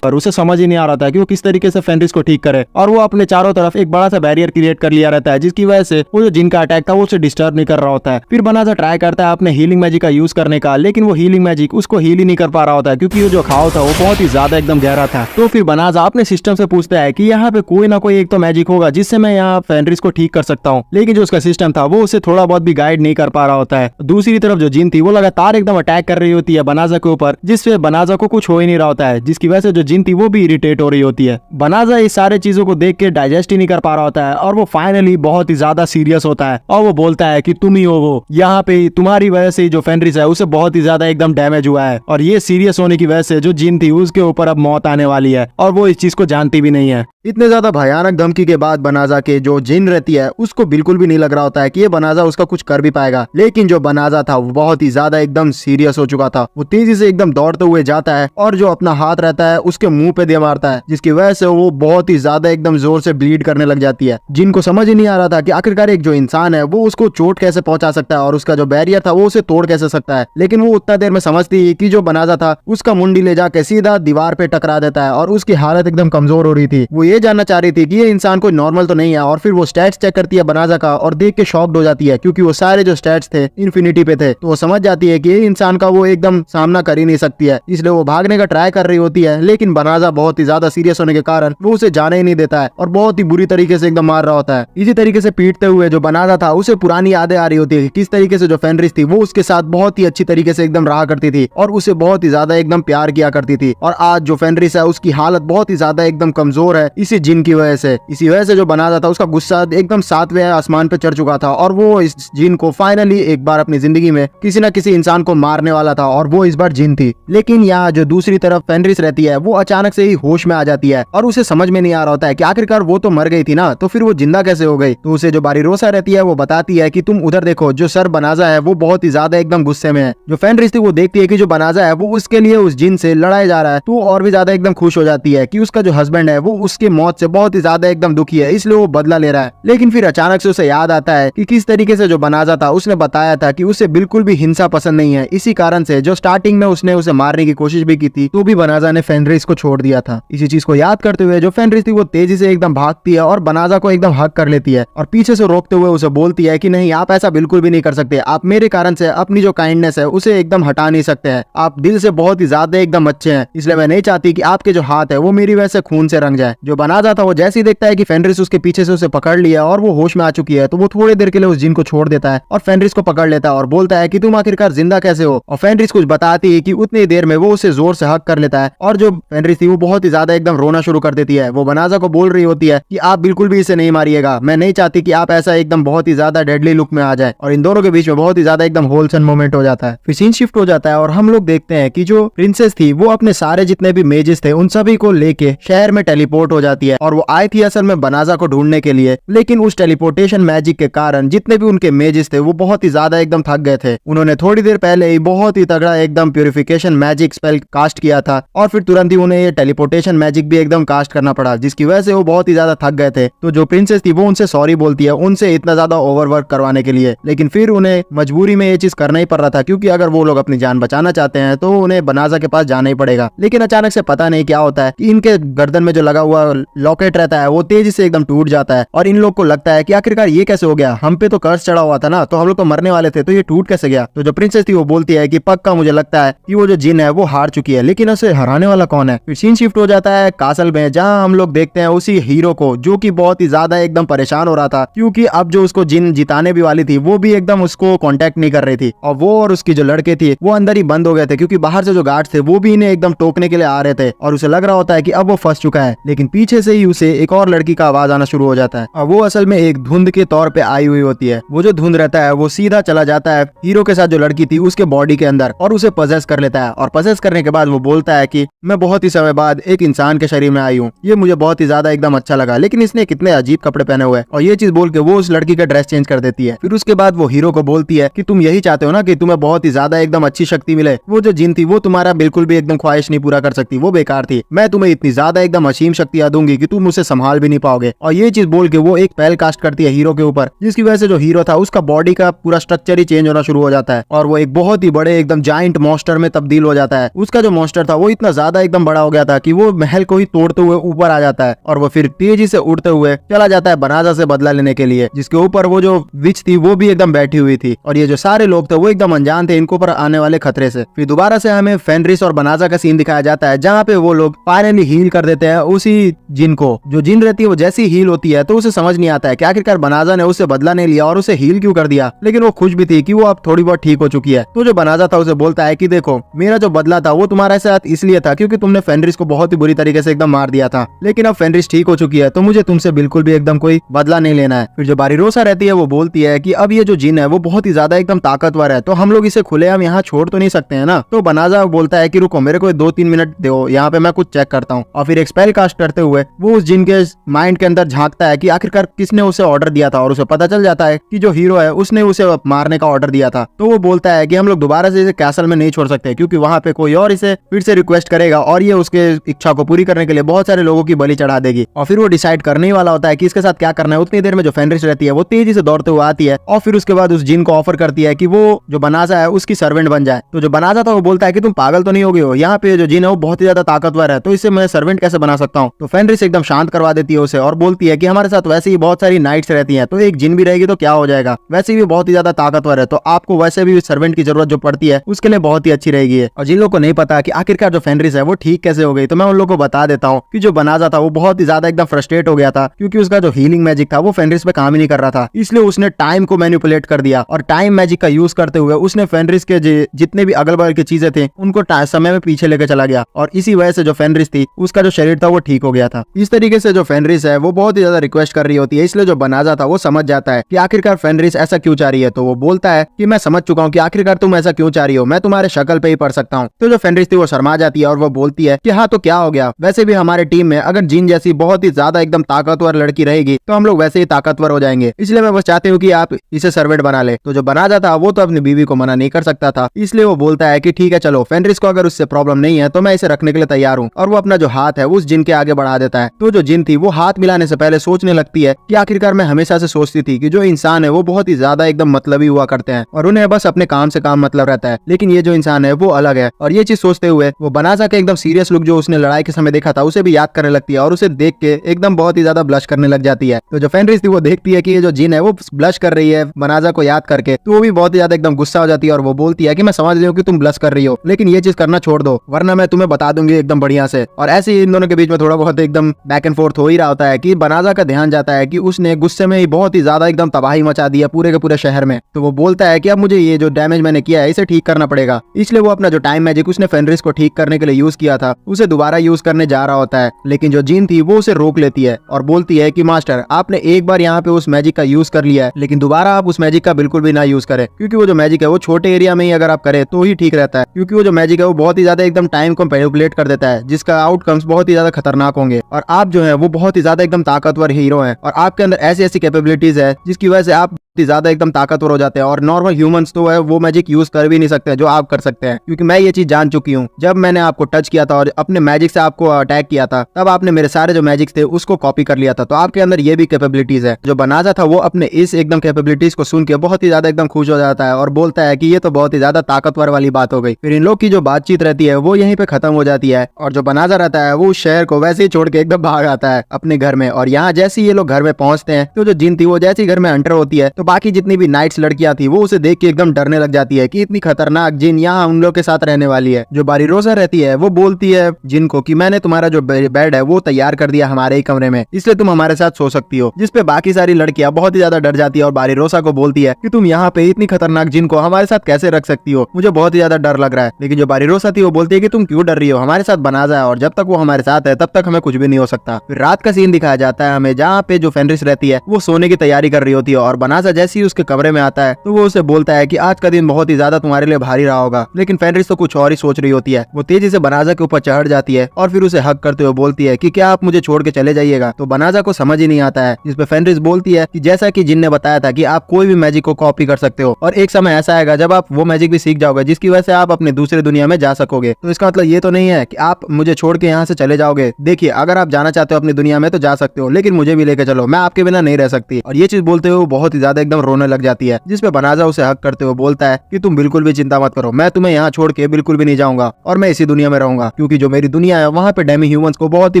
पर उसे समझ ही नहीं आ रहा था कि वो किस तरीके से फेनरिस को ठीक करे और वो अपने चारों तरफ एक बड़ा सा बैरियर क्रिएट कर लिया रहता है जिसकी वजह से वो जो जिन का अटैक था वो उसे डिस्टर्ब नहीं कर रहा होता है। फिर बनाजा ट्राई करता है अपने हीलिंग मैजिक का यूज करने का, लेकिन वो हीलिंग मैजिक उसको हील ही नहीं कर पा रहा होता है क्योंकि वो जो घाव था वो बहुत ही ज्यादा एकदम गहरा था। तो फिर बनाजा अपने सिस्टम से पूछता है कि यहाँ पे कोई ना कोई एक तो मैजिक होगा जिससे मैं यहाँ फेनरिस को ठीक कर सकता हूँ, लेकिन जो उसका सिस्टम था वो उसे थोड़ा बहुत भी गाइड नहीं कर पा रहा होता है। दूसरी तरफ जो जिन थी वो लगातार एकदम अटैक कर रही होती है बनाजा के ऊपर जिससे बनाजा को कुछ हो ही नहीं रहा होता है, जिसकी वजह से जो जिन थी वो भी इरिटेट हो रही होती है। बनाजा इस सारे चीजों को देख के डाइजेस्ट ही नहीं कर पा रहा होता है और वो फाइनली बहुत ही ज्यादा सीरियस होता है और वो बोलता है कि तुम ही हो वो, यहाँ पे तुम्हारी वजह से जो फेनरिस है उसे बहुत ही ज्यादा एकदम डैमेज हुआ है और ये सीरियस होने की वजह से जो जिन थी उसके ऊपर अब मौत आने वाली है और वो इस चीज को जानती भी नहीं है। इतने ज्यादा भयानक धमकी के बाद बनाजा के जो जिन रहती है उसको बिल्कुल भी नहीं लग रहा होता है कि ये बनाजा उसका कुछ कर भी पाएगा, लेकिन जो बनाजा था वो बहुत ही ज्यादा एकदम सीरियस हो चुका था। वो तेजी से एकदम दौड़ते हुए जाता है और जो अपना हाथ रहता है उसके मुंह पे दे मारता है जिसकी वजह से वो बहुत ही ज्यादा एकदम जोर से ब्लीड करने लग जाती है। जिनको समझ ही नहीं आ रहा था कि आखिरकार एक जो इंसान है वो उसको चोट कैसे पहुंचा सकता है और उसका जो बैरियर था वो उसे तोड़ कैसे सकता है, लेकिन वो उतना देर में समझती है कि जो बनाजा था उसका मुंडी ले जाके सीधा दीवार पे टकरा देता है और उसकी हालत एकदम कमजोर हो रही थी। वो ये जानना चाह रही थी कि ये इंसान कोई नॉर्मल तो नहीं है और फिर वो स्टैट्स चेक करती है बनाजा का और देख के शॉक्ड हो जाती है क्योंकि वो सारे जो स्टैट्स थे इन्फिनिटी पे थे। तो वो समझ जाती है कि ये इंसान का वो एकदम सामना कर ही नहीं सकती है, इसलिए वो भागने का ट्राई कर रही होती है, लेकिन लेकिन बनाजा बहुत ही ज्यादा सीरियस होने के कारण वो उसे जाने ही नहीं देता है और बहुत ही बुरी तरीके से एकदम मार रहा होता है। इसी तरीके से पीटते हुए जो बनाजा था उसे पुरानी यादें आ रही होती है, किस तरीके से जो फेनरिस थी वो उसके साथ बहुत ही अच्छी तरीके से एकदम रहा करती थी और उसे बहुत ही ज्यादा एकदम प्यार किया करती थी। और आज जो फेनरिस है उसकी हालत बहुत ही ज्यादा एकदम कमजोर है इसी जिन की वजह से। इसी वजह से जो बनाजा था उसका गुस्सा एकदम 7वें आसमान पे चढ़ चुका था और वो इस जिन को फाइनली एक बार अपनी जिंदगी में किसी न किसी इंसान को मारने वाला था और वो इस बार जिन थी। लेकिन यहाँ जो दूसरी तरफ फेनरिस रहती है वो अचानक से ही होश में आ जाती है और उसे समझ में नहीं आ रहा होता है कि आखिरकार वो तो मर गई थी ना, तो फिर वो जिंदा कैसे हो गई। तो उसे जो बारीरोसा रहती है वो बताती है कि तुम उधर देखो, जो सर बनाजा है वो बहुत ही ज्यादा एकदम गुस्से में है। जो फेनरिस थी वो देखती है कि जो बनाजा है वो उसके लिए उस जिन से लड़ाई जा रहा है, तो और भी ज्यादा एकदम खुश हो जाती है कि उसका जो हस्बैंड है वो उसके मौत से बहुत ही ज्यादा एकदम दुखी है, इसलिए वो बदला ले रहा है। लेकिन फिर अचानक से उसे याद आता है कि किस तरीके से जो बनाजा था उसने बताया था कि उसे बिल्कुल भी हिंसा पसंद नहीं है। इसी कारण से जो स्टार्टिंग में उसने उसे मारने की कोशिश भी की थी तो भी बनाजा ने फेनरिस को छोड़ दिया था। इसी चीज को याद करते हुए जो फेनरिस थी वो तेजी से एकदम भागती है और बनाजा को एकदम हक कर लेती है और पीछे से रोकते हुए उसे बोलती है कि नहीं, आप ऐसा बिल्कुल भी नहीं कर सकते, आप मेरे कारण से अपनी जो काइंडनेस है उसे एकदम हटा नहीं सकते हैं, आप दिल से बहुत ही ज्यादा एकदम अच्छे हैं, इसलिए मैं नहीं चाहती कि आपके जो हाथ है वो मेरी वजह से खून से रंग जाए। जो बनाजा था वो जैसे ही देखता है कि फेनरिस उसके पीछे से उसे पकड़ लिया और वो होश में आ चुकी है तो वो थोड़ी देर के लिए उस जिन को छोड़ देता है और फेनरिस को पकड़ लेता है और बोलता है कि तुम आखिरकार जिंदा कैसे हो। और फेनरिस कुछ बताती है कि उतनी देर में वो उसे जोर से हक कर लेता है और जो फेनरिस थी वो बहुत ही ज्यादा एकदम रोना शुरू कर देती है। वो बनाजा को बोल रही होती है कि आप बिल्कुल भी इसे नहीं मारिएगा, मैं नहीं चाहती कि आप ऐसा एकदम बहुत ही ज्यादा डेडली लुक में आ जाए। और इन दोनों के बीच में बहुत ही ज्यादा एकदम होलसन मोमेंट हो जाता है। फिर सीन शिफ्ट हो जाता है और हम लोग देखते हैं कि जो प्रिंसेस थी वो अपने सारे जितने भी मेजेस थे उन सभी को लेके शहर में टेलीपोर्ट हो जाती है और वो आई थी असल में बनाजा को ढूंढने के लिए। लेकिन उस टेलीपोर्टेशन मैजिक के कारण जितने भी उनके मेजेस थे वो बहुत ही ज्यादा एकदम थक गए थे। उन्होंने थोड़ी देर पहले ही बहुत ही तगड़ा एकदम प्यूरिफिकेशन मैजिक स्पेल कास्ट किया था और फिर तुरंत ही उन्हें ये टेलीपोर्टेशन मैजिक भी एकदम कास्ट करना पड़ा, जिसकी वजह से वो बहुत ही ज्यादा थक गए थे। तो जो प्रिंसेस थी वो उनसे सॉरी बोलती है उनसे इतना ज्यादा ओवरवर्क करवाने के लिए, लेकिन फिर उन्हें मजबूरी में ये चीज करना ही पड़ रहा था क्योंकि अगर वो लोग अपनी जान बचाना चाहते हैं तो उन्हें बनाजा के पास जाना ही पड़ेगा। लेकिन अचानक से पता नहीं क्या होता है कि इनके गर्दन में जो लगा हुआ लॉकेट रहता है वो तेजी से एकदम टूट जाता है और इन लोग को लगता है कि आखिरकार ये कैसे हो गया, हम पे तो कर्ज चढ़ा हुआ था ना, तो हम लोग तो मरने वाले थे, तो ये टूट कैसे गया। तो जो प्रिंसेस थी वो बोलती है कि पक्का मुझे लगता है कि वो जो जिन है वो हार चुकी है, लेकिन उसे हराने वाला कौन है। फिर सीन शिफ्ट हो जाता है कासल में, जहाँ हम लोग देखते हैं उसी हीरो को जो कि बहुत ही ज्यादा एकदम परेशान हो रहा था क्योंकि अब जो उसको जिन जिताने भी वाली थी वो भी एकदम उसको कांटेक्ट नहीं कर रही थी और वो और उसकी जो लड़के थी वो अंदर ही बंद हो गए थे क्योंकि बाहर से जो गार्ड्स थे वो भी इन्हें एकदम टोकने के लिए आ रहे थे और उसे लग रहा होता है कि अब वो फंस चुका है। लेकिन पीछे से ही उसे एक और लड़की का आवाज आना शुरू हो जाता है और वो असल में एक धुंध के तौर पे आई हुई होती है। वो जो धुंध रहता है वो सीधा चला जाता है हीरो के साथ जो लड़की थी उसके बॉडी के अंदर और उसे पजेस कर लेता है और पजेस करने के बाद वो बोलता है कि मैं बहुत ही समय बाद एक इंसान के शरीर में आई हूँ, ये मुझे बहुत ही ज्यादा एकदम अच्छा लगा, लेकिन इसने कितने अजीब कपड़े पहने हुए हैं। और ये चीज बोल के वो उस लड़की का ड्रेस चेंज कर देती है। फिर उसके बाद वो हीरो को बोलती है कि तुम यही चाहते हो ना कि तुम्हें बहुत ही ज्यादा एकदम अच्छी शक्ति मिले, वो जो जिन थी वो तुम्हारा बिल्कुल भी एकदम ख्वाहिश नहीं पूरा कर सकती, वो बेकार थी, मैं तुम्हें इतनी ज्यादा एकदम असीम शक्तियां दूंगी कि तुम उसे संभाल भी नहीं पाओगे। और ये चीज बोल के वो एक स्पेल कास्ट करती है हीरो के ऊपर, जिसकी वजह से जो हीरो था उसका बॉडी का पूरा स्ट्रक्चर ही चेंज होना शुरू हो जाता है और वो एक बहुत ही बड़े एकदम जाइंट मॉन्स्टर में तब्दील हो जाता है। उसका जो मॉन्स्टर था वो इतना ज्यादा एकदम बड़ा हो गया था कि वो महल को ही तोड़ते हुए ऊपर आ जाता है और वो फिर तेजी से उड़ते हुए चला जाता है बनाजा से बदला लेने के लिए, जिसके ऊपर वो जो विच थी वो भी एकदम बैठी हुई थी और ये जो सारे लोग थे वो एकदम अनजान थे इनको पर आने वाले खतरे से। फिर दोबारा से हमें फेनरिस और बनाजा का सीन दिखाया जाता है जहाँ पे वो लोग फाइनली हील कर देते हैं उसी जिन को। जो जिन रहती है वो जैसी हील होती है तो उसे समझ नहीं आता है कि आखिरकार बनाजा ने उससे बदला नहीं लिया और उसे हील क्यों कर दिया, लेकिन वो खुश भी थी कि वो अब थोड़ी बहुत ठीक हो चुकी है। तो जो बनाजा था उसे बोलता है कि देखो मेरा जो बदला था वो तुम्हारे साथ इसलिए था क्योंकि तुमने फेनरिस को बहुत ही बुरी तरीके से एकदम मार दिया था, लेकिन अब फेनरिस ठीक हो चुकी है तो मुझे तुमसे बिल्कुल भी एकदम कोई बदला नहीं लेना है। फिर जो बारीरोसा रहती है वो बोलती है कि अब ये जो जिन है वो बहुत ही ज्यादा एकदम ताकतवर है तो हम लोग इसे खुलेआम यहाँ छोड़ तो नहीं सकते हैं ना। तो बनाजा बोलता है कि रुको मेरे को 2-3 मिनट दो, यहाँ पे मैं कुछ चेक करता हूँ। और फिर एक स्पेल कास्ट करते हुए वो उस जिन के माइंड के अंदर झांकता है कि आखिरकार किसने उसे ऑर्डर दिया था और उसे पता चल जाता है कि जो हीरो है उसने उसे मारने का ऑर्डर दिया था। तो वो बोलता है कि हम लोग दोबारा से इसे कैसल में नहीं छोड़ सकते क्योंकि वहाँ पे कोई और इसे फिर से रिक्वेस्ट करेगा और ये उसके इच्छा को पूरी करने के लिए बहुत सारे लोगों की बलि चढ़ा देगी। और फिर वो डिसाइड करने ही वाला होता है कि इसके साथ क्या करना है। उतनी देर में जो फेनरिस रहती है वो तेजी से दौड़ते हुए आती है और फिर उसके बाद उस जिन को ऑफर करती है कि वो जो बनाजा है उसकी सर्वेंट बन जाए। तो जो बनाजा था वो बोलता है कि तुम पागल तो नहीं हो गए हो, यहाँ पे जो जिन है वो बहुत ही ज्यादा ताकतवर है तो इसे मैं सर्वेंट कैसे बना सकता हूँ। तो फेनरिस एकदम शांत करवा देती है उसे और बोलती है कि हमारे साथ वैसे ही बहुत सारी नाइट्स रहती हैं तो एक जिन भी रहेगी तो क्या हो जाएगा, वैसे भी बहुत ही ज्यादा ताकतवर है तो आपको वैसे भी सर्वेंट की जरूरत जो पड़ती है उसके लिए बहुत ही अच्छी रहेगी। और जिन लोगों को नहीं पता कि आखिरकार जो फेनरिस है वो ठीक ठीक कैसे हो गई, तो मैं उन लोगों को बता देता हूँ कि जो बनाजा था वो बहुत ही ज्यादा एकदम फ्रस्ट्रेट हो गया था, क्योंकि उसका जो हीलिंग मैजिक था वो फेनरिस पे काम ही नहीं कर रहा था। इसलिए उसने टाइम को मैनिपुलेट कर दिया और टाइम मैजिक का यूज करते हुए उसने फेनरिस के जितने भी अगल बगल की चीजें थी उनको समय में पीछे लेकर चला गया, और इसी वजह से जो फेनरिस थी उसका जो शरीर था वो ठीक हो गया था। इस तरीके से जो फेनरिस है वो बहुत ही ज्यादा रिक्वेस्ट कर रही होती है, इसलिए जो बनाजा था वो समझ जाता है कि आखिरकार फेनरिस ऐसा क्यों चाह रही है। तो वो बोलता है कि मैं समझ चुका हूँ कि आखिरकार तुम ऐसा क्यों चाह रही हो, मैं तुम्हारे शक्ल पे ही पढ़ सकता हूँ। तो जो फेनरिस थी वो शर्मा जाती है और वो बोलती है कि हाँ तो क्या हो गया, वैसे भी हमारे टीम में अगर जिन जैसी बहुत ही ज्यादा एकदम ताकतवर लड़की रहेगी तो हम लोग वैसे ही ताकतवर हो जाएंगे, इसलिए मैं बस चाहती हूँ कि आप इसे सर्वेंट बना ले। तो जो बनाजा था वो तो अपनी बीवी को मना नहीं कर सकता था, इसलिए वो बोलता है कि ठीक है चलो, फेनरिस को अगर उससे प्रॉब्लम नहीं है तो मैं इसे रखने के लिए तैयार हूँ, और वो अपना जो हाथ है उस जिन के आगे बढ़ा देता है। तो जो जिन थी वो हाथ मिलाने से पहले सोचने लगती है कि आखिरकार मैं हमेशा से सोचती थी कि जो इंसान है वो बहुत ही ज्यादा एकदम मतलबी हुआ करते हैं और उन्हें बस अपने काम से काम मतलब रहता है, लेकिन ये जो इंसान है वो अलग है। और ये चीज सोचते हुए वो बनाजा के एकदम सीरियस लुक जो उसने लड़ाई के समय देखा था उसे भी याद करने लगती है, और उसे देख के एकदम बहुत ही ज्यादा ब्लश करने लग जाती है। तो जो फेनरिस थी वो देखती है कि ये जो जिन है वो ब्लश कर रही है बनाजा को याद करके, तो वो भी बहुत ही ज्यादा एकदम गुस्सा हो जाती है और वो बोलती है कि मैं समझ रही हूँ कि तुम ब्लश कर रही हो, लेकिन ये चीज करना छोड़ दो वरना मैं तुम्हें बता दूंगी एकदम बढ़िया से। और ऐसे ही इन दोनों के बीच में थोड़ा बहुत एकदम बैक एंड फोर्थ हो ही रहा होता है कि बनाजा का ध्यान जाता है कि उसने गुस्से में ही बहुत ही ज्यादा एकदम तबाही मचा दी है पूरे के पूरे शहर में। तो वो बोलता है कि अब मुझे ये जो डैमेज मैंने किया है इसे ठीक करना पड़ेगा, इसलिए वो अपना जो टाइम मैजिक उसने फेनरिस को ठीक करने के लिए यूज किया था उसे दोबारा यूज करने जा रहा होता है, लेकिन जो जिन थी वो उसे रोक लेती है और बोलती है कि मास्टर आपने एक बार यहाँ पे उस मैजिक का यूज कर लिया है, लेकिन दोबारा आप उस मैजिक का बिल्कुल भी ना यूज करें, क्योंकि वो जो मैजिक है वो छोटे एरिया में ही अगर आप करें तो ही ठीक रहता है, क्योंकि वो जो मैजिक है वो बहुत ही ज्यादा एकदम टाइम को मैनिपुलेट कर देता है जिसका आउटकम्स बहुत ही ज्यादा खतरनाक होंगे। और आप जो है वो बहुत ही ज्यादा एकदम ताकतवर हीरो हैं और आपके अंदर ऐसी ऐसी कैपेबिलिटीज है जिसकी वजह से आप ज्यादा एकदम ताकतवर हो जाते हैं, और नॉर्मल ह्यूमंस तो है वो मैजिक यूज कर भी नहीं सकते जो आप कर सकते हैं, क्योंकि मैं ये चीज जान चुकी हूँ। जब मैंने आपको टच किया था और अपने मैजिक से आपको अटैक किया था तब आपने मेरे सारे जो मैजिक थे उसको कॉपी कर लिया था, तो आपके अंदर ये भी कैपेबिलिटीज है। जो बनाजा था वो अपने इस एकदम कैपेबिलिटीज को सुन के बहुत ही ज्यादा एकदम खुश हो जाता है और बोलता है कि ये तो बहुत ही ज्यादा ताकतवर वाली बात हो गई। फिर इन लोग की जो बातचीत रहती है वो यहीं पे खत्म हो जाती है, और जो बनाजा रहता है वो उस शहर को वैसे ही छोड़ के एकदम भाग आता है अपने घर में। और यहाँ जैसे ही ये लोग घर में पहुंचते हैं तो जो जिन थी वो जैसे ही घर में एंटर होती है तो बाकी जितनी भी नाइट्स लड़कियां थी वो उसे देख के एकदम डरने लग जाती है कि इतनी खतरनाक जिन यहाँ उन लोग के साथ रहने वाली है। जो बारीरोसा रहती है वो बोलती है जिन को कि मैंने तुम्हारा जो बेड है वो तैयार कर दिया हमारे ही कमरे में, इसलिए तुम हमारे साथ सो सकती हो। जिसपे बाकी सारी लड़कियां बहुत ही ज्यादा डर जाती है और बारीरोसा को बोलती है कि तुम यहाँ पे इतनी खतरनाक जिन को हमारे साथ कैसे रख सकती हो, मुझे बहुत ही ज्यादा डर लग रहा है। लेकिन जो बारीरोसा थी वो बोलती है कि तुम क्यों डर रही हो, हमारे साथ बनाजा है और जब तक वो हमारे साथ है तब तक हमें कुछ भी नहीं हो सकता। फिर रात का सीन दिखाया जाता है हमें जहाँ पे जो फेनरिस रहती है वो सोने की तैयारी कर रही होती है, और बनाजा जैसे ही उसके कमरे में आता है तो वो उसे बोलता है कि आज का दिन बहुत ही ज्यादा तुम्हारे लिए भारी रहा होगा। लेकिन फेनरिस तो कुछ और ही सोच रही होती है। वो तेजी से बनाजा के ऊपर चढ़ जाती है और फिर उसे हक करते हुए बोलती है कि क्या आप मुझे छोड़ के चले जाइएगा। तो बनाजा को समझ ही नहीं आता है, जिसपे फेनरिस बोलती है कि जैसा कि जिन ने बताया था कि आप कोई भी मैजिक को कॉपी कर सकते हो और एक समय ऐसा आएगा जब आप वो मैजिक भी सीख जाओगे जिसकी वजह से आप अपने दूसरे दुनिया में जा सकोगे। तो इसका मतलब ये तो नहीं है कि आप मुझे छोड़ के यहाँ से चले जाओगे। देखिए अगर आप जाना चाहते हो अपनी दुनिया में तो जा सकते हो, लेकिन मुझे भी लेके चलो, मैं आपके बिना नहीं रह सकती। और ये चीज बोलते हुए बहुत ही ज्यादा एकदम रोने लग जाती है, जिसपे बनाजा उसे हक करते हुए बोलता है कि तुम बिल्कुल भी चिंता मत करो, मैं तुम्हें यहाँ छोड़ के बिल्कुल भी नहीं जाऊंगा और मैं इसी दुनिया में रहूंगा, क्योंकि जो मेरी दुनिया है वहाँ पे डेमी ह्यूमंस को बहुत ही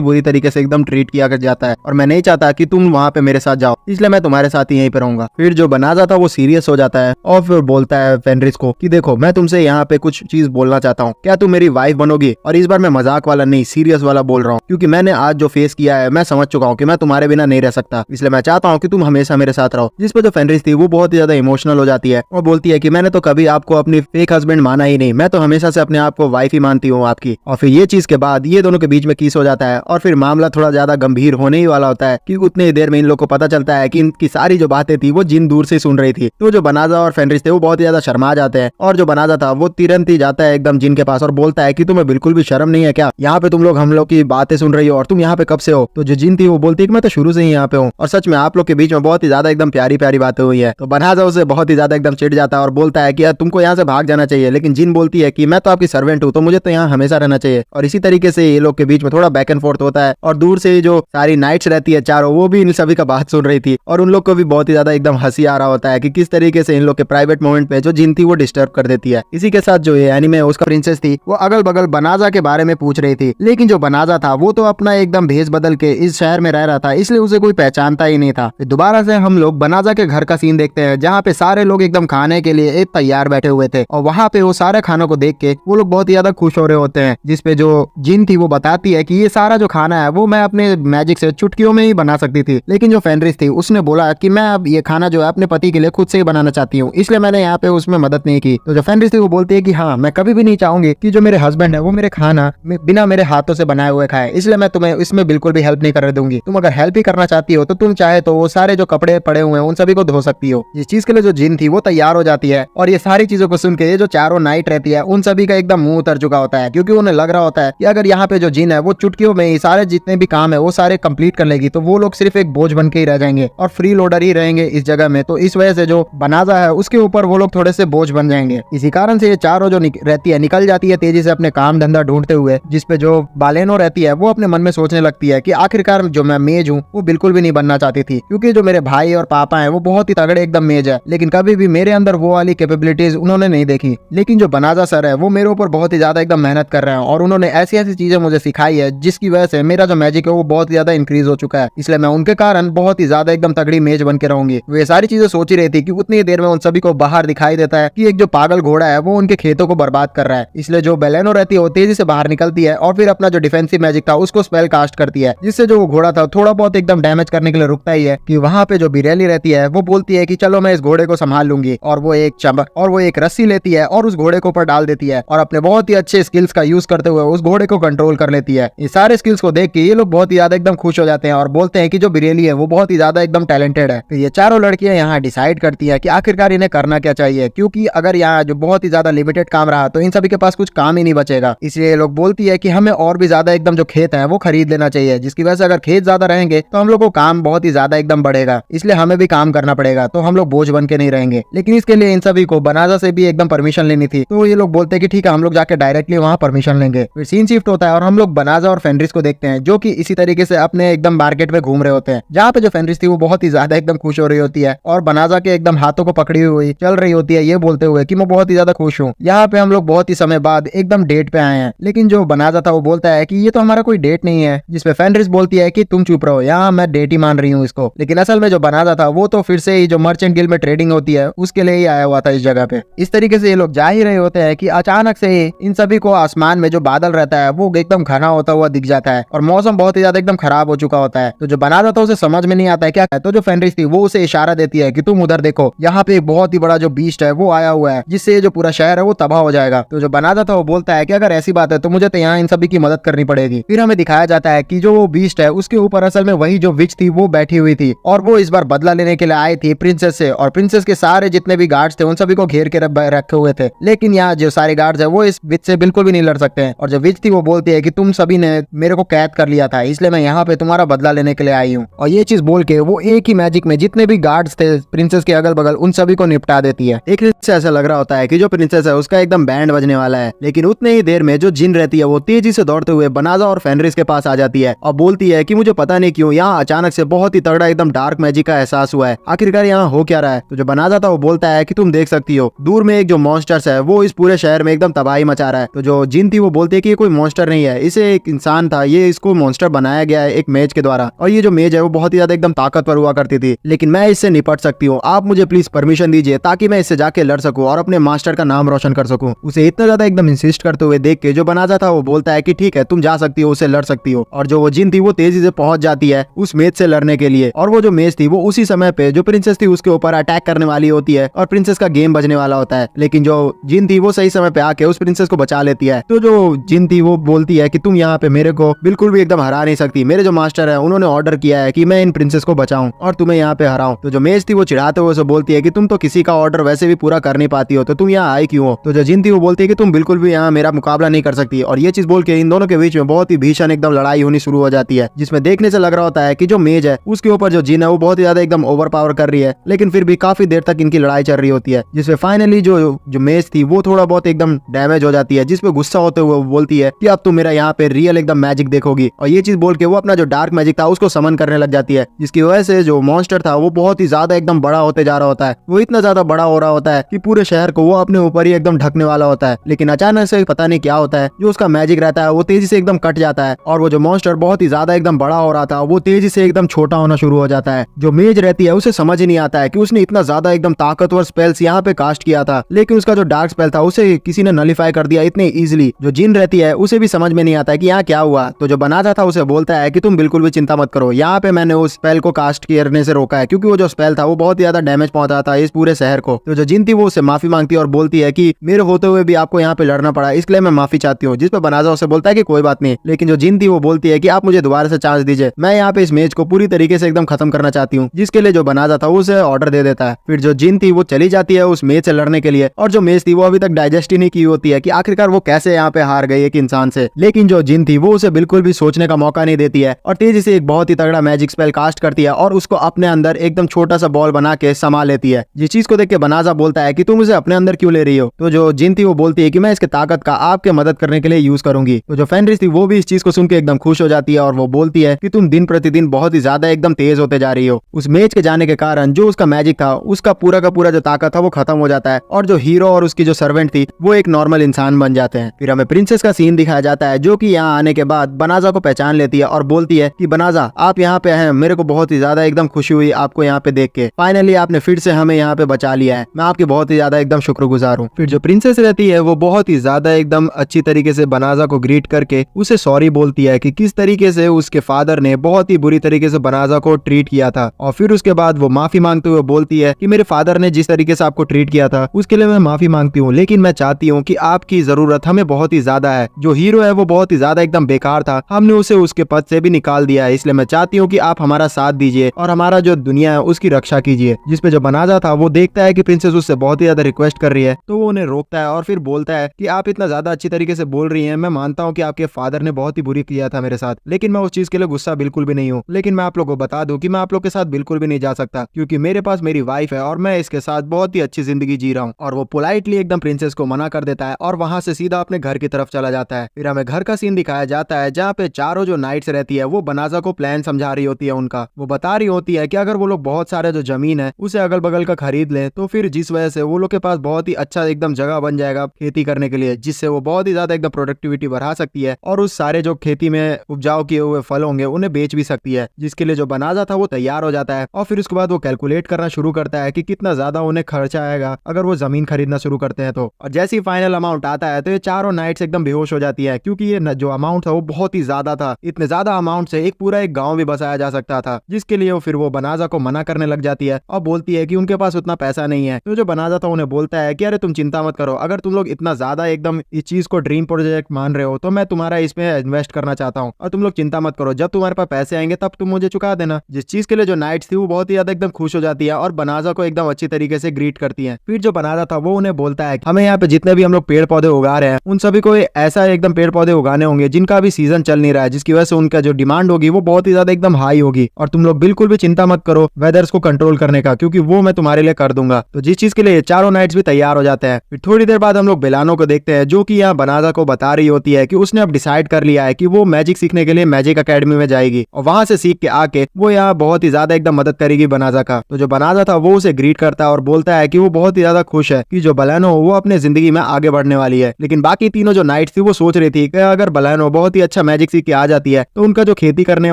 बुरी तरीके से एकदम ट्रीट किया जाता है और मैं नहीं चाहता कि तुम वहाँ पे मेरे साथ जाओ, इसलिए मैं तुम्हारे साथ ही यहीं पे रहूंगा। फिर जो बनाजा था वो सीरियस हो जाता है और फिर बोलता है फेनरिस को कि देखो मैं तुमसे यहाँ पे कुछ चीज बोलना चाहता हूँ, क्या तुम मेरी वाइफ बनोगी? और इस बार मैं मजाक वाला नहीं सीरियस वाला बोल रहा हूँ, क्योंकि मैंने आज जो फेस किया है मैं समझ चुका हूँ कि मैं तुम्हारे बिना नहीं रह सकता, इसलिए मैं चाहता हूँ कि तुम हमेशा मेरे साथ रहो। जिस पे जो फेनरिस थी वो बहुत ही ज्यादा इमोशनल हो जाती है और बोलती है कि मैंने तो कभी आपको अपनी फेक हस्बैंड माना ही नहीं, मैं तो हमेशा से अपने आप को वाइफ ही मानती हूँ आपकी। और फिर ये चीज के बाद ये दोनों के बीच में किस हो जाता है और फिर मामला थोड़ा ज्यादा गंभीर होने ही वाला होता है कि उतनी देर में इन लोग को पता चलता है कि इनकी सारी जो बातें थी वो जिन दूर से सुन रही थी। तो जो बनाजा और फेनरिस थे वो बहुत ही ज्यादा शर्मा जाते हैं और जो बनाजा था वो तुरंत ही जाता है एकदम जिन के पास और बोलता है कि तुम्हें बिल्कुल भी शर्म नहीं है क्या, यहाँ पे तुम लोग हम लोग की बातें सुन रही हो और तुम यहाँ पे कब से हो? तो जो जिन थी वो बोलती है कि मैं तो शुरू से ही यहाँ पे हूँ और सच में आप लोग के बीच में बहुत ही ज्यादा एकदम प्यारी प्यारी बातें हुई है। तो बनाजा उसे बहुत ही ज्यादा एकदम चिढ़ जाता है और बोलता है कि यार तुमको यहाँ से भाग जाना चाहिए, लेकिन जिन बोलती है कि मैं तो आपकी सर्वेंट हूँ तो मुझे तो यहाँ हमेशा रहना चाहिए। और इसी तरीके से ये लोग के बीच में थोड़ा बैक एंड फोर्थ होता है और दूर से जो सारी नाइट्स रहती है चारों वो भी इन सभी का बात सुन रही थी और उन लोग को भी बहुत ही ज्यादा एकदम हंसी आ रहा होता है कि किस तरीके से इन लोग के प्राइवेट मोमेंट पे जो जिन थी वो डिस्टर्ब कर देती है। इसी के साथ जो ये एनीमे है उसका प्रिंसेस थी वो अगल बगल बनाजा के बारे में पूछ रही थी, लेकिन जो बनाजा था वो तो अपना एकदम भेष बदल के इस शहर में रह रहा था, इसलिए उसे कोई पहचानता ही नहीं था। दोबारा से हम लोग बनाजा के घर का सीन देखते हैं जहाँ पे सारे लोग एकदम खाने के लिए एक तैयार बैठे हुए थे और वहाँ पे वो सारे खानों को देख के वो लोग बहुत ही ज्यादा खुश हो रहे होते हैं। जिसपे जो जिन थी वो बताती है कि ये सारा जो खाना है वो मैं अपने मैजिक से चुटकियों में ही बना सकती थी, लेकिन जो फेनरिस थी उसने बोला कि मैं अब ये खाना जो है अपने पति के लिए खुद से ही बनाना चाहती हूँ, इसलिए मैंने यहाँ पे उसमें मदद नहीं की। तो जो फेनरिस थी वो बोलती है कि हाँ, मैं कभी भी नहीं चाहूंगी कि जो मेरे हस्बैंड है वो मेरे खाना बिना मेरे हाथों से बनाए हुए खाए, इसलिए मैं तुम्हें इसमें बिल्कुल भी हेल्प नहीं कर दूंगी। तुम अगर हेल्प ही करना चाहती हो तो तुम चाहे तो वो सारे जो कपड़े पड़े हुए हैं उन सभी को धो सकती हो। इस चीज के लिए जो जिन थी वो तैयार हो जाती है और ये सारी चीजों को सुन के ये जो चारों नाइट रहती है उन सभी का एकदम मुंह उतर चुका होता है, क्योंकि उन्हें लग रहा होता है कि अगर यहाँ पे जो जिन है वो चुटकियों में ही सारे जितने भी काम है वो सारे कंप्लीट कर लेगी तो वो लोग सिर्फ एक बोझ बन के ही रह जाएंगे और फ्री लोडर ही रहेंगे इस जगह में। तो इस वजह से जो बनाजा है उसके ऊपर वो लोग थोड़े से बोझ बन जाएंगे। इसी कारण से ये चारों जो रहती है निकल जाती है तेजी से अपने काम धंधा ढूंढते हुए, जिसपे जो बालेनो रहती है वो अपने मन में सोचने लगती है कि आखिरकार जो मैं मेज हूँ वो बिल्कुल भी नहीं बनना चाहती थी, क्योंकि जो मेरे भाई और पापा है वो बहुत ही तगड़े एकदम मेज है, लेकिन कभी भी मेरे अंदर वो वाली कैपेबिलिटीज उन्होंने नहीं देखी। लेकिन जो बनाजा सर है वो मेरे ऊपर बहुत ही ज्यादा एकदम मेहनत कर रहे हैं और उन्होंने ऐसी ऐसी चीजें मुझे सिखाई है जिसकी वजह से मेरा जो मैजिक है वो बहुत ही ज्यादा इंक्रीज हो चुका है, इसलिए मैं उनके कारण बहुत ही ज्यादा एकदम तगड़ी मेज बन के रहूंगी। वे सारी चीजें सोच ही रही थी कि उतनी देर में उन सभी को बाहर दिखाई देता है कि एक जो पागल घोड़ा है वो उनके खेतों को बर्बाद कर रहा है। इसलिए जो बेलेनो रहती है वो तेजी से बाहर निकलती है और फिर अपना जो डिफेंसिव मैजिक था उसको स्पेल कास्ट करती है, जिससे जो वो घोड़ा था थोड़ा बहुत एकदम डैमेज करने के लिए रुकता ही है। कि वहाँ पे जो बिरेली रहती है वो बोलती है कि चलो मैं इस घोड़े को संभाल लूंगी, और वो एक रस्सी लेती है और उस घोड़े को ऊपर डाल देती है और अपने बहुत ही अच्छे स्किल्स का यूज करते हुए उस घोड़े को कंट्रोल कर लेती है। ये सारे स्किल्स को देख के ये लोग बहुत ही ज्यादा एकदम खुश हो जाते हैं और बोलते हैं कि जो बिरेली है वो बहुत ही ज्यादा एकदम टैलेंटेड है। तो ये चारों लड़कियां यहाँ डिसाइड करती है कि आखिरकार इन्हें करना क्या चाहिए, क्योंकि अगर यहाँ जो बहुत ही ज्यादा लिमिटेड काम रहा तो इन सभी के पास कुछ काम ही नहीं बचेगा। इसलिए ये लोग बोलती है कि हमें और भी ज्यादा एकदम जो खेत है वो खरीद लेना चाहिए, जिसकी वजह से अगर खेत ज्यादा रहेंगे तो हम लोग को काम बहुत ही ज्यादा एकदम बढ़ेगा, इसलिए हमें भी काम करना पड़ेगा, तो हम लोग बोझ बन के नहीं रहेंगे। लेकिन इसके लिए इन सभी को बनाजा से भी एकदम परमिशन लेनी थी, तो ये लोग बोलते हैं कि ठीक है हम लोग जाके डायरेक्टली वहाँ परमिशन लेंगे। फिर सीन शिफ्ट होता है और हम लोग बनाजा और फेनरिस को देखते हैं जो कि इसी तरीके से अपने एकदम मार्केट में घूम रहे होते हैं, जहाँ पे जो फेनरिस थी वो बहुत ही ज्यादा एकदम खुश हो रही होती है और बनाजा के एकदम हाथों को पकड़ी हुई चल रही होती है, ये बोलते हुए कि मैं बहुत ही ज्यादा खुश हूँ। यहाँ पे हम लोग बहुत ही समय बाद एकदम डेट पे आए हैं, लेकिन जो बनाजा था वो बोलता है कि ये तो हमारा कोई डेट नहीं है, जिसपे फेनरिस बोलती है कि तुम चुप रहो, यहाँ मैं डेट ही मान रही हूँ इसको। लेकिन असल में जो बनाजा था वो तो फिर से ही जो मर्चेंट गिल्ड में ट्रेडिंग होती है उसके लिए ही आया हुआ था इस जगह पे। इस तरीके से ये लोग जा ही रहे होते हैं कि अचानक से ही इन सभी को आसमान में जो बादल रहता है वो एकदम घना होता हुआ दिख जाता है और मौसम बहुत ही ज्यादा एकदम खराब हो चुका होता है। तो जो बनाजा था उसे समझ में नहीं आता है क्या है, तो जो फेनरिस थी वो उसे इशारा देती है कि तुम उधर देखो, यहाँ पे एक बहुत ही बड़ा जो बीस्ट है वो आया हुआ है, जिससे जो पूरा शहर है वो तबाह हो जाएगा। तो जो बनाजा था वो बोलता है कि अगर ऐसी बात है तो मुझे तो यहाँ इन सभी की मदद करनी पड़ेगी। फिर हमें दिखाया जाता है कि जो वो बीस्ट है उसके ऊपर असल में वही जो विच थी वो बैठी हुई थी और वो इस बार बदला लेने के लिए आई थी प्रिंसेस से, और प्रिंसेस के सारे जितने भी गार्ड्स थे उन सभी को घेर के रखे हुए थे। लेकिन यहाँ जो सारे गार्ड्स है वो इस विच से बिल्कुल भी नहीं लड़ सकते हैं, और जो विच थी वो बोलती है कि तुम सभी ने मेरे को कैद कर लिया था, इसलिए मैं यहाँ पे तुम्हारा बदला लेने के लिए आई हूँ। और ये चीज बोल के वो एक ही मैजिक में जितने भी गार्ड्स थे प्रिंसेस के अगल बगल उन सभी को निपटा देती है। एक से ऐसा लग रहा होता है कि जो प्रिंसेस है उसका एकदम बैंड बजने वाला है, लेकिन उतने ही देर में जो जिन रहती है वो तेजी से दौड़ते हुए बनाजा और फेनरिस के पास आ जाती है और बोलती है कि मुझे पता नहीं क्यों यहाँ अचानक से बहुत ही तगड़ा एकदम डार्क मैजिक का एहसास हुआ है, आखिरकार यहाँ हो क्या रहा है। तो जो बनाजा था वो बोलता है कि तुम देख सकती हो दूर में एक जो मॉन्स्टर्स है वो इस पूरे शहर में एकदम तबाही मचा रहा है। तो जो जिन थी वो बोलती है कि ये कोई मॉन्स्टर नहीं है, इसे एक इंसान था, ये इसको मॉन्स्टर बनाया गया है एक मेज के द्वारा, और ये जो मेज है वो बहुत ही ज्यादा एकदम ताकतवर हुआ करती थी, लेकिन मैं इससे निपट सकती हूँ, आप मुझे प्लीज परमिशन दीजिए ताकि मैं इससे जाके लड़ सकूं और अपने मास्टर का नाम रोशन कर सकूं। उसे इतना ज्यादा एकदम इंसिस्ट करते हुए देख के जो बनाजा था वो बोलता है कि ठीक है तुम जा सकती हो, उसे लड़ सकती हो। और जो वो जिन थी वो तेजी से पहुंच जाती है उस मेज से लड़ने के लिए, और वो जो मेज थी वो उसी समय पे जो प्रिंसेस थी उसके ऊपर अटैक करने वाली होती है और प्रिंसेस का गेम बजने वाला होता है, लेकिन जो जिन थी वो सही समय पे आके उस प्रिंसेस को बचा लेती है। तो जो जिन थी वो बोलती है कि तुम यहाँ पे मेरे को बिल्कुल भी एकदम हरा नहीं सकती, मेरे जो मास्टर है उन्होंने ऑर्डर किया है कि मैं इन प्रिंसेस को बचाऊं और तुम्हें यहाँ पे हराऊं। तो जो मेज थी वो चिढ़ाते हुए उसे बोलती है कि तुम तो किसी का ऑर्डर वैसे भी पूरा कर नहीं पाती हो, तो तुम यहाँ आई क्यों हो। तो जो जिन थी वो बोलती है कि तुम बिल्कुल भी यहाँ मेरा मुकाबला नहीं कर सकती, और ये चीज बोल के इन दोनों के बीच में बहुत ही भीषण एकदम लड़ाई होनी शुरू हो जाती है, जिसमें देखने से लग रहा होता है कि जो मेज है उसके ऊपर जो जिन है वो बहुत ही ज्यादा एकदम ओवर पावर कर रही है, लेकिन फिर भी काफी देर तक इनकी लड़ाई चल रही होती है, जिसमें फाइनली जो मेज थी वो थोड़ा बहुत एकदम डैमेज हो जाती है, जिसपे गुस्सा होते हुए वो बोलती है कि अब तुम मेरा यहाँ पे रियल एकदम मैजिक देखोगी। और ये चीज बोल के वो अपना जो डार्क मैजिक था उसको समन करने लग जाती है, जिसकी वजह से जो मॉन्स्टर था वो बहुत ही ज्यादा एकदम बड़ा होते जा रहा होता है। वो इतना ज्यादा बड़ा हो रहा होता है कि पूरे शहर को वो अपने ऊपर ही एकदम ढकने वाला होता है, लेकिन अचानक से पता नहीं क्या होता है, जो उसका मैजिक रहता है वो तेजी से एकदम कट जाता है और वो जो मॉन्स्टर बहुत ही ज्यादा एकदम बड़ा हो रहा था वो तेजी से एकदम छोटा होना शुरू हो जाता है। जो मेज रहती है उसे समझ समझ ही नहीं आता है कि उसने इतना ज्यादा एकदम ताकतवर स्पेल्स यहाँ पे कास्ट किया था, लेकिन उसका जो डार्क स्पेल था उसे किसी ने नलिफाई कर दिया इतने इजीली। जो जिन रहती है उसे भी समझ में नहीं आता है कि यहाँ क्या हुआ। तो जो बनाजा था उसे बोलता है कि तुम बिल्कुल भी चिंता मत करो, यहाँ पे मैंने उस स्पेल को कास्ट करने से रोका है, क्योंकि वो जो स्पेल था वो बहुत ज्यादा डैमेज पहुंचा था इस पूरे शहर को। तो जो जिन थी वो उससे माफी मांगती है और बोलती है कि मेरे होते हुए भी आपको यहाँ पे लड़ना पड़ा, इसलिए मैं माफी चाहती हूँ। जिस पे बनाजा उसे बोलता है कि कोई बात नहीं, लेकिन जो जिन थी वो बोलती है कि आप मुझे दोबारा से चांस दीजिए, मैं यहाँ पे इस मैच को पूरी तरीके से एकदम खत्म करना चाहती हूँ। जिसके लिए जो बनाजा था उसे ऑर्डर दे देता है। फिर जो जिन थी वो चली जाती है उस मैच से लड़ने के लिए, और जो मैच थी वो अभी तक डाइजेस्ट ही नहीं की होती है कि आखिरकार वो कैसे यहाँ पे हार गई एक इंसान से। लेकिन जो जिन थी वो उसे बिल्कुल भी सोचने का मौका नहीं देती है और तेजी से एक बहुत ही तगड़ा मैजिक स्पेल कास्ट करती है और उसको अपने अंदर एकदम छोटा सा बॉल बना के समा लेती है। जिस चीज को देख के बनाजा बोलता है कि तुम उसे अपने अंदर क्यों ले रही हो। तो जो जिन थी वो बोलती है कि मैं इसके ताकत का आपके मदद करने के लिए यूज करूंगी। तो जो फेनरिस थी वो भी इस चीज को सुन के एकदम खुश हो जाती है और वो बोलती है कि तुम दिन प्रतिदिन बहुत ही ज्यादा एकदम तेज होते जा रही हो। उस मैच के जाने के कारण जो उसका मैजिक था उसका पूरा का पूरा जो ताकत था वो खत्म हो जाता है और जो हीरो और उसकी जो सर्वेंट थी वो एक नॉर्मल इंसान बन जाते हैं। फिर हमें प्रिंसेस का सीन दिखाया जाता है जो कि यहाँ आने के बाद बनाजा को पहचान लेती है और बोलती है कि बनाजा आप यहाँ पे हैं, मेरे को बहुत ही ज्यादा एकदम खुशी हुई आपको यहाँ पे देख के। फाइनली आपने फिर से हमें यहाँ पे बचा लिया है, मैं आपकी बहुत ही ज्यादा एकदम शुक्रगुजार हूँ। फिर जो प्रिंसेस रहती है वो बहुत ही ज्यादा एकदम अच्छी तरीके से बनाजा को ग्रीट करके उसे सॉरी बोलती है कि किस तरीके से उसके फादर ने बहुत ही बुरी तरीके से बनाजा को ट्रीट किया था। और फिर उसके बाद वो माफी मांगते हुए बोलती है कि मेरे फादर ने जिस तरीके से आपको ट्रीट किया था उसके लिए मैं माफी मांगती हूँ, लेकिन मैं चाहती हूँ कि आपकी जरूरत हमें बहुत ही ज्यादा है। जो हीरो है वो बहुत ही ज्यादा एकदम बेकार था, हमने उसे उसके पद से भी निकाल दिया है, इसलिए मैं चाहती हूँ कि आप हमारा साथ दीजिए और हमारा जो दुनिया है उसकी रक्षा कीजिए। जिसपे जो बनाजा था वो देखता है कि प्रिंसेस उससे बहुत ही ज्यादा रिक्वेस्ट कर रही है, तो वो उन्हें रोकता है और फिर बोलता है कि आप इतना ज्यादा अच्छी तरीके से बोल रही हैं, मैं मानता हूँ कि आपके फादर ने बहुत ही बुरी किया था मेरे साथ, लेकिन मैं उस चीज के लिए गुस्सा बिल्कुल भी नहीं हूँ। लेकिन मैं आप लोगों को बता दूं कि मैं आप लोग के साथ बिल्कुल भी नहीं जा सकता, क्योंकि मेरे पास मेरी वाइफ है और मैं इसके साथ बहुत ही अच्छी जिंदगी जी रहा हूँ। और वो पोलाइटली एकदम प्रिंसेस को मना कर देता है और वहां से सीधा अपने घर की तरफ चला जाता है। फिर हमें घर का सीन दिखाया जाता है जहाँ पे चारों जो नाइट्स रहती है वो बनाजा को प्लान समझा रही होती है उनका। वो बता रही होती है कि अगर वो लोग बहुत सारे जो जमीन है उसे अगल बगल का खरीद लें तो फिर जिस वजह से वो लोग के पास बहुत ही अच्छा एकदम जगह बन जाएगा खेती करने के लिए, जिससे वो बहुत ही ज्यादा एकदम प्रोडक्टिविटी बढ़ा सकती है और उस सारे जो खेती में उपजाऊ किए हुए फल होंगे उन्हें बेच भी सकती है। जिसके लिए जो बनाजा था वो तैयार हो जाता है और फिर उसके बाद वो कैलकुलेट करना शुरू करता है कि कितना ज्यादा उन्हें खर्चा आएगा अगर वो जमीन खरीदना शुरू करते हैं तो। और जैसे ही फाइनल अमाउंट आता है तो ये चारों नाइट्स एकदम बेहोश हो जाती है, क्योंकि ये जो अमाउंट था वो बहुत ही ज्यादा था। इतने ज्यादा अमाउंट से एक पूरा एक गाँव भी बसाया जा सकता था, जिसके लिए फिर वो बनाजा को मना करने लग जाती है और बोलती है कि उनके पास उतना पैसा नहीं है। तो जो बनाजा था उन्हें बोलता है कि अरे तुम चिंता मत करो, अगर तुम लोग इतना ज्यादा एकदम इस चीज को ड्रीम प्रोजेक्ट मान रहे हो तो मैं तुम्हारा इसमें इन्वेस्ट करना चाहता हूँ और तुम लोग चिंता मत करो, जब तुम्हारे पास पैसे आएंगे तब तुम मुझे चुका देना। जिस चीज के लिए जो नाइट्स थी वो बहुत ही ज्यादा एकदम खुश हो जाती है और बनाजा को एकदम अच्छी तरीके से ग्रीट करती है। फिर जो बनाजा था वो उन्हें बोलता है हमें यहाँ पे जितने भी हम लोग पेड़ पौधे उगा रहे हैं उन सभी को ऐसा एकदम पेड़ पौधे उगाने होंगे जिनका भी सीजन चल नहीं रहा है, जिसकी वजह से उनका जो डिमांड होगी वो बहुत ही ज्यादा एकदम हाई होगी। और तुम लोग बिल्कुल भी चिंता मत करो वेदर्स को कंट्रोल करने का, क्योंकि वो मैं तुम्हारे लिए कर दूंगा। तो जिस चीज के लिए चारों नाइट्स भी तैयार हो जाते हैं। फिर थोड़ी देर बाद हम लोग बेलानो को देखते हैं जो कि यहाँ बनाजा को बता रही होती है कि उसने अब डिसाइड कर लिया है कि वो मैजिक सीखने के लिए मैजिक अकेडमी में जाएगी और वहां से सीख के आके वो यहाँ बहुत ही ज्यादा एकदम मदद करेगी बनाजा का। तो जो बनाजा था वो उसे ग्रीट करता है और बोलता है कि वो बहुत ही ज्यादा खुश है कि जो बेलानो वो अपने जिंदगी में आगे बढ़ने वाली है। लेकिन बाकी तीनों जो नाइट्स थी वो सोच रही थी कि अगर बेलानो बहुत ही अच्छा मैजिक सीख के आ जाती है तो उनका जो खेती करने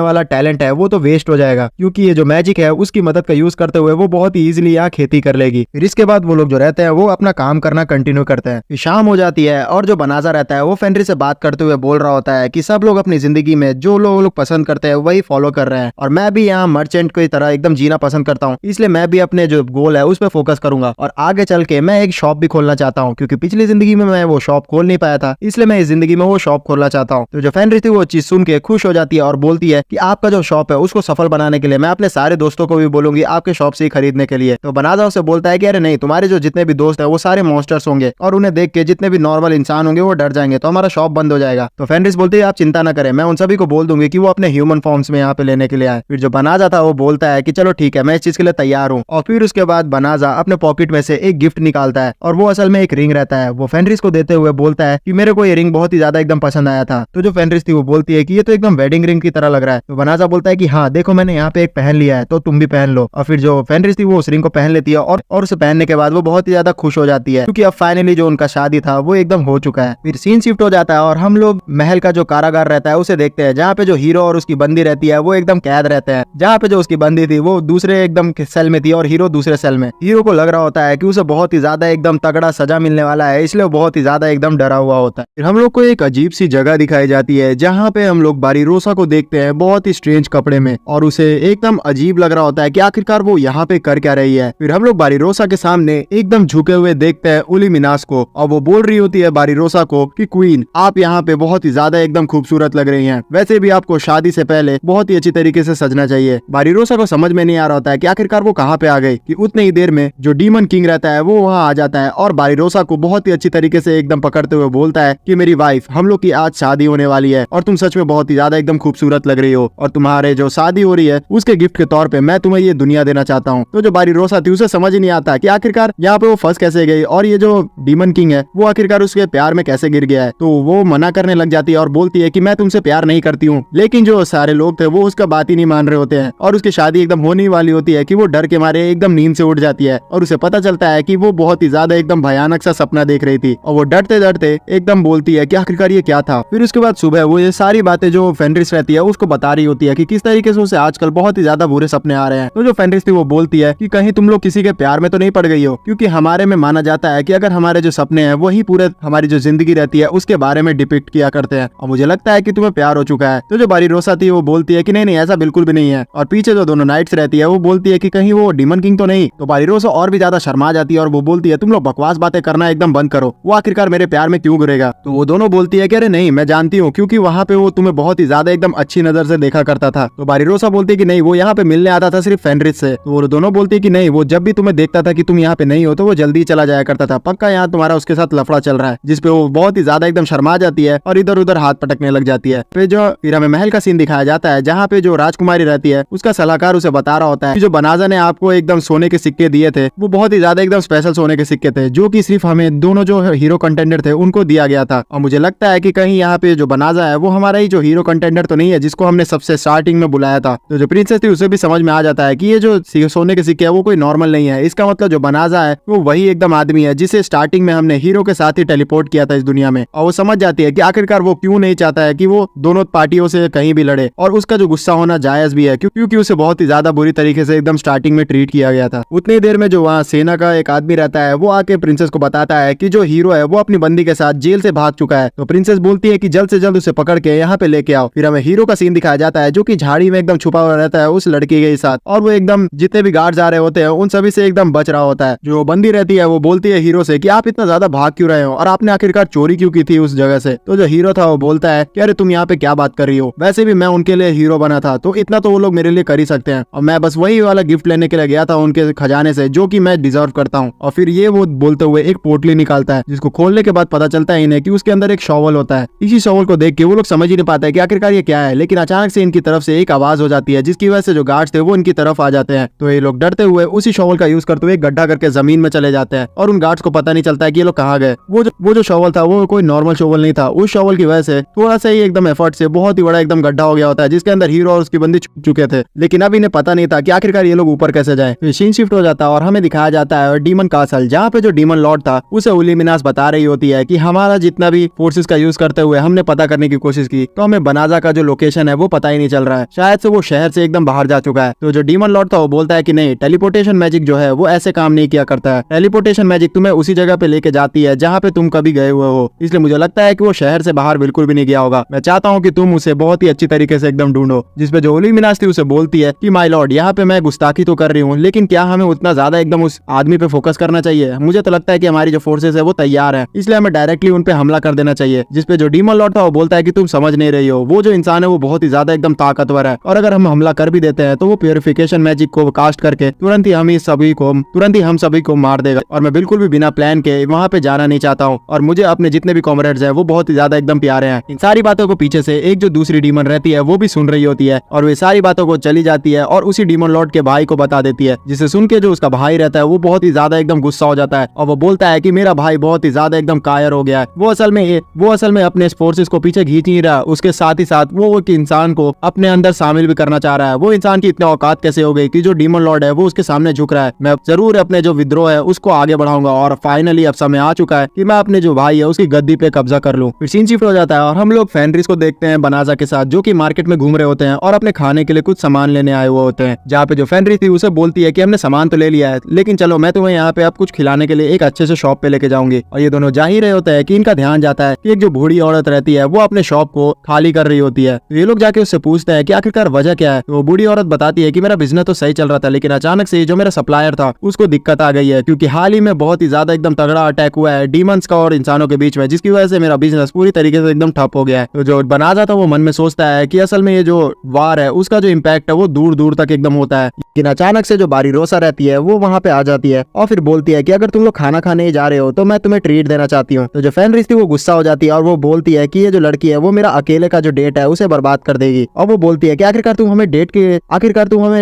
वाला टैलेंट है वो तो वेस्ट हो जाएगा, क्योंकि ये जो मैजिक है उसकी मदद का यूज करते हुए वो बहुत ही इजीली यहाँ खेती कर लेगी। फिर इसके बाद वो लोग जो रहते हैं वो अपना काम करना कंटिन्यू करते हैं। शाम हो जाती है और जो बनाजा रहता है वो फेनरिस से बात करते हुए बोल रहा होता है कि सब लोग अपनी जिंदगी में जो लोग पसंद करते हैं वही फॉलो कर रहे हैं और मैं भी यहाँ मर्चेंट की तरह एकदम जीना पसंद करता हूँ, इसलिए मैं भी अपने जो गोल है उस पर फोकस करूंगा और आगे चल के मैं एक शॉप भी खोलना चाहता हूँ, क्योंकि पिछली जिंदगी में मैं वो शॉप खोल नहीं पाया था, इसलिए मैं इस जिंदगी में वो शॉप खोलना चाहता हूँ। तो जो फेनरिस थी वो चीज सुन के खुश हो जाती है और बोलती है कि आपका जो शॉप है उसको सफल बनाने के लिए मैं अपने सारे दोस्तों को भी बोलूंगी आपके शॉप से ही खरीदने के लिए। तो बनाजा उसे बोलता है कि अरे नहीं, तुम्हारे जो जितने भी दोस्त है वो सारे मॉन्स्टर्स होंगे और उन्हें देख के जितने भी नॉर्मल इंसान होंगे वो डर जाएंगे, तो हमारा शॉप बंद हो जाएगा। तो फेनरिस बोलती है आप चिंता न करें, मैं उन सभी को बोल दूंगी कि वो अपने ह्यूमन फॉर्म्स में यहाँ पे लेने के लिए आए। फिर जो बनाजा था वो बोलता है कि चलो ठीक है, मैं इस चीज के लिए तैयार हूँ। और फिर उसके बाद बनाजा अपने पॉकेट में से एक गिफ्ट निकालता है और वो असल में एक रिंग रहता है। वो फेनरिस को देते हुए बोलता है कि मेरे को ये रिंग बहुत ही ज्यादा एकदम पसंद आया था। तो जो फेनरिस थी वो बोलती है कि ये तो एकदम वेडिंग रिंग की तरह लग रहा है। तो बनाजा बोलता है कि हाँ देखो मैंने यहाँ पे एक पहन लिया है तो तुम भी पहन लो। और फिर जो फेनरिस थी वो उस रिंग को पहन लेती है और उसे पहनने के बाद वो बहुत ही ज्यादा खुश हो जाती है, क्योंकि अब फाइनली जो उनका शादी था वो एकदम हो चुका है। फिर सीन शिफ्ट हो जाता है और हम लोग महल का जो कारागार रहता है उसे देखते हैं, जहाँ पे जो हीरो और उसकी बंदी रहती है वो एकदम कैद रहते हैं। जहाँ पे जो उसकी बंदी थी वो दूसरे एकदम सेल में थी और हीरो दूसरे सेल में। हीरो को लग रहा होता है कि उसे बहुत ही ज्यादा एकदम तगड़ा सजा मिलने वाला है, इसलिए वो बहुत ही ज्यादा एकदम डरा हुआ होता है। फिर हम लोग को एक अजीब सी जगह दिखाई जाती है जहाँ पे हम लोग बारीरोसा को देखते हैं बहुत ही स्ट्रेंज कपड़े में, और उसे एकदम अजीब लग रहा होता है कि आखिरकार वो यहाँ पे कर क्या रही है। फिर हम लोग बारीरोसा के सामने एकदम झुके हुए देखते हैं उलिमिनास को, और वो बोल रही होती है बारीरोसा को कि क्वीन, आप यहाँ पे बहुत ही ज्यादा एकदम खूबसूरत लग रही हैं, वैसे भी आपको शादी से पहले बहुत ही अच्छी तरीके से सजना चाहिए। बारीरोसा को समझ में नहीं आ रहा होता है कि आखिरकार वो कहाँ पे आ गई कि उतनी ही देर में जो डीमन किंग रहता है वो वहाँ आ जाता है और बारीरोसा को बहुत ही अच्छी तरीके से एकदम पकड़ते हुए बोलता है कि मेरी वाइफ, हम लोग की आज शादी होने वाली है और तुम सच में बहुत ही ज्यादा एकदम खूबसूरत लग रही हो, और तुम्हारे जो शादी हो रही है उसके गिफ्ट के तौर पे मैं तुम्हें ये दुनिया देना चाहता हूँ। तो जो बारीरोसा थी उसे समझ ही नहीं आता कि आखिरकार यहाँ पे वो फंस कैसे गई और ये जो डीमन किंग है वो आखिरकार उसके प्यार में कैसे गिर गया है। तो वो मना करने लग जाती है और बोलती है कि मैं तुमसे प्यार नहीं करती हूँ, लेकिन जो सारे लोग थे वो उसका बात ही नहीं मान रहे होते हैं और उसकी शादी एकदम होने वाली होती है कि वो डर के मारे एकदम नींद से उठ जाती है और उसे पता चलता है कि वो बहुत ही ज्यादा एकदम भयानक सा सपना देख रही थी, और वो डरते डरते एकदम बोलती है कि आखिरकार ये क्या था। फिर उसके बाद सुबह वो ये सारी बातें जो फेनरिस रहती है उसको बता रही होती है कि किस तरीके से उसे आजकल बहुत ही ज्यादा बुरे सपने आ रहे हैं। तो जो फेनरिस थी वो बोलती है कि कहीं तुम लोग किसी के प्यार में तो नहीं पड़ गई हो, क्योंकि हमारे में माना जाता है कि अगर हमारे जो सपने हैं वही पूरे हमारी जो जिंदगी रहती है उसके बारे में डिपिक्ट किया करते हैं, और मुझे लगता है कि तुम्हें प्यार हो चुका है। तो जो बारीरोसा थी वो बोलती है कि नहीं नहीं, ऐसा बिल्कुल भी नहीं है, और पीछे जो दोनों नाइट्स रहती है वो बोलती है कि कहीं वो डीमन किंग तो नहीं। तो बारीरोसा और भी ज्यादा शर्मा जाती है और वो बोलती है तुम लोग बकवास बातें करना एकदम बंद करो, वो आखिरकार मेरे प्यार में क्यों गिरेगा। तो वो दोनों बोलती है कि अरे नहीं, मैं जानती हूँ, क्योंकि वहाँ पे वो तुम्हें बहुत ही ज्यादा एकदम अच्छी नजर से देखा करता था। तो बारीरोसा बोलती है कि नहीं, वो यहाँ पे मिलने आता था सिर्फ फेनरिस से। तो वो दोनों बोलती है कि नहीं, वो जब भी तुम्हें देखता था कि तुम यहाँ पे नहीं हो तो वो जल्दी चला जाया करता था, पक्का यहाँ तुम्हारा उसके साथ लफड़ा चल रहा है। जिसपे वो बहुत ही ज्यादा एकदम शर्मा जाती है और इधर उधर हाथ पटकने लग जाती है। फिर हमें महल का सीन दिखाया जाता है जहाँ पे जो राजकुमारी रहती है उसका सलाहकार उसे बता रहा होता है कि जो बनाजा ने आपको एकदम सोने के सिक्के दिए थे वो बहुत ही ज्यादा एकदम स्पेशल सोने के सिक्के थे, जो कि सिर्फ हमें दोनों जो हीरो कंटेंडर थे उनको दिया गया था। और मुझे लगता है कि कहीं यहाँ पे जो बनाजा है वो हमारा ही जो हीरो कंटेंडर तो नहीं है जिसको हमने सबसे स्टार्टिंग में बुलाया था। तो जो प्रिंसेस थी उसे भी समझ में आ जाता है कि ये जो सोने के सिक्के है वो कोई नॉर्मल नहीं है, इसका मतलब जो बनाजा है वो वही एकदम आदमी है जिसे स्टार्टिंग में हमने हीरो के साथ ही टेलीपोर्ट किया था इस दुनिया में। और वो समझ जाती है कि आखिरकार वो क्यों नहीं चाहता है कि वो दोनों पार्टियों से कहीं भी लड़े, और उसका जो गुस्सा होना जायज भी है क्योंकि उसे बहुत ही ज्यादा बुरी तरीके से एकदम स्टार्टिंग में ट्रीट किया गया था। उतनी देर में जो वहाँ सेना का एक आदमी रहता है वो आके प्रिंसेस को बताता है कि जो हीरो है वो अपनी बंदी के साथ जेल से भाग चुका है। तो प्रिंसेस बोलती है कि जल्द से जल्द उसे पकड़ के यहाँ पे लेके आओ। फिर हमें हीरो का सीन दिखाया जाता है जो कि झाड़ी में एकदम छुपा हुआ रहता है उस लड़की के साथ, और वो एकदम जितने भी गार्ड्स आ रहे होते हैं उन सभी से एकदम बच रहा होता है। जो बंदी रहती है वो बोलती है हीरो से कि आप इतना ज्यादा भाग क्यों रहे हो और आपने आखिरकार चोरी क्यों की थी उस जगह से। तो जो हीरो था वो बोलता है कि अरे तुम यहाँ पे क्या बात कर रही हो, वैसे भी मैं उनके लिए हीरो बना था तो इतना तो वो लोग मेरे लिए कर ही सकते हैं, और मैं बस वही वाला गिफ्ट लेने के लिए गया था उनके खजाने से जो कि मैं डिजर्व करता हूँ। और फिर ये वो बोलते हुए एक पोटली निकालता है जिसको खोलने के बाद पता चलता है इन्हें कि उसके अंदर एक शॉवल होता है। इसी शॉवल को देख के वो लोग समझ ही नहीं पाता है कि आखिरकार ये क्या है, लेकिन अचानक से इनकी तरफ से एक आवाज हो जाती है जिसकी वजह से जो गार्ड्स थे वो इनकी तरफ आ जाते हैं। तो ये लोग डरते हुए उसी शॉवल का यूज करते हुए गड्ढा करके जमीन में चले जाते हैं और उन गार्ड्स को पता नहीं चलता है कि ये लोग कहाँ गए। वो जो शॉवल था वो कोई नॉर्मल शॉवल नहीं था, उस शॉवल की वजह से थोड़ा सा ही एकदम एफर्ट से बहुत ही बड़ा एकदम गड्ढा हो गया होता है जिसके अंदर हीरो और उसकी बंदी छुप चुके थे, लेकिन अब इन्हें पता नहीं था कि आखिरकार ये लोग ऊपर कैसे जाए। फिर सीन शिफ्ट हो जाता है और हमें दिखाया जाता है डीमन कासल, जहाँ पे जो डीमन लॉर्ड था उसे उलिमिनास बता रही होती है कि हमारा जितना भी फोर्सेस का यूज करते हुए हमने पता करने की कोशिश की तो हमें बनाजा का जो लोकेशन है वो पता ही नहीं चल रहा है, शायद से वो शहर से एकदम बाहर जा चुका है। तो जो डीमन लॉर्ड था वो बोलता है कि नहीं, टेलीपोर्टेशन मैजिक जो है वो ऐसे काम नहीं किया करता है, टेलीपोर्टेशन मैजिक तुम्हें उसी जगह पे लेके जाती है जहाँ पे तुम कभी गए हुए हो, इसलिए मुझे लगता है कि वो शहर से बाहर बिल्कुल भी नहीं गया होगा। मैं चाहता हूँ कि तुम उसे बहुत ही अच्छी तरीके से एकदम ढूंढो। जिसपे जो उलिमिनास थी उसे बोलती है कि माय लॉर्ड, यहाँ पे मैं गुस्ताखी तो कर रही हूँ, लेकिन क्या हमें उतना ज्यादा एकदम उस आदमी पे फोकस करना चाहिए? मुझे तो लगता है कि हमारी जो फोर्सेस है वो तैयार है, इसलिए हमें डायरेक्टली उन पे हमला कर देना चाहिए। जिसपे जो डीमन लॉर्ड था वो बोलता है कि तुम समझ नहीं रही हो, वो जो इंसान है वो बहुत ही ज्यादा एकदम ताकतवर है, और अगर हम हमला कर भी देते हैं तो वो प्योरिफिकेशन मैजिक को कास्ट करके तुरंत ही हम सभी को मार देगा, और मैं बिल्कुल भी बिना प्लान के वहाँ पे जाना नहीं चाहता हूँ, और मुझे अपने जितने भी कॉमरेड्स हैं वो बहुत ही ज्यादा एकदम प्यारे हैं। इन सारी बातों को पीछे से एक जो दूसरी डीमन रहती है वो भी सुन रही होती है, और वे सारी बातों को चली जाती है और उसी डीमन लॉर्ड के भाई को बता देती है, जिसे सुन के जो उसका भाई रहता है वो बहुत ही ज्यादा एकदम गुस्सा हो जाता है, और वो बोलता है कि मेरा भाई बहुत ही ज्यादा एकदम कायर हो गया है, वो असल में अपने फोर्सेस को पीछे खींच नहीं रहा, उसके साथ ही साथ वो एक इंसान को अपने अंदर शामिल भी करना चाह रहा है। वो इंसान की इतनी औकात कैसे हो गई कि जो डीमन लॉर्ड है वो उसके सामने झुक रहा है। मैं जरूर अपने जो विद्रोह है उसको आगे बढ़ाऊंगा, और फाइनली अब समय आ चुका है कि मैं अपने जो भाई है उसकी गद्दी पे कब्जा कर लूं। फिर सीन शिफ्ट हो जाता है और हम लोग फेनरिस को देखते हैं बनाजा के साथ, जो कि मार्केट में घूम रहे होते हैं और अपने खाने के लिए कुछ सामान लेने आए हुए होते हैं, जहाँ पे जो फेनरिस थी उसे बोलती है कि हमने सामान तो ले लिया है, लेकिन चलो मैं तुम्हें यहाँ पे अब कुछ खिलाने के लिए एक अच्छे से शॉप पे लेके जाऊंगी। और ये दोनों जा ही रहे होते हैं कि इनका ध्यान जाता है कि एक जो बूढ़ी औरत रहती है वो अपने शॉप को खाली कर रही होती है। तो ये लोग जाके उससे पूछते हैं कि आखिरकार वजह क्या है। तो वो बूढ़ी औरत बताती है कि मेरा बिजनेस तो सही चल रहा था, लेकिन अचानक से जो मेरा सप्लायर था उसको दिक्कत आ गई है, क्योंकि हाल ही में बहुत ही ज्यादा एकदम तगड़ा अटैक हुआ है डीमंस का और इंसानों के बीच में, जिसकी वजह से मेरा बिजनेस पूरी तरीके से एकदम ठप हो गया है। तो जो बनाजा था वो मन में सोचता है कि असल में ये जो वार है उसका जो इम्पैक्ट है वो दूर दूर तक एकदम होता है। लेकिन अचानक से जो बारीरोसा रहती है वो वहाँ पे आ जाती है और फिर बोलती है कि अगर तुम लोग खाना खाने ही जा रहे हो तो मैं तुम्हें ट्रीट देना चाहती हूँ। तो जो फेनरिस थी वो गुस्सा हो जाती है और वो बोलती है कि ये जो लड़की है वो मेरा अकेले का जो डेट है उसे बर्बाद कर देगी। और वो बोलती है कि आखिरकार तुम हमें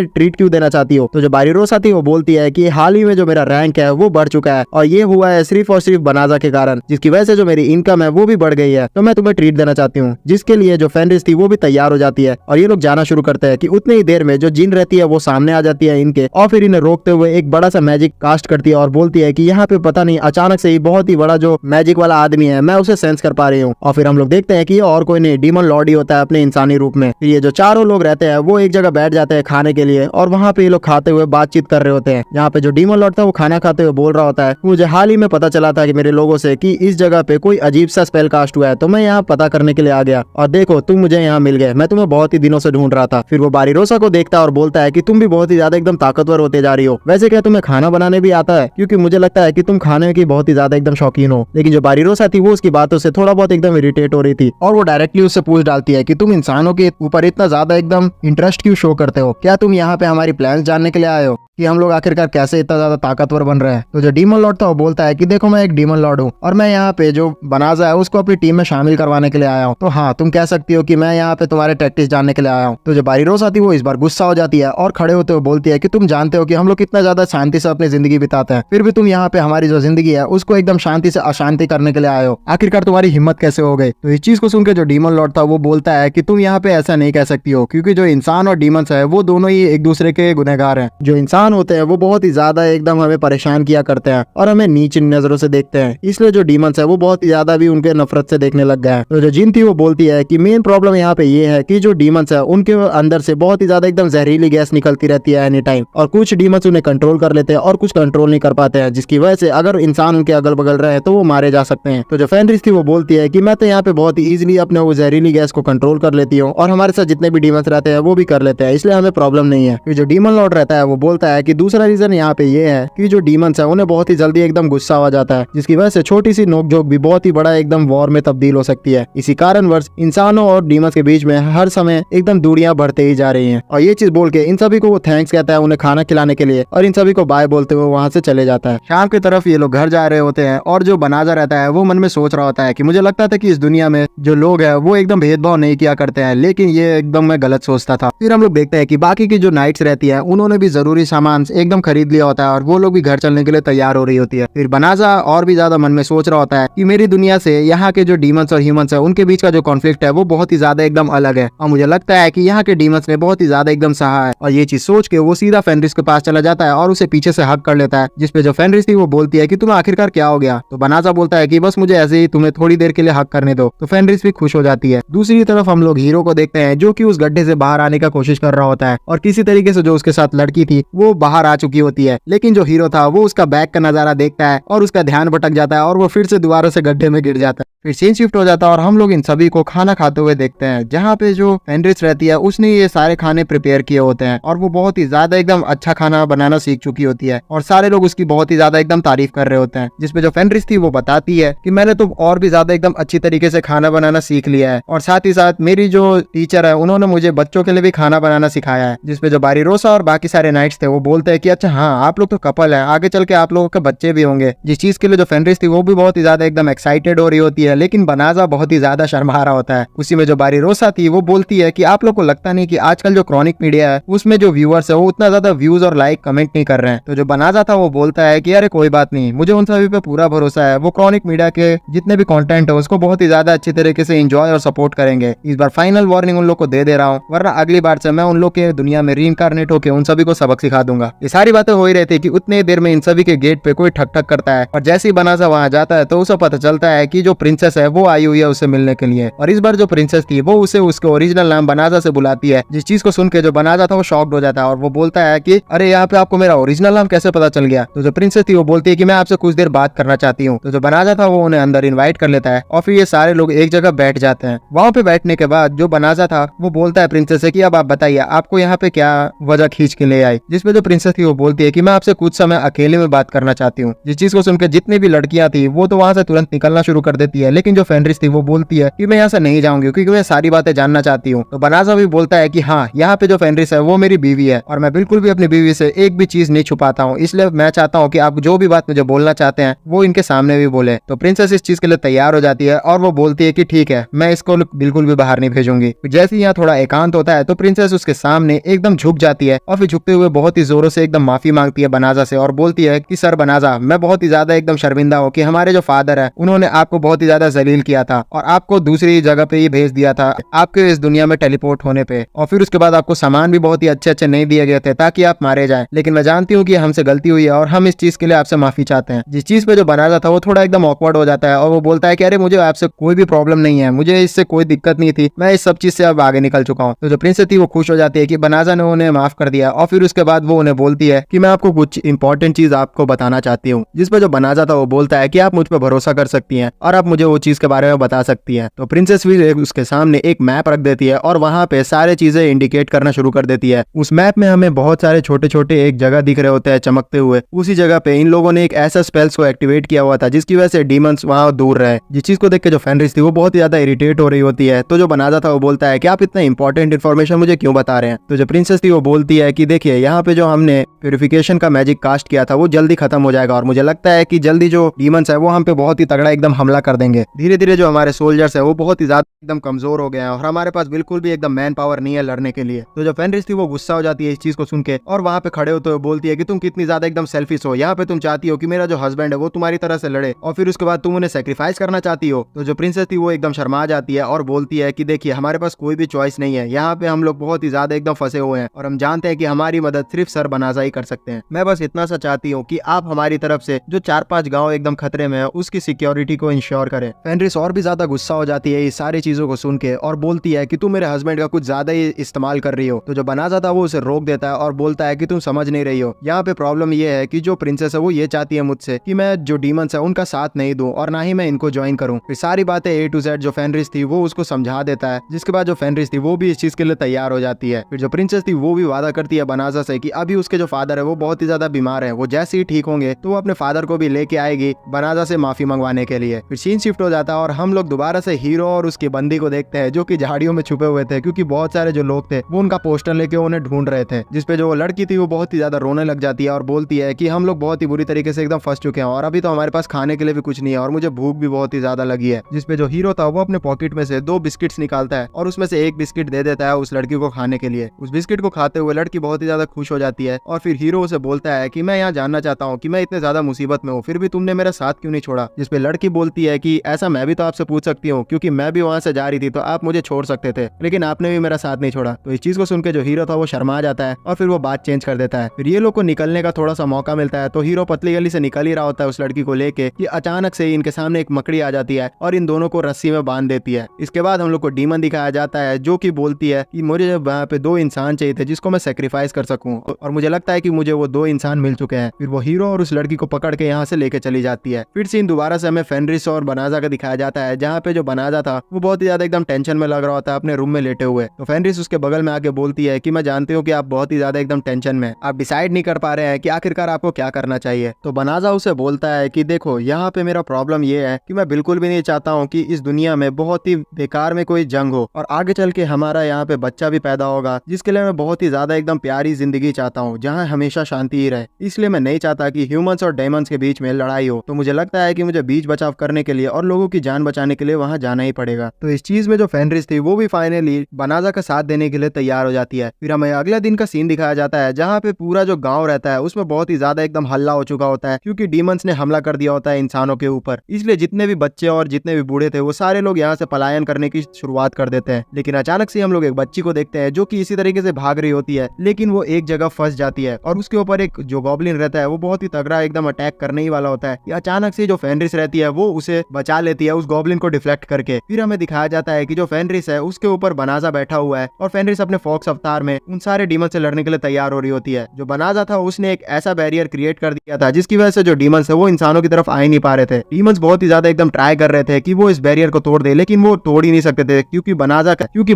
ट्रीट क्यों देना चाहती हो। तो जो बारीरोसा थी वो बोलती है कि हाल ही में जो मेरा रैंक है वो बढ़ चुका है और ये हुआ है सिर्फ और सिर्फ बनाजा के कारण, जिसकी वजह से जो मेरी इनकम है वो भी बढ़ गई है, तो मैं तुम्हें ट्रीट देना चाहती हूँ। जिसके लिए जो फेनरिस थी वो भी तैयार हो जाती है और ये लोग जाना शुरू करते हैं कि उतनी ही देर में जो जिन रहती है वो सामने आ जाती है इनके और फिर इन्हें रोकते हुए एक बड़ा सा मैजिक कास्ट करती है और बोलती है कि यहाँ पे पता नहीं अचानक से ही बहुत ही बड़ा जो मैजिक वाला आदमी है मैं उसे सेंस कर पा रही हूँ। और फिर हम लोग देखते हैं कि और कोई नहीं डीमन लॉर्ड ही होता है अपने इंसानी रूप में। फिर ये जो चारों लोग रहते हैं वो एक जगह बैठ जाते हैं खाने के लिए और वहाँ पे ये लोग खाते हुए बातचीत कर रहे होते हैं। यहाँ पे जो डीमन लॉर्ड था वो खाना खाते हुए बोल रहा होता है, मुझे हाल ही में पता चला था कि मेरे लोगों से कि इस जगह पे कोई अजीब सा स्पेल कास्ट हुआ है, तो मैं यहाँ पता करने के लिए आ गया और देखो तुम मुझे यहाँ मिल गए, मैं तुम्हें बहुत ही दिनों से ढूंढ रहा था। फिर वो बारीरोसा को देखता है और बोलता है कि तुम भी बहुत ही ज्यादा एकदम ताकतवर होते जा रही हो, वैसे क्या तुम्हें खाना बनाने भी आता है, क्योंकि मुझे लगता है कि तुम खाने की बहुत ही ज्यादा एकदम शौकीन हो। लेकिन जो बारीरोसा थी वो उसकी बातों से थोड़ा बहुत एकदम इरिटेट हो रही थी और वो डायरेक्टली उससे पूछ डालती है कि तुम इंसानों के ऊपर इतना ज्यादा एकदम इंटरेस्ट क्यों शो करते हो, क्या तुम यहाँ पे हमारी प्लान्स जानने के लिए आए हो कि हम लोग आखिरकार कैसे इतना ज्यादा ताकतवर बन रहे हैं। तो जो डीमन लॉर्ड था वो बोलता है कि देखो मैं एक डीमन लॉर्ड हूँ और मैं यहाँ पे जो बनाजा है उसको अपनी टीम में शामिल करवाने के लिए आया हूँ, तो हाँ तुम कह सकती हो कि मैं यहाँ पे तुम्हारे टैक्टिक्स जानने के लिए आया हूँ। तो जो बारीरोसा थी वो इस बार गुस्सा हो जाती है और खड़े होते हुए बोलती है कि तुम जानते हो कि हम लोग कितना ज्यादा शांति से अपनी जिंदगी बिताते हैं, फिर भी तुम यहाँ पे हमारी जो जिंदगी है उसको एकदम शांति से अशांति करने के लिए आए हो, आखिरकार तुम्हारी हिम्मत कैसे हो गई। तो इस चीज को सुनकर जो डीमन लॉर्ड था वो बोलता है कि तुम यहाँ पे ऐसा नहीं कह सकती हो, क्योंकि जो इंसान और डीमंस है वो दोनों ही एक दूसरे के गुनहगार हैं। जो इंसान होते हैं वो बहुत ज्यादा एकदम हमें परेशान किया करते हैं और हमें नीच नजरों से देखते हैं, इसलिए जो डीमंस है वो बहुत ही ज्यादा भी उनके नफरत से देखने लग गया है। तो जो जिन थी वो बोलती है कि मेन प्रॉब्लम यहाँ पे ये है कि जो डीमंस है उनके अंदर से बहुत ही ज्यादा एकदम जहरीली गैस निकलती रहती है एनी टाइम, और कुछ डीमंस उन्हें कंट्रोल कर लेते हैं और कुछ कंट्रोल नहीं कर पाते हैं, जिसकी वजह से अगर इंसान उनके अगल बगल रहे तो वो मारे जा सकते हैं। तो जो फेनरिस थी वो बोलती है कि मैं तो यहाँ पे बहुत ही इजिली अपने वो जहरीली गैस को कंट्रोल कर लेती हूँ और हमारे साथ जितने भी डीमंस रहते हैं वो भी कर लेते हैं, इसलिए हमें प्रॉब्लम नहीं है। फिर जो डीमन लॉर्ड रहता है वो बोलता है कि दूसरा रीजन यहाँ पे ये है कि जो डीमंस है उन्हें बहुत ही जल्दी एकदम गुस्सा आ जाता है, जिसकी वजह से छोटी सी नोकझोंक भी बहुत ही बड़ा एकदम वॉर में तब्दील हो सकती है। इसी कारणवश इंसानों और डीमंस के बीच में हर समय एकदम दूरियां बढ़ते ही जा रही हैं। और ये चीज बोल के इन सभी को वो थैंक्स कहता है उन्हें खाना खिलाने के लिए और इन सभी को बाय बोलते हुए वहां से चले जाता है। शाम की तरफ ये लोग घर जा रहे होते हैं और जो बनाजा रहता है वो मन में सोच रहा होता है कि मुझे लगता था कि इस दुनिया में जो लोग है वो एकदम भेदभाव नहीं किया करते हैं, लेकिन ये एकदम मैं गलत सोचता था। फिर हम लोग देखते हैं कि बाकी की जो नाइट्स रहती है उन्होंने भी जरूरी सामान एकदम खरीद लिया होता है और वो लोग भी घर चलने के लिए तैयार हो रही होती है। फिर बनाजा और भी ज्यादा मन में सोच रहा होता है कि मेरी दुनिया से यहाँ के जो डीमंस और ह्यूमंस है उनके बीच का जो कॉन्फ्लिक्ट है वो बहुत ही ज्यादा एकदम अलग है और मुझे लगता है कि यहाँ के डीमंस ने बहुत ही ज्यादा एकदम सहा है। और ये चीज सोच के वो सीधा फेनरिस के पास चला जाता है और उसे पीछे से हक कर लेता है, जिसपे जो फेनरिस थी वो बोलती है कि तुम्हें आखिरकार क्या हो गया। तो बनाजा बोलता है कि बस मुझे ऐसे ही तुम्हें थोड़ी देर के लिए हक करने दो। तो फेनरिस भी खुश हो जाती है। दूसरी तरफ हम लोग हीरो को देखते हैं जो कि उस गड्ढे से बाहर आने का कोशिश कर रहा होता है और किसी तरीके से जो उसके साथ लड़की थी वो बाहर आ चुकी होती है, लेकिन जो हीरो था वो उसका बैक का नजारा देखता है और उसका ध्यान भटक जाता है और वो फिर से दोबारा से गड्ढे में गिर जाता है। फिर सीन शिफ्ट हो जाता है और हम लोग इन सभी को खाना खाते हुए देखते हैं, जहाँ पे जो फेनरिस रहती है उसने ये सारे खाने प्रिपेयर किए होते हैं और वो बहुत ही ज्यादा एकदम अच्छा खाना बनाना सीख चुकी होती है और सारे लोग उसकी बहुत ही ज्यादा एकदम तारीफ कर रहे होते हैं। जिसपे जो फेनरिस थी वो बताती है कि मैंने तो और भी ज्यादा एकदम अच्छी तरीके से खाना बनाना सीख लिया है और साथ ही साथ मेरी जो टीचर है उन्होंने मुझे बच्चों के लिए भी खाना बनाना सिखाया है। जिसपे जो बारीरोसा और बाकी सारे नाइट्स थे वो बोलते हैं कि अच्छा हाँ आप लोग तो कपल है, आगे चल के आप लोगों के बच्चे भी होंगे, जिस चीज के लिए जो फेनरिस थी वो भी बहुत ही ज्यादा एकदम एक्साइटेड हो रही होती है, लेकिन बनाजा बहुत ही ज्यादा शर्मा रहा होता है। उसी में जो बारीरोसा थी वो बोलती है कि आप लोग को लगता नहीं कि आजकल जो क्रॉनिक मीडिया है उसमें जो व्यूअर्स है वो उतना ज्यादा व्यूज और लाइक कमेंट नहीं कर रहे हैं। तो जो बनाजा था वो बोलता है कि अरे कोई बात नहीं, मुझे उन सभी पे पूरा भरोसा है, वो क्रॉनिक मीडिया के जितने भी कंटेंट है उसको बहुत ही ज्यादा अच्छी तरीके से एंजॉय और सपोर्ट करेंगे। इस बार फाइनल वार्निंग उन लोग को दे दे रहा हूँ, वरना अगली बार से मैं उन लोग के दुनिया में रीइंकार्नेट होकर उन सभी को सबक सिखा दूंगा। ये सारी बातें हो ही रहती कि उतने देर में इन सभी के गेट पे कोई ठक ठक करता है और जैसे ही बनाजा वहाँ जाता है तो उसे पता चलता है कि जो प्रिंसेस है वो आई हुई है उसे मिलने के लिए। और इस बार जो प्रिंसेस थी वो उसे उसके ओरिजिनल नाम बनाजा से बुलाती है, जिस चीज को सुन के जो बनाजा था वो शॉक्ड हो जाता है और वो बोलता है कि अरे यहाँ पे आपको मेरा ओरिजिनल नाम कैसे पता चल गया। तो जो प्रिंसेस थी वो बोलती है कि मैं आपसे कुछ देर बात करना चाहती हूँ। तो जो बनाजा था वो उन्हें अंदर इनवाइट कर लेता है और फिर ये सारे लोग एक जगह बैठ जाते हैं। वहाँ पे बैठने के बाद जो बनाजा था वो बोलता है प्रिंसेस से कि अब आप बताइए आपको यहाँ पे क्या वजह खींच के ले आई। जिसपे जो प्रिंसेस थी वो बोलती है कि मैं आपसे कुछ समय अकेले में बात करना चाहती हूँ। जिस चीज को सुनकर जितनी भी लड़कियां थी वो तो वहाँ से तुरंत निकलना शुरू कर देती है, लेकिन जो फेनरिस थी वो बोलती है कि मैं यहाँ से नहीं जाऊंगी क्योंकि मैं सारी बातें जानना चाहती हूँ। तो बनाजा भी बोलता है कि हाँ, यहाँ पे जो फेनरिस है वो मेरी बीवी है और मैं बिल्कुल भी अपनी बीवी से एक भी चीज नहीं छुपाता हूँ, इसलिए मैं चाहता हूँ कि आप जो भी बात मुझे बोलना चाहते हैं वो इनके सामने भी बोले। तो प्रिंसेस इस चीज के लिए तैयार हो जाती है और वो बोलती है कि ठीक है, मैं इसको बिल्कुल भी बाहर नहीं भेजूंगी। जैसे ही यहाँ थोड़ा एकांत होता है तो प्रिंसेस उसके सामने एकदम झुक जाती है और फिर झुकते हुए बहुत ही जोरों से एकदम माफी मांगती है बनाजा से और बोलती है कि सर बनाजा, मैं बहुत ही ज्यादा एकदम शर्मिंदा हूँ कि हमारे जो फादर है उन्होंने आपको बहुत ही ज्यादा जलील किया था और आपको दूसरी जगह पे ही भेज दिया था आपके इस दुनिया में टेलीपोर्ट होने पे, और फिर उसके बाद आपको सामान भी बहुत ही अच्छे अच्छे नहीं दिए गए थे ताकि आप मारे जाए। लेकिन मैं जानती हूँ कि हमसे गलती हुई है और हम इस चीज के लिए आपसे माफी चाहते हैं। जिस चीज पे जो बनाजा था वो थोड़ा एकदम ऑकवर्ड हो जाता है और वो बोलता है कि अरे मुझे आपसे कोई भी प्रॉब्लम नहीं है, मुझे इससे कोई दिक्कत नहीं थी, मैं इस सब चीज से अब आगे निकल चुका हूँ। तो जो प्रिंसेस थी वो खुश हो जाती है कि बनाजा ने उन्हें माफ कर दिया और फिर उसके बाद वो उन्हें बोलती है कि मैं आपको कुछ इंपॉर्टेंट चीज आपको बताना चाहती हूँ। जिसपे जो बनाजा था वो बोलता है कि आप मुझ पर भरोसा कर सकती हैं और आप मुझे वो चीज के बारे में बता सकती हैं। तो प्रिंसेस भी उसके सामने एक मैप रख देती है और वहाँ पे सारे चीजें इंडिकेट करना शुरू कर देती है। उस मैप में हमें बहुत सारे छोटे छोटे एक जगह दिख रहे होते हैं चमकते हुए। उसी जगह पे इन लोगों ने एक ऐसा स्पेल्स को एक्टिवेट किया हुआ था जिसकी वजह से डीमंस वहाँ दूर रहे। जिस चीज को देख के जो फेनरिस थी वो बहुत ही ज्यादा इरिटेट हो रही होती है। तो जो बनाजा था वो बोलता है कि आप इतना इंपॉर्टेंट इन्फॉर्मेशन मुझे क्यों बता रहे हैं। तो जो प्रिंसेस थी वो बोलती है कि देखिए, यहाँ पे जो हमने प्यूरिफिकेशन का मैजिक कास्ट किया था वो जल्दी खत्म हो जाएगा और मुझे लगता है कि जल्दी जो डीमंस है वो हम पे बहुत ही तगड़ा एकदम हमला कर देंगे। धीरे धीरे जो हमारे सोल्जर्स है वो बहुत ही ज्यादा एकदम कमजोर हो गए हैं और हमारे पास बिल्कुल भी एकदम मैन पावर नहीं है लड़ने के लिए। तो जो फेनरिस थी वो गुस्सा हो जाती है इस चीज को सुन के और वहाँ पे खड़े होते हुए बोलती है कि तुम कितनी ज्यादा एकदम सेल्फिश हो, यहाँ पे तुम चाहती हो कि मेरा जो हस्बैंड है वो तुम्हारी तरह से लड़े और फिर उसके बाद तुम उन्हें सेक्रीफाइस करना चाहती हो। तो जो प्रिंसेस थी वो एकदम शर्मा जाती है और बोलती है कि देखिए, हमारे पास कोई भी चॉइस नहीं है, यहाँ पे हम लोग बहुत ही ज्यादा एकदम फंसे हुए हैं और हम जानते हैं कि हमारी मदद सिर्फ सर बनाजा ही कर सकते हैं। मैं बस इतना सा चाहती हूँ कि आप हमारी तरफ से जो 4-5 गाँव एकदम खतरे में है उसकी सिक्योरिटी को इंश्योर करें। फेनरिस और भी ज्यादा गुस्सा हो जाती है इस सारी चीजों को सुन के और बोलती है कि तुम मेरे हस्बैंड का कुछ ज्यादा ही इस्तेमाल कर रही हो। तो जो बनाजा था वो उसे रोक देता है और बोलता है कि तुम समझ नहीं रही हो, यहाँ पे प्रॉब्लम ये है कि जो प्रिंसेस है वो ये चाहती है मुझसे कि मैं जो डीमंस है उनका साथ नहीं दूं और ना ही मैं इनको ज्वाइन करूं। फिर सारी बातें A to Z जो फेनरिस थी वो उसको समझा देता है, जिसके बाद जो फेनरिस थी वो भी इस चीज के लिए तैयार हो जाती है। फिर जो प्रिंसेस थी वो भी वादा करती है बनाजा से कि अभी उसके जो फादर है वो बहुत ही ज्यादा बीमार है, वो जैसे ही ठीक होंगे तो वो अपने फादर को भी लेके आएगी बनाजा से माफी मंगवाने के लिए। फिर सीन शिफ्ट हो जाता है और हम लोग दोबारा से हीरो और उसके बंदी को देखते हैं जो कि झाड़ियों में छुपे हुए थे, क्योंकि बहुत सारे जो लोग थे वो उनका पोस्टर लेके उन्हें ढूंढ रहे थे। जिसपे जो लड़की थी वो बहुत ही ज्यादा रोने लग जाती है और बोलती है कि हम लोग बहुत ही बुरी तरीके से एकदम फंस चुके हैं और अभी तो हमारे पास खाने के लिए भी कुछ नहीं है और मुझे भूख भी बहुत ही ज्यादा लगी है। जिसपे जो हीरो था वो अपने पॉकेट में से 2 बिस्किट्स निकालता है और उसमें से एक बिस्किट दे देता है उस लड़की को खाने के लिए। उस बिस्किट को खाते हुए लड़की बहुत ही ज्यादा खुश हो जाती है और फिर हीरो उसे बोलता है कि मैं यहाँ जानना चाहता हूँ कि मैं इतने ज्यादा मुसीबत में हूँ फिर भी तुमने मेरा साथ क्यों नहीं छोड़ा। जिसपे लड़की बोलती है कि ऐसा मैं भी तो आपसे पूछ सकती हूँ, क्योंकि मैं भी वहाँ से जा रही थी तो आप मुझे छोड़ सकते थे, लेकिन आपने भी मेरा साथ नहीं छोड़ा। तो इस चीज को सुन के जो हीरो था वो शर्मा जाता है और फिर वो बात चेंज कर देता है। फिर ये लोग को निकलने का थोड़ा सा मौका मिलता है तो हीरो पतली गली से निकल ही रहा होता है उस लड़की को लेके कि अचानक से इनके सामने एक मकड़ी आ जाती है और इन दोनों को रस्सी में बांध देती है। इसके बाद हम लोग को डीमन दिखाया जाता है जो कि बोलती है कि मुझे वहाँ पे 2 इंसान चाहिए थे जिसको मैं सेक्रीफाइस कर सकूं और मुझे लगता है कि मुझे वो 2 इंसान मिल चुके हैं। फिर वो हीरो और उस लड़की को पकड़ के यहाँ से लेके चली जाती है। फिर सीन दोबारा से हमें फेनरिस और बनाजा का दिखाया जाता है, जहाँ पे जो बनाजा था वो बहुत ही ज्यादा एकदम टेंशन में लग रहा होता है अपने रूम में लेटे हुए। तो फेनरिस उसके बगल में आके बोलती है कि मैं जानती हूँ कि आप बहुत ही ज्यादा एकदम टेंशन में, आप डिसाइड नहीं कर पा रहे हैं कि आखिरकार आपको क्या करना चाहिए। तो बनाजा उसे बोलता है कि देखो, यहाँ पे मेरा प्रॉब्लम ये है कि मैं बिल्कुल भी नहीं चाहता हूँ कि इस दुनिया में बहुत ही बेकार में कोई जंग हो और आगे चल के हमारा यहाँ पे बच्चा भी पैदा होगा, जिसके लिए मैं बहुत ही ज्यादा एकदम प्यारी जिंदगी चाहता हूँ जहाँ हमेशा शांति ही रहे। इसलिए मैं नहीं चाहता कि ह्यूमंस और डेमंस के बीच में लड़ाई हो। तो मुझे लगता है कि मुझे बीच बचाव करने के लिए और लोगों की जान बचाने के लिए वहाँ जाना ही पड़ेगा। तो इस चीज में जो फेनरिस थी वो भी फाइनली बनाजा का साथ देने के लिए तैयार हो जाती है। फिर हमें अगले दिन का सीन दिखाया जाता है जहाँ पे पूरा जो गाँव रहता है उसमें बहुत ही ज्यादा एकदम हल्ला हो चुका होता है, क्योंकि डीमंस ने हमला कर दिया होता है इंसानों के ऊपर। इसलिए जितने भी बच्चे और जितने भी बूढ़े थे वो सारे लोग यहाँ से पलायन करने की शुरुआत कर देते हैं। लेकिन अचानक से हम लोग एक बच्ची को देखते हैं जो कि इसी तरीके से भाग रही होती है, लेकिन वो एक जगह फंस जाती है और उसके ऊपर एक जो गॉब्लिन रहता है वो बहुत ही तगड़ा एकदम अटैक करने ही वाला होता है। अचानक से जो फेनरिस रहती है वो उसे बचा लेती है उस गॉब्लिन को डिफ्लेक्ट करके। फिर हमें दिखाया जाता है कि जो फेनरिस है उसके ऊपर बनाजा बैठा हुआ है और फेनरिस अपने फॉक्स अवतार में उन सारे सारे डीमन से लड़ने के लिए तैयार हो रही होती है। जो बनाजा था उसने एक ऐसा बैरियर क्रिएट कर दिया था जिसकी वजह से जो डीमंस है वो इंसानों की तरफ आ ही नहीं पा रहे थे। डीमंस बहुत ही ज्यादा एकदम ट्राई कर रहे थे कि वो इस बैरियर को तोड़ दे, लेकिन वो तोड़ ही नहीं सकते थे क्योंकि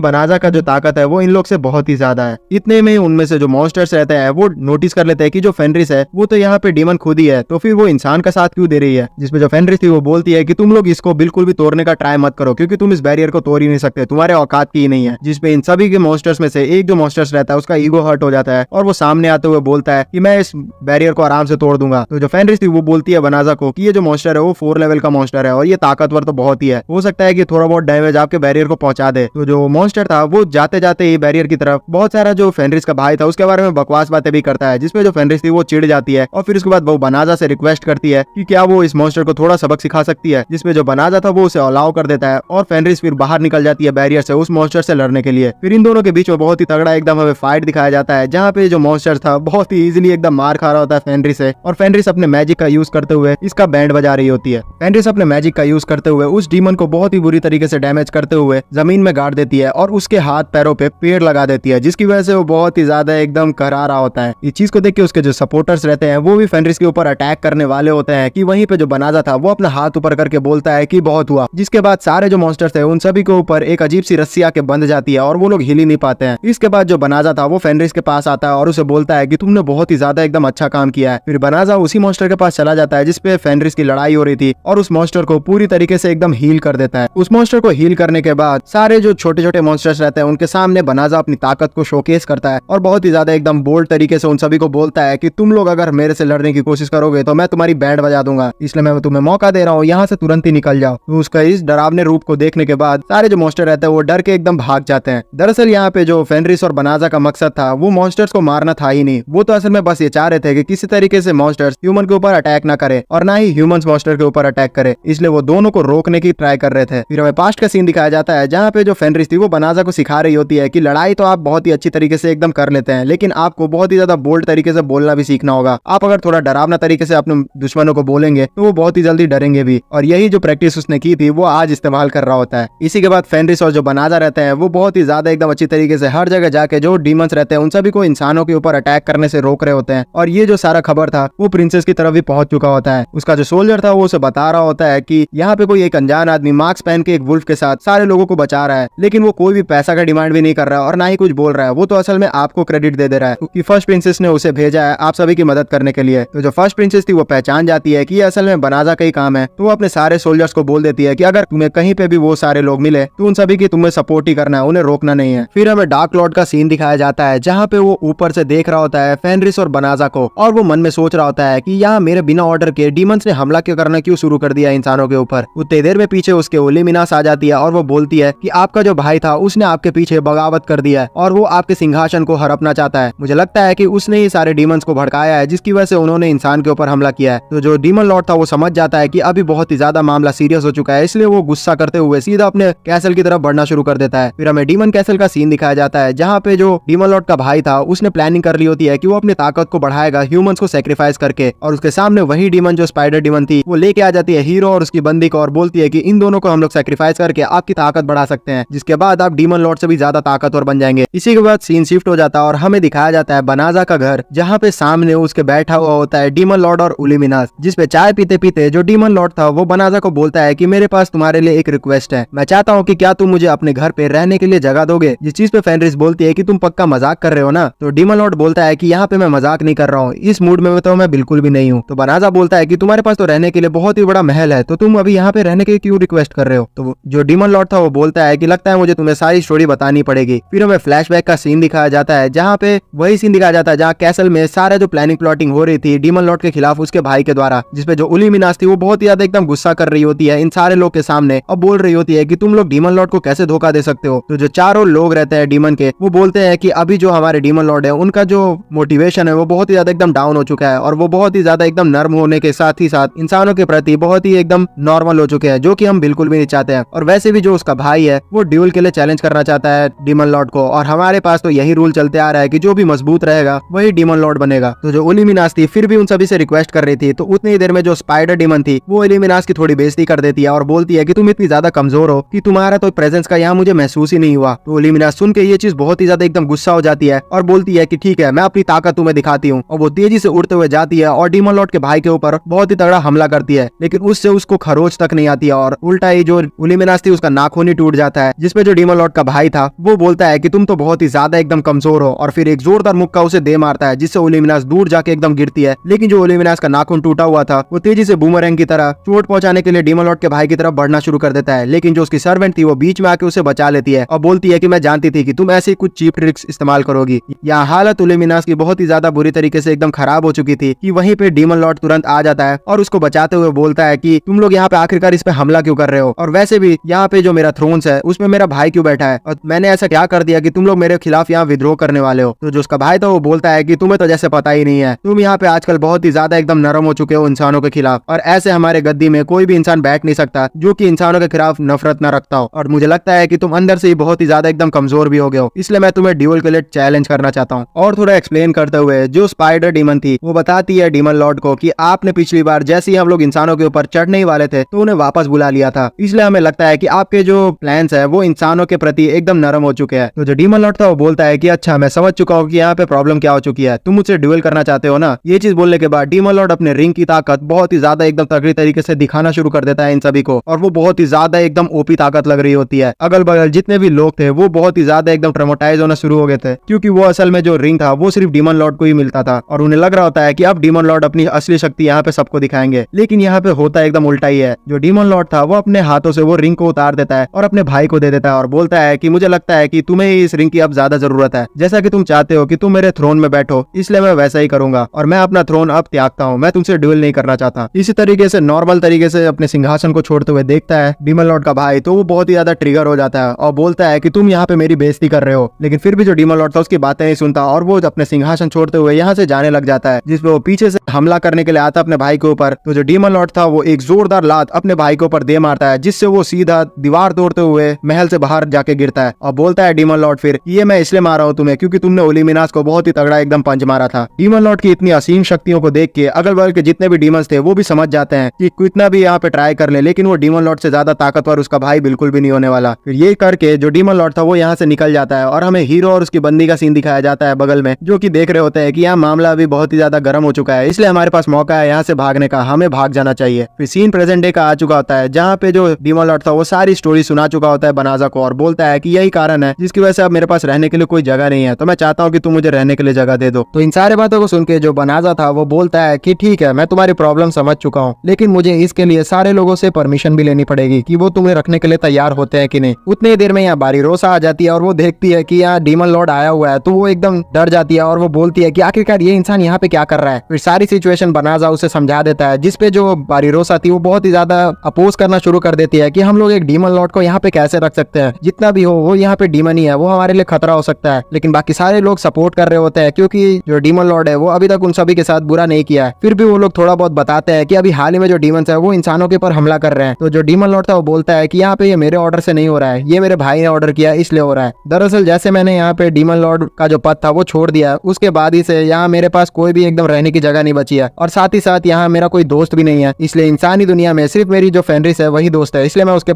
बनाजा का जो ताकत है वो इन लोग से बहुत ही ज्यादा है। इतने में उनमें से जो मॉन्स्टर्स रहते हैं वो नोटिस कर लेते हैं कि जो फेनरिस है वो तो यहाँ पे डीमन खुद ही है, तो फिर वो इंसान का साथ क्यों दे रही है। जिसपे जो फेनरिस थी वो बोलती है कि तुम लोग इसको बिल्कुल भी तोड़ने का ट्राई मत करो क्योंकि तुम इस बैरियर को तोड़ ही नहीं सकते, तुम्हारे औकात की ही नहीं है। जिसपे इन सभी के मॉन्स्टर्स में से एक जो मॉन्स्टर्स रहता है उसका ईगो हर्ट हो जाता है और वो सामने आते हुए बोलता है कि मैं इस बैरियर को आराम से तोड़ दूंगा। तो जो फेनरिस थी वो बोलती है बनाजा को कि ये जो मॉन्स्टर है वो 4 लेवल का मॉन्स्टर है और ये ताकतवर तो बहुत ही है, हो सकता है कि थोड़ा बहुत डैमेज आपके बैरियर को पहुंचा दे। तो जो मॉन्स्टर था वो जाते जाते ये बैरियर की तरफ बहुत सारा जो फेनरिस का भाई था उसके बारे में बकवास बातें भी करता है, जिसपे जो फेनरिस थी वो चिढ़ जाती है और फिर उसके बाद वो बनाजा से रिक्वेस्ट करती है कि क्या वो इस मॉन्स्टर को थोड़ा सबक सिखा सकती है। जिसपे जो बनाजा था वो उसे अलाउ कर देता है और फेनरिस फिर बाहर निकल जाती है बैरियर से उस मॉन्स्टर से लड़ने के लिए। फिर इन दोनों के बीच में बहुत ही तगड़ा एकदम हमें फाइट दिखाया जाता है जहाँ पे जो मॉन्स्टर था बहुत ही इजीली एकदम मार खा रहा होता है फेनरिस से, और फेनरिस अपने मैजिक का यूज करते हुए इसका बैंड बजा रही होती है। फेनरिस अपने मैजिक का यूज करते हुए उस डीमन को बहुत ही बुरी तरीके से डैमेज करते हुए जमीन में गाड़ देती है और उसके हाथ पैरों पे पेड़ लगा देती है, जिसकी वजह से वो बहुत ही ज्यादा एकदम करा रहा होता है। इस चीज को देख के उसके जो सपोर्टर्स रहते हैं वो भी फेनरिस के ऊपर अटैक करने वाले होते हैं कि वहीं पे जो बनाजा था वो अपना हाथ ऊपर करके बोलता है कि बहुत हुआ। जिसके बाद सारे जो मॉन्स्टर्स है उन सभी के ऊपर एक अजीब सी रस्सी आके बंध जाती है और वो लोग हिल ही नहीं पाते हैं। इसके बाद जो बनाजा था वो फेनरिस के पास आता है और उसे बोलता है कि तुमने बहुत ही ज्यादा एकदम अच्छा काम किया है। फिर बनाजा उसी मॉन्स्टर के पास चला जाता है जिसपे फेनरिस की लड़ाई हो रही थी और उस मॉन्स्टर को पूरी तरीके से एकदम हील कर देता है। उस मॉन्स्टर को हील करने के बाद सारे जो छोटे छोटे मॉन्स्टर्स रहते हैं उनके सामने बनाजा अपनी ताकत को शोकेस करता है और बहुत ही ज्यादा एकदम बोल्ड तरीके से उन सभी को बोलता है कि तुम लोग अगर मेरे से लड़ने की कोशिश करोगे तो मैं तुम्हारी बैंड बजा दूंगा, इसलिए मैं तुम्हें मौका दे रहा हूँ, यहाँ से तुरंत ही निकल जाओ। तो उसका इस डरावने रूप को देखने के बाद सारे जो मॉन्स्टर रहते हैं वो डर के एकदम भाग जाते हैं। दरअसल यहाँ पे जो फेनरिस और बनाजा का मकसद था वो मॉन्स्टर्स को मारना था ही नहीं, वो तो असल में बस ये चाह रहे थे कि किसी तरीके से मॉन्स्टर्स ह्यूमन के ऊपर अटैक ना करे और ना ही ह्यूमंस मॉन्स्टर के ऊपर अटैक करे, इसलिए वो दोनों को रोकने की ट्राई कर रहे थे। फिर हमें पास्ट का सीन दिखाया जाता है जहाँ पे जो फेनरिस थी वो बनाजा को सिखा रही होती है कि लड़ाई तो आप बहुत ही अच्छी तरीके से एकदम कर लेते हैं, लेकिन आपको बहुत ही ज्यादा बोल्ड तरीके से बोलना भी सीखना होगा। आप अगर थोड़ा डरावना तरीके से अपने दुश्मनों को बोलेंगे तो वो बहुत ही जल्दी डरेंगे भी, और यही जो प्रैक्टिस उसने की थी वो आज इस्तेमाल कर रहा होता है। इसी के बाद फेनरिस और जो बनाजा रहते हैं वो बहुत ही ज्यादा एकदम अच्छी तरीके से हर जगह जाके जो डीमंस रहते हैं उन सभी को इंसानों के ऊपर अटैक करने से रोक रहे होते हैं, और ये जो सारा खबर था वो प्रिंसेस की तरफ भी पहुंच चुका होता है। उसका जो सोल्जर था वो उसे बता रहा होता है कि यहाँ पे कोई एक अनजान आदमी मास्क पहन के एक वुल्फ के साथ सारे लोगों को बचा रहा है, लेकिन वो कोई भी पैसा का डिमांड भी नहीं कर रहा है और ना ही कुछ बोल रहा है, वो तो असल में आपको क्रेडिट दे रहा है क्योंकि फर्स्ट प्रिंसेस ने उसे भेजा है आप सभी की मदद करने के लिए। तो जो फर्स्ट प्रिंसेस थी वो पहचान जाती है कि ये असल में बनाजा का ही काम है, तो वो अपने सारे सोल्जर्स को बोल देती है कि अगर तुम्हें कहीं पे भी वो सारे लोग मिले तो उन सभी की तुम्हें सपोर्ट ही करना है, उन्हें रोकना नहीं है। फिर हमें डार्क लॉर्ड का सीन दिखाया जाता है जहाँ पे वो ऊपर से देख रहा होता है फेनरिस और बनाजा को, और वो मन में सोच रहा होता है कि यहाँ मेरे बिना ऑर्डर के डीमंस ने हमला क्यों करना क्यों शुरू कर दिया इंसानों के ऊपर। उतनी देर में पीछे उसके ओलिमिनास आ जाती है और वो बोलती है कि आपका जो भाई था उसने आपके पीछे बगावत कर दिया है और वो आपके सिंहासन को हड़पना चाहता है। मुझे लगता है कि उसने ही सारे डीमंस को भड़काया है जिसकी वजह से उन्होंने इंसान के ऊपर हमला किया है। तो जो डीमन लॉर्ड था वो समझ जाता है कि अभी बहुत ही ज्यादा मामला सीरियस हो चुका है, इसलिए वो गुस्सा करते हुए सीधा अपने कैसल की तरफ बढ़ना शुरू कर देता है। फिर हमें डीमन कैसल का सीन दिखाया जाता है जहाँ पे जो डीमन लॉर्ड का भाई था उसने प्लानिंग कर ली होती है कि वो अपनी ताकत को बढ़ाएगा ह्यूमंस को सेक्रीफाइस करके, और उसके सामने वही डीमन जो स्पाइडर डीमन थी वो लेके आ जाती है हीरो और उसकी बंदी को और बोलती है कि इन दोनों को हम लोग सेक्रीफाइस करके आपकी ताकत बढ़ा सकते हैं, जिसके बाद आप डीमन लॉर्ड से भी ज्यादा ताकतवर बन जाएंगे। इसी के बाद सीन शिफ्ट हो जाता है और हमें दिखाया जाता है बनाजा का घर जहाँ पे सामने उसके बैठा हुआ होता है डीमन लॉर्ड और उलिमिनास, जिसपे चाय पीते पीते जो डीमन लॉर्ड था वो बनाजा को बोलता है कि मेरे पास तुम्हारे लिए एक रिक्वेस्ट है, मैं चाहता हूँ कि क्या तुम मुझे अपने घर पे रहने के लिए जगह दोगे। जिस चीज पे फेनरिस बोलती है कि तुम पक्का मजाक कर रहे हो ना, तो डीमन लॉर्ड बोलता है कि यहाँ पे मैं मजाक नहीं कर रहा हूँ, इस मूड में तो मैं बिल्कुल भी नहीं हूँ। तो बनाजा बोलता है कि तुम्हारे पास तो रहने के लिए बहुत ही बड़ा महल है, तो तुम अभी यहाँ पे रहने के लिए क्यों रिक्वेस्ट कर रहे हो। तो जो डीमन लॉर्ड था वो बोलता है कि लगता है मुझे तुम्हें सारी स्टोरी बतानी पड़ेगी। फिर हमें फ्लैशबैक का सीन दिखाया जाता है जहाँ पे वही सीन दिखाया जाता है जहाँ कैसल में सारा जो प्लानिंग प्लॉटिंग हो रही थी डीमन लॉर्ड के खिलाफ उसके भाई के द्वारा, जिसपे जो उलिमिनास थी वो बहुत ही ज्यादा एकदम गुस्सा कर रही होती है इन सारे लोग के सामने और बोल रही होती है कि तुम लोग डीमन लॉर्ड को कैसे धोखा दे सकते हो। तो जो चारों लोग रहते हैं डीमन के वो बोलते हैं कि अभी जो हमारे डीमन लॉर्ड है उनका जो मोटिवेशन है वो बहुत ही ज्यादा एकदम डाउन हो चुका है और वो बहुत ही ज्यादा एकदम नर्म होने के साथ ही साथ इंसानों के प्रति बहुत ही एकदम नॉर्मल हो चुके हैं, जो कि हम बिल्कुल भी नहीं चाहते हैं। और वैसे भी जो उसका भाई है वो ड्यूल के लिए चैलेंज करना चाहता है डीमन लॉर्ड को, और हमारे पास तो यही रूल चलते आ रहा है कि जो भी मजबूत रहेगा वही डीमन लॉर्ड बनेगा। तो जो उलिमिनास थी फिर भी उन सभी से रिक्वेस्ट कर रही थी, तो उतनी ही देर में जो स्पाइडर डीमन थी वो उलिमिनास की थोड़ी बेइज्जती कर देती है और बोलती है कि तुम इतनी ज्यादा कमजोर हो कि तुम्हारा तो प्रेजेंस का यहाँ मुझे महसूस ही नहीं हुआ। तो उलिमिनास सुन के ये चीज बहुत ही ज्यादा एकदम गुस्सा हो जाती है और बोलती है कि ठीक है, मैं अपनी ताकत तुम्हें दिखाती हूँ। और वो तेजी से उड़ते हुए जाती है और डीमन लॉर्ड के भाई के ऊपर बहुत ही तगड़ा हमला करती है, लेकिन उससे उसको खरोच तक नहीं आती है और उल्टा ही जो उल्यूमिनास थी उसका नाखून ही टूट जाता है, जिसपे जो डीमन लॉर्ड का भाई था वो बोलता है कि तुम तो बहुत ही ज्यादा एकदम कमजोर हो, और फिर एक जोरदार मुक्का उसे दे मारता है जिससे उल्यूमिनास दूर जाके एकदम गिरती है। लेकिन जो उल्यूमिनास का नाखून टूटा हुआ था वो तेजी से बूमरैंग की तरह चोट पहुंचाने के लिए डीमन लॉर्ड के भाई की तरफ बढ़ना शुरू कर देता है, लेकिन जो उसकी सर्वेंट थी वो बीच में आके उसे बचा लेती है और बोलती है कि मैं जानती थी कि तुम ऐसी कुछ चीप ट्रिक्स इस्तेमाल करोगी। यहाँ हालत उल्यूमिनास की बहुत ही ज्यादा बुरी तरीके से एकदम खराब हो चुकी थी कि वहीं पे डीमन लॉर्ड तुरंत आ जाता है और उसको बचाते हुए बोलता है कि तुम लोग यहाँ पे आखिरकार इस पे हमला क्यों कर रहे हो, और वैसे भी यहाँ पे जो मेरा थ्रोन्स है उसमें मेरा भाई क्यों बैठा है, और मैंने ऐसा क्या कर दिया कि तुम लोग मेरे खिलाफ यहाँ विद्रोह करने वाले हो। तो जो उसका भाई था वो बोलता है कि तुम्हें तो जैसे पता ही नहीं है, तुम यहाँ पे आजकल बहुत ही ज्यादा एकदम नरम हो चुके हो इंसानों के खिलाफ, और ऐसे हमारे गद्दी में कोई भी इंसान बैठ नहीं सकता जो कि इंसानों के खिलाफ नफरत न रखता हो, और मुझे लगता है कि तुम अंदर से ही बहुत ही ज्यादा एकदम कमजोर भी हो गए हो, इसलिए मैं तुम्हें ड्यूल के लिए चैलेंज करना चाहता हूँ। और थोड़ा एक्सप्लेन करते हुए जो स्पाइडर डीमन थी वो बताती है डीमन लॉर्ड को कि आपने पिछली बार जैसे ही हम लोग इंसानों के ऊपर चढ़ने ही वाले थे तो उन्हें वापस बुला लिया था, इसलिए हमें लगता है कि आपके जो प्लान्स है वो इंसानों के प्रति एकदम नरम हो चुके हैं। तो जो डीमन लॉर्ड था वो बोलता है कि अच्छा, मैं समझ चुका हूँ कि यहाँ पे प्रॉब्लम क्या हो चुकी है, तुम मुझसे ड्यूल करना चाहते हो ना। ये चीज बोलने के बाद डीमन लॉर्ड अपने रिंग की ताकत बहुत ही ज्यादा एकदम तगड़ी तरीके से दिखाना शुरू कर देता है इन सभी को, और वो बहुत ही ज्यादा एकदम ओपी ताकत लग रही होती है। अगल बगल जितने भी लोग थे वो बहुत ही ज्यादा एकदम ट्रॉमेटाइज होना शुरू हो गए थे, क्योंकि वो असल में जो रिंग था वो सिर्फ डीमन लॉर्ड को ही मिलता था, और उन्हें लग रहा होता है कि अब डीमन लॉर्ड अपनी असली शक्ति यहाँ पे सबको दिखाएंगे। लेकिन यहाँ पे होता एकदम उल्टा ही है। जो डीमन लॉर्ड था वो अपने हाथों से वो रिंग को उतार देता है और अपने भाई को दे देता है और बोलता है कि मुझे लगता है कि तुम्हें इस रिंग की अब ज्यादा जरूरत है, जैसा कि तुम चाहते हो कि तुम मेरे थ्रोन में बैठो, इसलिए मैं वैसा ही करूंगा, और मैं अपना थ्रोन अब त्यागता हूँ, मैं तुमसे ड्यूल नहीं करना चाहता। इसी तरीके से नॉर्मल तरीके से अपने सिंहासन को छोड़ते हुए देखता है डीमन लॉर्ड का भाई, तो वो बहुत ही ज्यादा ट्रिगर हो जाता है और बोलता है कि तुम यहाँ पे मेरी बेइज्जती कर रहे हो। लेकिन फिर भी जो डीमन लॉर्ड था उसकी बातें नहीं सुनता और वो अपने सिंहासन छोड़ते हुए यहाँ से जाने लग जाता है, जिसपे वो पीछे से हमला करने के लिए आता अपने भाई के ऊपर। तो जो डीमन लॉर्ड था वो एक जोरदार लात अपने भाई के ऊपर दे मारता है, जिससे वो सीधा दीवार तोड़ते हुए महल से बाहर जाके गिरता है और बोलता है डीमन लॉर्ड फिर, ये मैं इसलिए मारा हूँ तुम्हें क्योंकि तुमने उल्यूमिनास को बहुत ही तगड़ा एकदम पंच मारा था। डीमन लॉर्ड की इतनी असीम शक्तियों को देख के अगल बगल के जितने भी डीमंस थे वो भी समझ जाते हैं कि कितना भी यहाँ पे ट्राई कर ले, लेकिन वो डीमन लॉर्ड से ज्यादा ताकतवर उसका भाई बिल्कुल भी नहीं होने वाला। फिर ये करके जो डीमन लॉर्ड था वो यहाँ से निकल जाता है और हमें हीरो और उसकी बंदी का सीन दिखाया जाता है बगल में, जो कि देख रहे होते हैं कि यहाँ मामला अभी बहुत ही ज्यादा गर्म हो चुका है, इसलिए हमारे पास मौका है यहाँ से भागने का, हमें भाग जाना चाहिए। फिर सीन प्रेजेंट डे का आ चुका होता है, जहाँ पे जो डीमन लॉर्ड था वो सारी स्टोरी सुना चुका होता है बनाजा को और बोलता है कि यही कारण है जिसकी वजह से अब मेरे पास रहने के लिए कोई जगह नहीं है, तो मैं चाहता हूँ कि तुम मुझे रहने के लिए जगह दे दो। तो इन सारे बातों को सुन के जो बनाजा था वो बोलता है कि ठीक है, मैं तुम्हारी प्रॉब्लम समझ चुका हूँ, लेकिन मुझे इसके लिए सारे लोगों से परमिशन भी लेनी पड़ेगी कि वो तुम्हें रखने के लिए तैयार होते हैं कि नहीं। उतनी देर में यहाँ बारीरोसा आ जाती है और वो देखती है कि यहाँ डीमन लॉर्ड आया हुआ है, तो वो एकदम डर जाती है और वो बोलती है कि आखिरकार ये इंसान यहाँ पे क्या कर रहा है। फिर सारी सिचुएशन बनाजा उसे समझा देता है, जिसपे जो बारीरोसा थी वो बहुत ही ज्यादा अपोज करना शुरू कर देती है कि हम लोग एक डीमन लॉर्ड को यहाँ पे कैसे रख सकते हैं, जितना भी हो वो यहाँ पे डीमन ही है, वो हमारे लिए खतरा हो सकता है। लेकिन बाकी सारे लोग सपोर्ट कर रहे होते हैं क्योंकि जो डीमन लॉर्ड है वो अभी तक उन सभी के साथ बुरा नहीं किया है। फिर भी वो लोग थोड़ा बहुत बताते हैं कि अभी हाल ही में जो डीमंस है वो इंसानों के ऊपर हमला कर रहे हैं। तो जो डीमन लॉर्ड था वो बोलता है कि यहाँ पे ये मेरे ऑर्डर से नहीं हो रहा है, ये मेरे भाई ने ऑर्डर किया इसलिए हो रहा है। दरअसल जैसे मैंने यहाँ पे डीमन लॉर्ड का जो पद था वो छोड़ दिया, उसके बाद ही से यहाँ मेरे पास कोई भी एकदम रहने की जगह नहीं बची है, और साथ ही साथ यहाँ मेरा कोई दोस्त भी नहीं है, इसलिए इंसानी दुनिया में सिर्फ मेरी जो फेनरिस है वही दोस्त है, इसलिए मैं उसके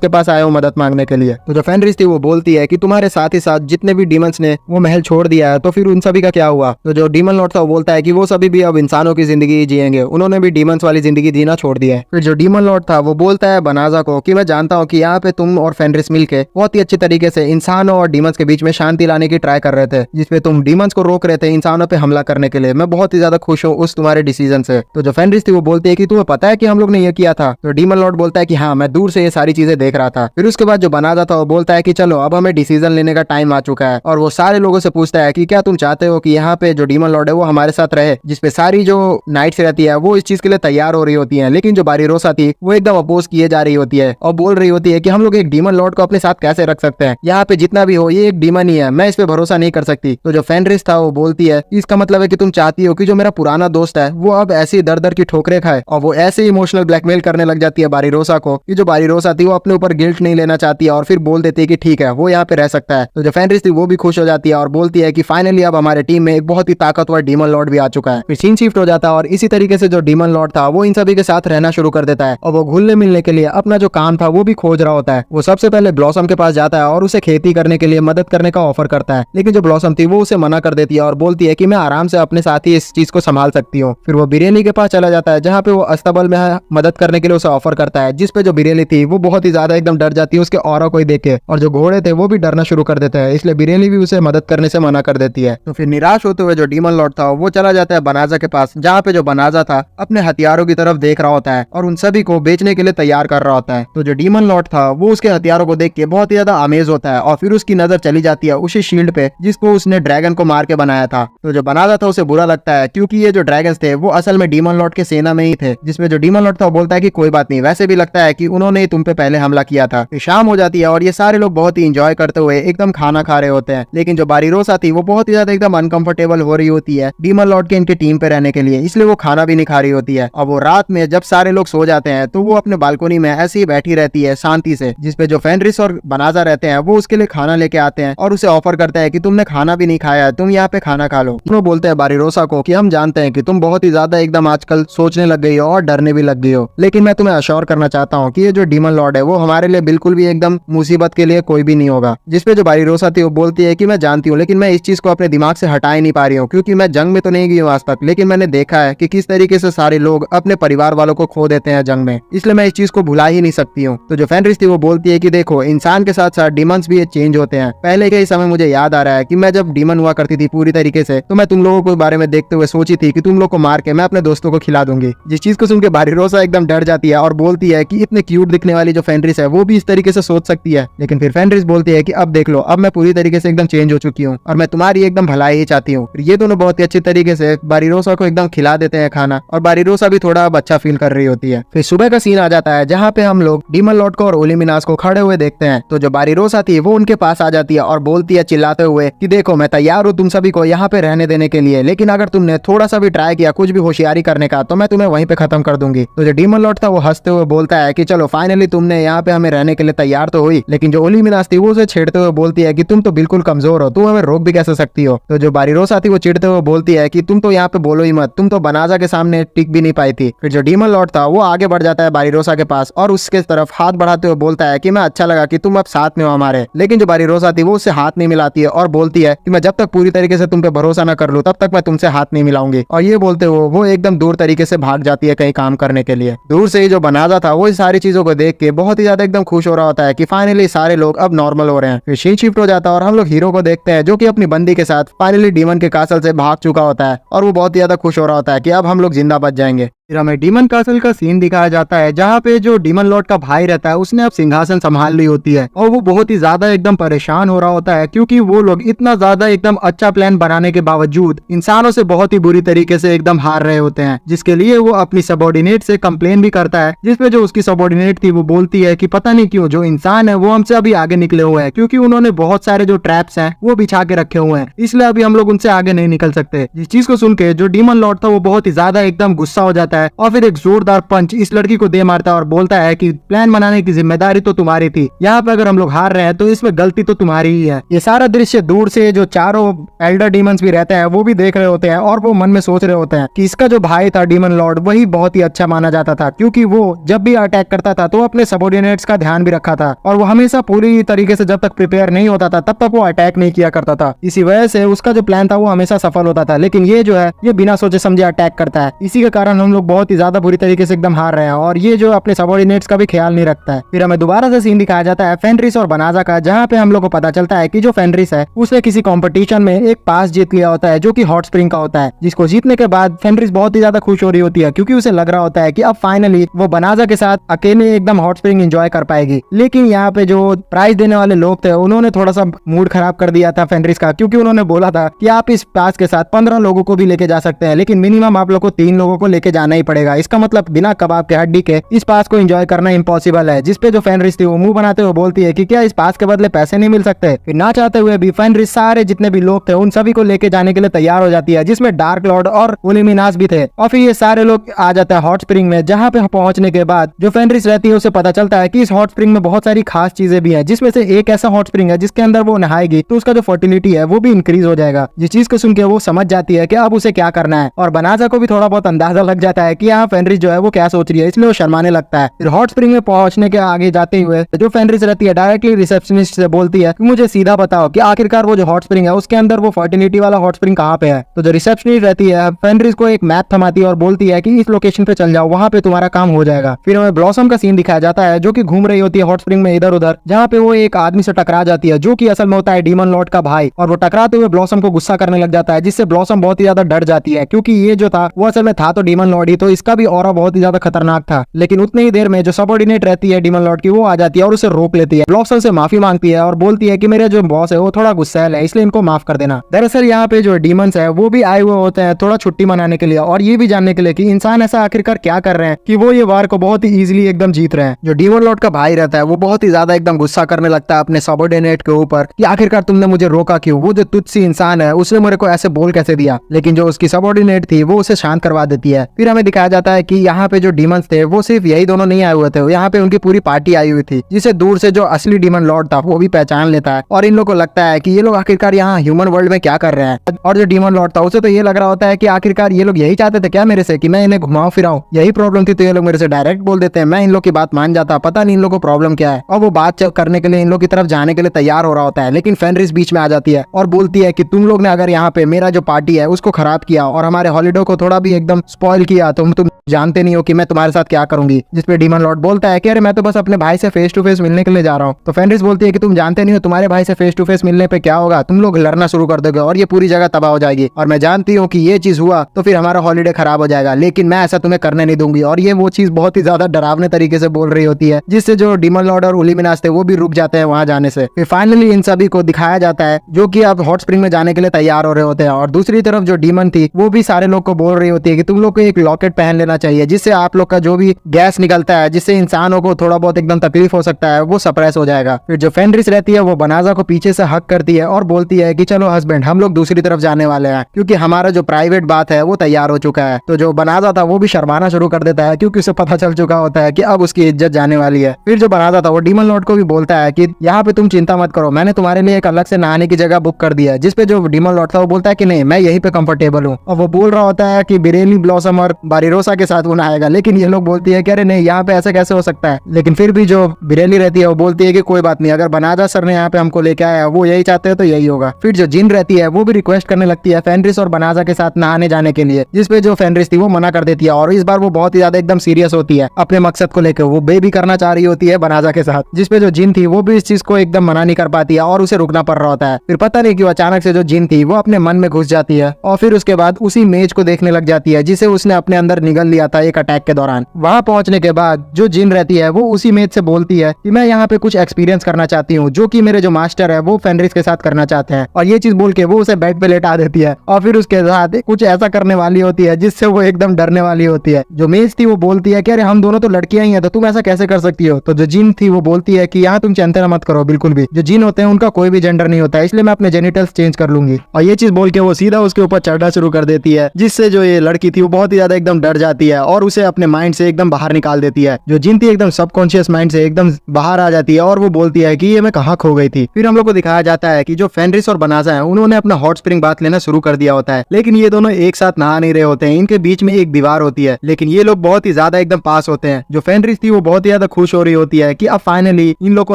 पास आया हूँ मदद मांगने के लिए। तो जो फेनरिस थी वो बोलती है कि तुम्हारे साथ ही साथ जितने भी डीमंस ने वो महल छोड़ दिया है, तो फिर उन सभी का क्या हुआ। तो जो डीमन लॉर्ड था वो बोलता है कि वो सभी भी अब इंसानों की जिंदगी जिएंगे, उन्होंने भी डीमंस वाली जिंदगी जीना छोड़ दिया है। फिर जो डीमन लॉर्ड था वो बोलता है बनाजा को कि मैं जानता हूँ कि यहाँ पे तुम और फेनरिस मिलके बहुत ही अच्छी तरीके से इंसानों और डीमंस के बीच में शांति लाने की ट्राई कर रहे थे, जिसपे तुम डीमंस को रोक रहे थे इंसानों पे हमला करने के लिए। मैं बहुत ही ज्यादा खुश हूँ उस तुम्हारे डिसीजन से। तो जो फेनरिस थी वो बोलती है कि तुम्हें पता है कि हम लोग ने ये किया था। तो डीमन लॉर्ड बोलता है कि हाँ, मैं दूर से ये सारी चीजें देख रहा था। फिर उसके बाद जो बनाजा था वो बोलता है कि चलो अब हमें डिसीजन लेने का टाइम आ चुका है, और वो सारे लोगों से पूछता है कि क्या तुम चाहते हो कि यहाँ पे जो डीमन लॉर्ड है वो हमारे साथ रहे, जिसपे सारी जो नाइट्स रहती है वो इस चीज के लिए तैयार हो रही होती है, लेकिन जो बारीरोसा थी वो एकदम अपोज किए जा रही होती है और बोल रही होती है कि हम लोग एक डीमन लॉर्ड को अपने साथ कैसे रख सकते हैं, यहाँ पे जितना भी हो ये एक डीमन ही है, मैं इस पे भरोसा नहीं कर सकती। तो जो फेनरिस था वो बोलती है इसका मतलब है कि तुम चाहती हो कि जो मेरा पुराना दोस्त है वो अब ऐसी दर दर की ठोकरें खाए, और वो ऐसे इमोशनल ब्लैकमेल करने लग जाती है बारीरोसा को कि जो बारीरोसा थी वो अपने ऊपर गिल्ट नहीं लेना चाहती है और फिर बोल देती है कि ठीक है वो यहाँ पे रह सकता है। तो जो फेनरिस थी वो भी खुश हो जाती है और बोलती है कि फाइनली अब हमारे टीम में एक बहुत ही ताकतवर डीमन लॉर्ड भी आ चुका है। फिर सीन शिफ्ट हो जाता है और इसी तरीके से जो डीमन लॉर्ड था वो इन सभी के साथ रहना शुरू कर देता है, और वो घुलने मिलने के लिए अपना जो काम था वो भी खोज रहा होता है। वो सबसे पहले ब्लॉसम के पास जाता है और उसे खेती करने के लिए लिए मदद करने का ऑफर करता है, लेकिन जो ब्लॉसम थी वो उसे मना कर देती है और बोलती है कि मैं आराम से अपने साथ ही इस चीज को संभाल सकती हूँ। फिर वो बिरेली के पास चला जाता है जहाँ पे वो अस्तबल में मदद करने के लिए उसे ऑफर करता है, जिसपे जो बिरेली थी वो बहुत ही ज्यादा एकदम डर जाती है उसके ऑरा को ही देख के, और जो घोड़े थे वो भी डरना शुरू कर देते हैं, इसलिए बिरेली भी उसे मदद करने से मना कर देती है। तो फिर निराश होते हुए जो डीमन लॉर्ड था वो चला जाता है बनाजा के पास, जहाँ पे जो बनाजा था अपने हथियारों की तरफ देख रहा होता है और उन सभी को बेचने के लिए तैयार कर रहा होता है। तो जो डीमन लॉर्ड था वो उसके हथियारों को देख के बहुत ही ज्यादा अमेज होता है और फिर उसकी नजर चली जाती है उसी शील्ड पे जिसको उसने ड्रैगन को मार के बनाया था। तो जो बनाजा था उसे बुरा लगता है क्योंकि ये जो ड्रैगन्स थे वो असल में डीमन लॉर्ड के सेना में ही थे, जिसमें जो डीमन लॉर्ड था वो बोलता है कि कोई बात नहीं, वैसे भी लगता है कि उन्होंने तुम पे पहले हमला किया था। फिर शाम हो जाती है और ये सारे लोग बहुत ही इंजॉय करते हुए एकदम खाना खा रहे होते हैं, लेकिन जो बारीरोसा थी वो बहुत ही ज्यादा एकदम अनकंफर्टेबल हो रही होती है डीमन लॉर्ड के इनके टीम पे रहने के लिए, इसलिए वो खाना भी नहीं खा रही होती है। और वो रात में जब सारे लोग सो जाते हैं तो वो अपने बालकोनी में ऐसे ही बैठी रहती है शांति से, जिसपे जो फेनरिस और बनाजा रहते हैं वो उसके लिए खाना लेके आते हैं और उसे ऑफर करते हैं कि तुमने खाना भी नहीं खाया, तुम यहाँ पे खाना खा लो। दोनों बोलते हैं बारीरोसा को कि हम जानते हैं कि तुम बहुत ही ज्यादा एकदम आजकल सोचने लग गई हो और डरने भी लग गई हो, लेकिन मैं तुम्हें अश्योर करना चाहता हूँ कि ये जो डीमन लॉर्ड है वो हमारे लिए बिल्कुल भी एकदम मुसीबत के लिए कोई भी नहीं होगा। जिसपे जो बारीरोसा थी वो बोलती है कि मैं जानती हूँ, लेकिन मैं इस चीज को अपने दिमाग से हटा ही नहीं पा रही हूँ क्योंकि मैं जंग में तो नहीं गई हूँ आज तक, लेकिन मैंने देखा है कि किस तरीके से सारे लोग अपने परिवार वालों को खो देते हैं जंग में, इसलिए मैं इस चीज को भुला ही नहीं सकती हूँ। तो जो फेनरिस थी वो बोलती है कि देखो इंसान के साथ साथ डीमंस भी चेंज होते हैं। पहले के ही समय मुझे याद आ रहा है कि मैं जब डीमन हुआ करती थी पूरी तरीके से, तो मैं तुम लोगों के बारे में देखते हुए सोची थी कि तुम लोग को मार के मैं अपने दोस्तों को खिला दूंगी। जिस चीज को सुन के बारीरोसा एकदम डर जाती है और बोलती है कि इतने क्यूट दिखने वाली जो फेनरिस है वो भी इस तरीके से सोच सकती है, लेकिन फिर फेनरिस बोलती है कि अब देख लो, अब मैं पूरी तरीके से एकदम चेंज हो चुकी हूँ और मैं तुम्हारी एकदम भलाई ही चाहती हूँ। ये दोनों बहुत ही अच्छी तरीके से बारीरोसा को एकदम खिला देते हैं खाना और बारीरोसा भी थोड़ा अब अच्छा फील कर रही होती है। फिर सुबह का सीन आ जाता है जहाँ पे हम लोग डीमन लॉर्ड को और ओलिमिनास को खड़े हुए देखते हैं। तो जो बारीरोसा थी वो उनके पास आ जाती है और बोलती है चिल्लाते हुए कि देखो मैं तैयार हूँ तुम सभी को यहाँ पे रहने देने के लिए, लेकिन अगर तुमने थोड़ा सा भी ट्राई किया कुछ भी होशियारी करने का तो मैं तुम्हें वहीं पे खत्म कर दूंगी। तो जो डीमन लॉर्ड था वो हंसते हुए बोलता है कि चलो फाइनली तुमने यहाँ पे हमें रहने के लिए तैयार तो हुई, लेकिन जो ओलिमिनास थी वो उसे छेड़ते हुए बोलती है कि तुम तो बिल्कुल कमजोर हो, तुम हमें रोक भी कैसे सकती हो। तो जो बारीरोसा थी वो चिढ़ते हुए बोलती है कि तुम तो यहाँ पे बोलो ही मत, तुम तो बनाजा के सामने टिक भी नहीं पाई थी। फिर जो डीमन लॉर्ड था वो आगे बढ़ जाता है बारीरोसा के पास और उसके तरफ हाथ बढ़ाते हुए बोलता है कि मैं अच्छा लगा कि तुम अब साथ में हो हमारे, लेकिन जो बारीरोसा थी वो उससे हाथ नहीं मिलाती है और बोलती है कि मैं जब तक पूरी तरीके से तुम पे भरोसा न कर लूं तब तक मैं तुमसे हाथ नहीं मिलाऊंगी। और ये बोलते हुए वो एकदम दूर तरीके से भाग जाती है कहीं काम करने के लिए। दूर से ही जो बनाजा था वो इस सारी चीजों को देख के बहुत ही ज्यादा एकदम खुश हो रहा होता है कि फाइनली सारे लोग अब नॉर्मल हो रहे हैं। फिर सीन शिफ्ट हो जाता है और हम लोग हीरो को देखते हैं जो कि अपनी बंदी के साथ फाइनली डीमन के कासल से भाग चुका होता है और वो बहुत ही ज्यादा खुश हो रहा होता है कि अब हम लोग जिंदा बच जाएंगे। फिर हमें डीमन कासल का सीन दिखाया जाता है जहाँ पे जो डीमन लॉर्ड का भाई रहता है उसने अब सिंहासन संभाल ली होती है और वो बहुत ही ज्यादा एकदम परेशान हो रहा होता है क्योंकि वो लोग इतना ज्यादा एकदम अच्छा प्लान बनाने के बावजूद इंसानों से बहुत ही बुरी तरीके से एकदम हार रहे होते हैं, जिसके लिए वो अपनी सबॉर्डिनेट से कंप्लेन भी करता है, जिसपे जो उसकी सबॉर्डिनेट थी वो बोलती है कि पता नहीं क्यों जो इंसान है वो हमसे अभी आगे निकले हुए हैं क्योंकि उन्होंने बहुत सारे जो ट्रैप्स हैं वो बिछा के रखे हुए हैं, इसलिए अभी हम लोग उनसे आगे नहीं निकल सकते। जिस चीज को सुन के जो डीमन लॉर्ड था वो बहुत ही ज्यादा एकदम गुस्सा हो जाता है और फिर एक जोरदार पंच इस लड़की को दे मारता है और बोलता है कि प्लान बनाने की जिम्मेदारी तो तुम्हारी थी, यहाँ पे अगर हम लोग हार रहे हैं तो इसमें गलती तो तुम्हारी ही है। ये सारा दृश्य दूर से जो चारों एल्डर डीमंस भी रहते हैं वो भी देख रहे होते हैं और वो मन में सोच रहे होते हैं कि इसका जो भाई था डीमन लॉर्ड वही बहुत ही अच्छा माना जाता था क्योंकि वो जब भी अटैक करता था तो अपने सबॉर्डिनेट्स का ध्यान भी रखा था और वो हमेशा पूरी तरीके से जब तक प्रिपेयर नहीं होता था तब तक वो अटैक नहीं किया करता था। इसी वजह से उसका जो प्लान था वो हमेशा सफल होता था, लेकिन ये जो है ये बिना सोचे समझे अटैक करता है, इसी के कारण हम लोग बहुत ही ज्यादा बुरी तरीके से एकदम हार रहे हैं और ये जो अपने सबॉर्डिनेट्स का भी ख्याल नहीं रखता है। फिर हमें दोबारा से सीन दिखाया जाता है फेनरिस और बनाजा का, जहाँ पे हम लोग को पता चलता है कि जो फेनरिस है उसने किसी कंपटीशन में एक पास जीत लिया होता है जो कि हॉट स्प्रिंग का होता है, जिसको जीतने के बाद फेनरिस बहुत ही ज्यादा खुश हो रही होती है क्योंकि उसे लग रहा होता है कि अब फाइनली वो बनाजा के साथ अकेले एकदम हॉट स्प्रिंग एंजॉय कर पाएगी। लेकिन यहाँ पे जो प्राइज देने वाले लोग थे उन्होंने थोड़ा सा मूड खराब कर दिया था फेनरिस का, क्योंकि उन्होंने बोला था कि आप इस पास के साथ 15 लोगों को भी लेके जा सकते हैं, लेकिन मिनिमम आप लोग को 3 लोगों को लेके जाना ही पड़ेगा। इसका मतलब बिना कबाब के हड्डी के इस पास को एंजॉय करना इम्पॉसिबल है। जिसपे जो फेनरिस थी वो मुंह बनाते हुए बोलती है कि क्या इस पास के बदले पैसे नहीं मिल सकते। फिर ना चाहते हुए भी फेनरिस सारे जितने भी लोग थे उन सभी को लेके जाने के लिए तैयार हो जाती है, जिसमें डार्क लॉर्ड और ओलिमिनास भी थे। और फिर ये सारे लोग आ जाते हैं हॉट स्प्रिंग में, जहाँ पे पहुंचने के बाद जो फेनरिस रहती है उसे पता चलता है कि इस हॉट स्प्रिंग में बहुत सारी खास चीजें भी हैं, जिसमें से एक ऐसा हॉट स्प्रिंग है जिसके अंदर वो नहाएगी तो उसका जो फर्टिलिटी है वो भी इंक्रीज हो जाएगा। जिस चीज को सुन के वो समझ जाती है कि अब उसे क्या करना है और बनाजा को भी थोड़ा बहुत अंदाजा लग जाता है है कि यहाँ फेनरिस जो है वो क्या सोच रही है, इसलिए वो शर्माने लगता है। फिर हॉट स्प्रिंग में पहुंचने के आगे जाते हुए जो फेनरिस रहती है डायरेक्टली रिसेप्शनिस्ट से बोलती है कि मुझे सीधा बताओ कि आखिरकार वो जो हॉट स्प्रिंग है उसके अंदर वो फर्टिलिटी वाला हॉट स्प्रिंग कहाँ पे है। तो जो रिसेप्शनिस्ट रहती है फेनरिस को एक मैप थमाती है और बोलती है कि इस लोकेशन पे चल जाओ, वहाँ पे तुम्हारा काम हो जाएगा। फिर हमें ब्लॉसम का सीन दिखाया जाता है जो कि घूम रही होती है हॉट स्प्रिंग में इधर उधर, जहाँ पे वो एक आदमी से टकरा जाती है जो कि असल में होता है डीमन लॉर्ड का भाई, और वो टकराते हुए ब्लॉसम को गुस्सा करने लग जाता है, जिससे ब्लॉसम बहुत ही ज्यादा डर जाती है क्योंकि ये जो था वो असल में था तो डीमन लॉर्ड ही, तो इसका भी ऑरा बहुत ही ज्यादा खतरनाक था। लेकिन उतनी ही देर में जो सबऑर्डिनेट रहती है डीमन लॉर्ड की वो आ जाती है और उसे रोक लेती है। ब्लॉसम से माफी मांगती है और बोलती है कि मेरे जो बॉस है वो थोड़ा गुस्सैल है, इसलिए इनको माफ कर देना। दरअसल यहाँ पे जो डीमंस है वो भी आए हुए होते हैं थोड़ा छुट्टी मनाने के लिए और ये भी जानने के लिए कि इंसान ऐसा आखिरकार क्या कर रहे हैं कि वो ये वार को बहुत ही इजीली एकदम जीत रहे हैं। जो डीमन लॉर्ड का भाई रहता है वो बहुत ही ज्यादा एकदम गुस्सा करने लगता है अपने सबऑर्डिनेट के ऊपर कि आखिरकार तुमने मुझे रोका क्यों, वो जो तुच्छ इंसान है उसने मेरे को ऐसे बोल कैसे दिया। लेकिन जो उसकी सबऑर्डिनेट थी वो उसे शांत करवा देती है। फिर हमें दिखाया जाता है कि यहाँ पे जो डीमंस थे वो सिर्फ यही दोनों नहीं आए हुए थे, यहाँ पे उनकी पूरी पार्टी आई हुई थी, जिसे दूर से जो असली डीमन लॉर्ड था वो भी पहचान लेता है और इन लोगों को लगता है कि ये लोग आखिरकार यहाँ ह्यूमन वर्ल्ड में क्या कर रहे हैं। और जो डीमन लॉर्ड था उसे तो ये लग रहा होता है कि आखिरकार ये लोग यही चाहते थे क्या मेरे से कि मैं इन्हें घुमाऊं फिराऊं, यही प्रॉब्लम थी तो ये लोग मेरे से डायरेक्ट बोल देते हैं, मैं इन लोग की बात मान जाता, पता नहीं इन लोग को प्रॉब्लम क्या है। और वो बात करने के लिए इन लोग की तरफ जाने के लिए तैयार हो रहा होता है, लेकिन फेनरिस बीच में आ जाती है और बोलती है कि तुम लोग ने अगर यहाँ पे मेरा जो पार्टी है उसको खराब किया और हमारे हॉलीडे को थोड़ा भी एकदम स्पॉइल किया तो तुम जानते नहीं हो कि मैं तुम्हारे साथ क्या करूंगी। जिसपे डीमन लॉर्ड बोलता है कि अरे मैं तो बस अपने भाई से फेस टू फेस मिलने के लिए जा रहा हूँ। तो फेनरिस बोलती है कि तुम जानते नहीं हो तुम्हारे भाई से फेस टू फेस मिलने पे क्या होगा, तुम लोग लड़ना शुरू कर दोगे और ये पूरी जगह तबाह हो जाएगी, और मैं जानती हूँ कि ये चीज हुआ तो फिर हमारा हॉलीडे खराब हो जाएगा, लेकिन मैं ऐसा तुम्हें करने नहीं दूंगी। और ये वो चीज बहुत ही ज्यादा डरावने तरीके से बोल रही होती है, जिससे जो डीमन लॉर्ड और उलिमिनास थे वो भी रुक जाते हैं वहां जाने से। फिर फाइनली इन सभी को दिखाया जाता है जो कि अब हॉट स्प्रिंग में जाने के लिए तैयार हो रहे होते हैं, और दूसरी तरफ जो डीमन थी वो भी सारे लोग को बोल रही होती है कि तुम लोग को एक लॉकेट पहन लेना चाहिए, जिससे आप लोग का जो भी गैस निकलता है जिससे इंसानों को थोड़ा बहुत एकदम तकलीफ हो सकता है वो सप्रेस हो जाएगा। फिर जो फेनरिस रहती है वो बनाजा को पीछे से हक करती है और बोलती है कि चलो हस्बैंड हम लोग दूसरी तरफ जाने वाले हैं क्योंकि हमारा जो प्राइवेट बात है वो तैयार हो चुका है। तो जो बनाजा था वो भी शर्माना शुरू कर देता है क्योंकि उसे पता चल चुका होता है कि अब उसकी इज्जत जाने वाली है। फिर जो बनाजा था वो डीमन लॉर्ड को भी बोलता है कि यहाँ पे तुम चिंता मत करो, मैंने तुम्हारे लिए एक अलग से नहाने की जगह बुक कर दिया है। जिसपे जो डीमन लॉर्ड था वो बोलता है कि नहीं मैं यहीं पे कंफर्टेबल हूँ, और वो बोल रहा होता है कि बिरेली ब्लॉसम और बारिरोसा के साथ वो नहाएगा, लेकिन ये लोग बोलती है कि अरे नहीं यहाँ पे ऐसे कैसे हो सकता है। लेकिन फिर भी जो बिरेली रहती है वो बोलती है कि कोई बात नहीं, अगर बनाजा सर ने यहाँ पे हमको लेके आया वो यही चाहते हैं तो यही होगा। फिर जो जिन रहती है वो भी रिक्वेस्ट करने लगती है फेनरिस और बनाजा के साथ नहाने जाने के लिए, जिसपे जो फेनरिस थी वो मना कर देती है और इस बार वो बहुत ही ज्यादा एकदम सीरियस होती है अपने मकसद को लेकर, वो बेबी करना चाह रही होती है बनाजा के साथ, जिसपे जो जिन थी वो भी इस चीज को एकदम मना नहीं कर पाती है और उसे रुकना पड़ रहा होता है। फिर पता नहीं क्यों अचानक से जो जिन थी वो अपने मन में घुस जाती है और फिर उसके बाद उसी मेज को देखने लग जाती है जिसे उसने अपने अंदर निगल लिया था एक अटैक के दौरान। वहां पहुंचने के बाद जो जिन रहती है वो उसी मेज से बोलती है कि मैं यहाँ पे कुछ एक्सपीरियंस करना चाहती हूँ जो कि मेरे जो मास्टर है वो फेनरिस के साथ करना चाहते हैं, और ये चीज बोल के वो उसे बेड पे लेटा देती है और फिर उसके साथ कुछ ऐसा करने वाली होती है जिससे वो एकदम डरने वाली होती है। जो मेज थी वो बोलती है कि अरे हम दोनों तो लड़कियां ही हैं तो तुम ऐसा कैसे कर सकती हो। तो जो जिन थी वो बोलती है कि यहाँ तुम चिंता मत करो, बिल्कुल भी जो जिन होते हैं उनका कोई भी जेंडर नहीं होता है, इसलिए मैं अपने जेनिटल्स चेंज कर लूंगी। और ये चीज बोल के वो सीधा उसके ऊपर चढ़ना शुरू कर देती है, जिससे जो ये लड़की थी वो बहुत ही ज्यादा एकदम डर जाती है और उसे अपने माइंड से एकदम बाहर निकाल देती है। जो जिन थी एकदम सबकॉन्शियस माइंड से एकदम बाहर आ जाती है और वो बोलती है कि ये मैं कहाँ खो गई थी। फिर हम लोग को दिखाया जाता है कि जो फेनरिस और बनाजा है उन्होंने अपना हॉट स्प्रिंग बाथ लेना शुरू कर दिया होता है, लेकिन ये दोनों एक साथ नहा नहीं रहे होते हैं, इनके बीच में एक दीवार होती है, लेकिन ये लोग बहुत ही ज्यादा एकदम पास होते हैं। जो फेनरिस थी वो बहुत ही ज्यादा खुश हो रही होती है कि अब फाइनली इन लोग को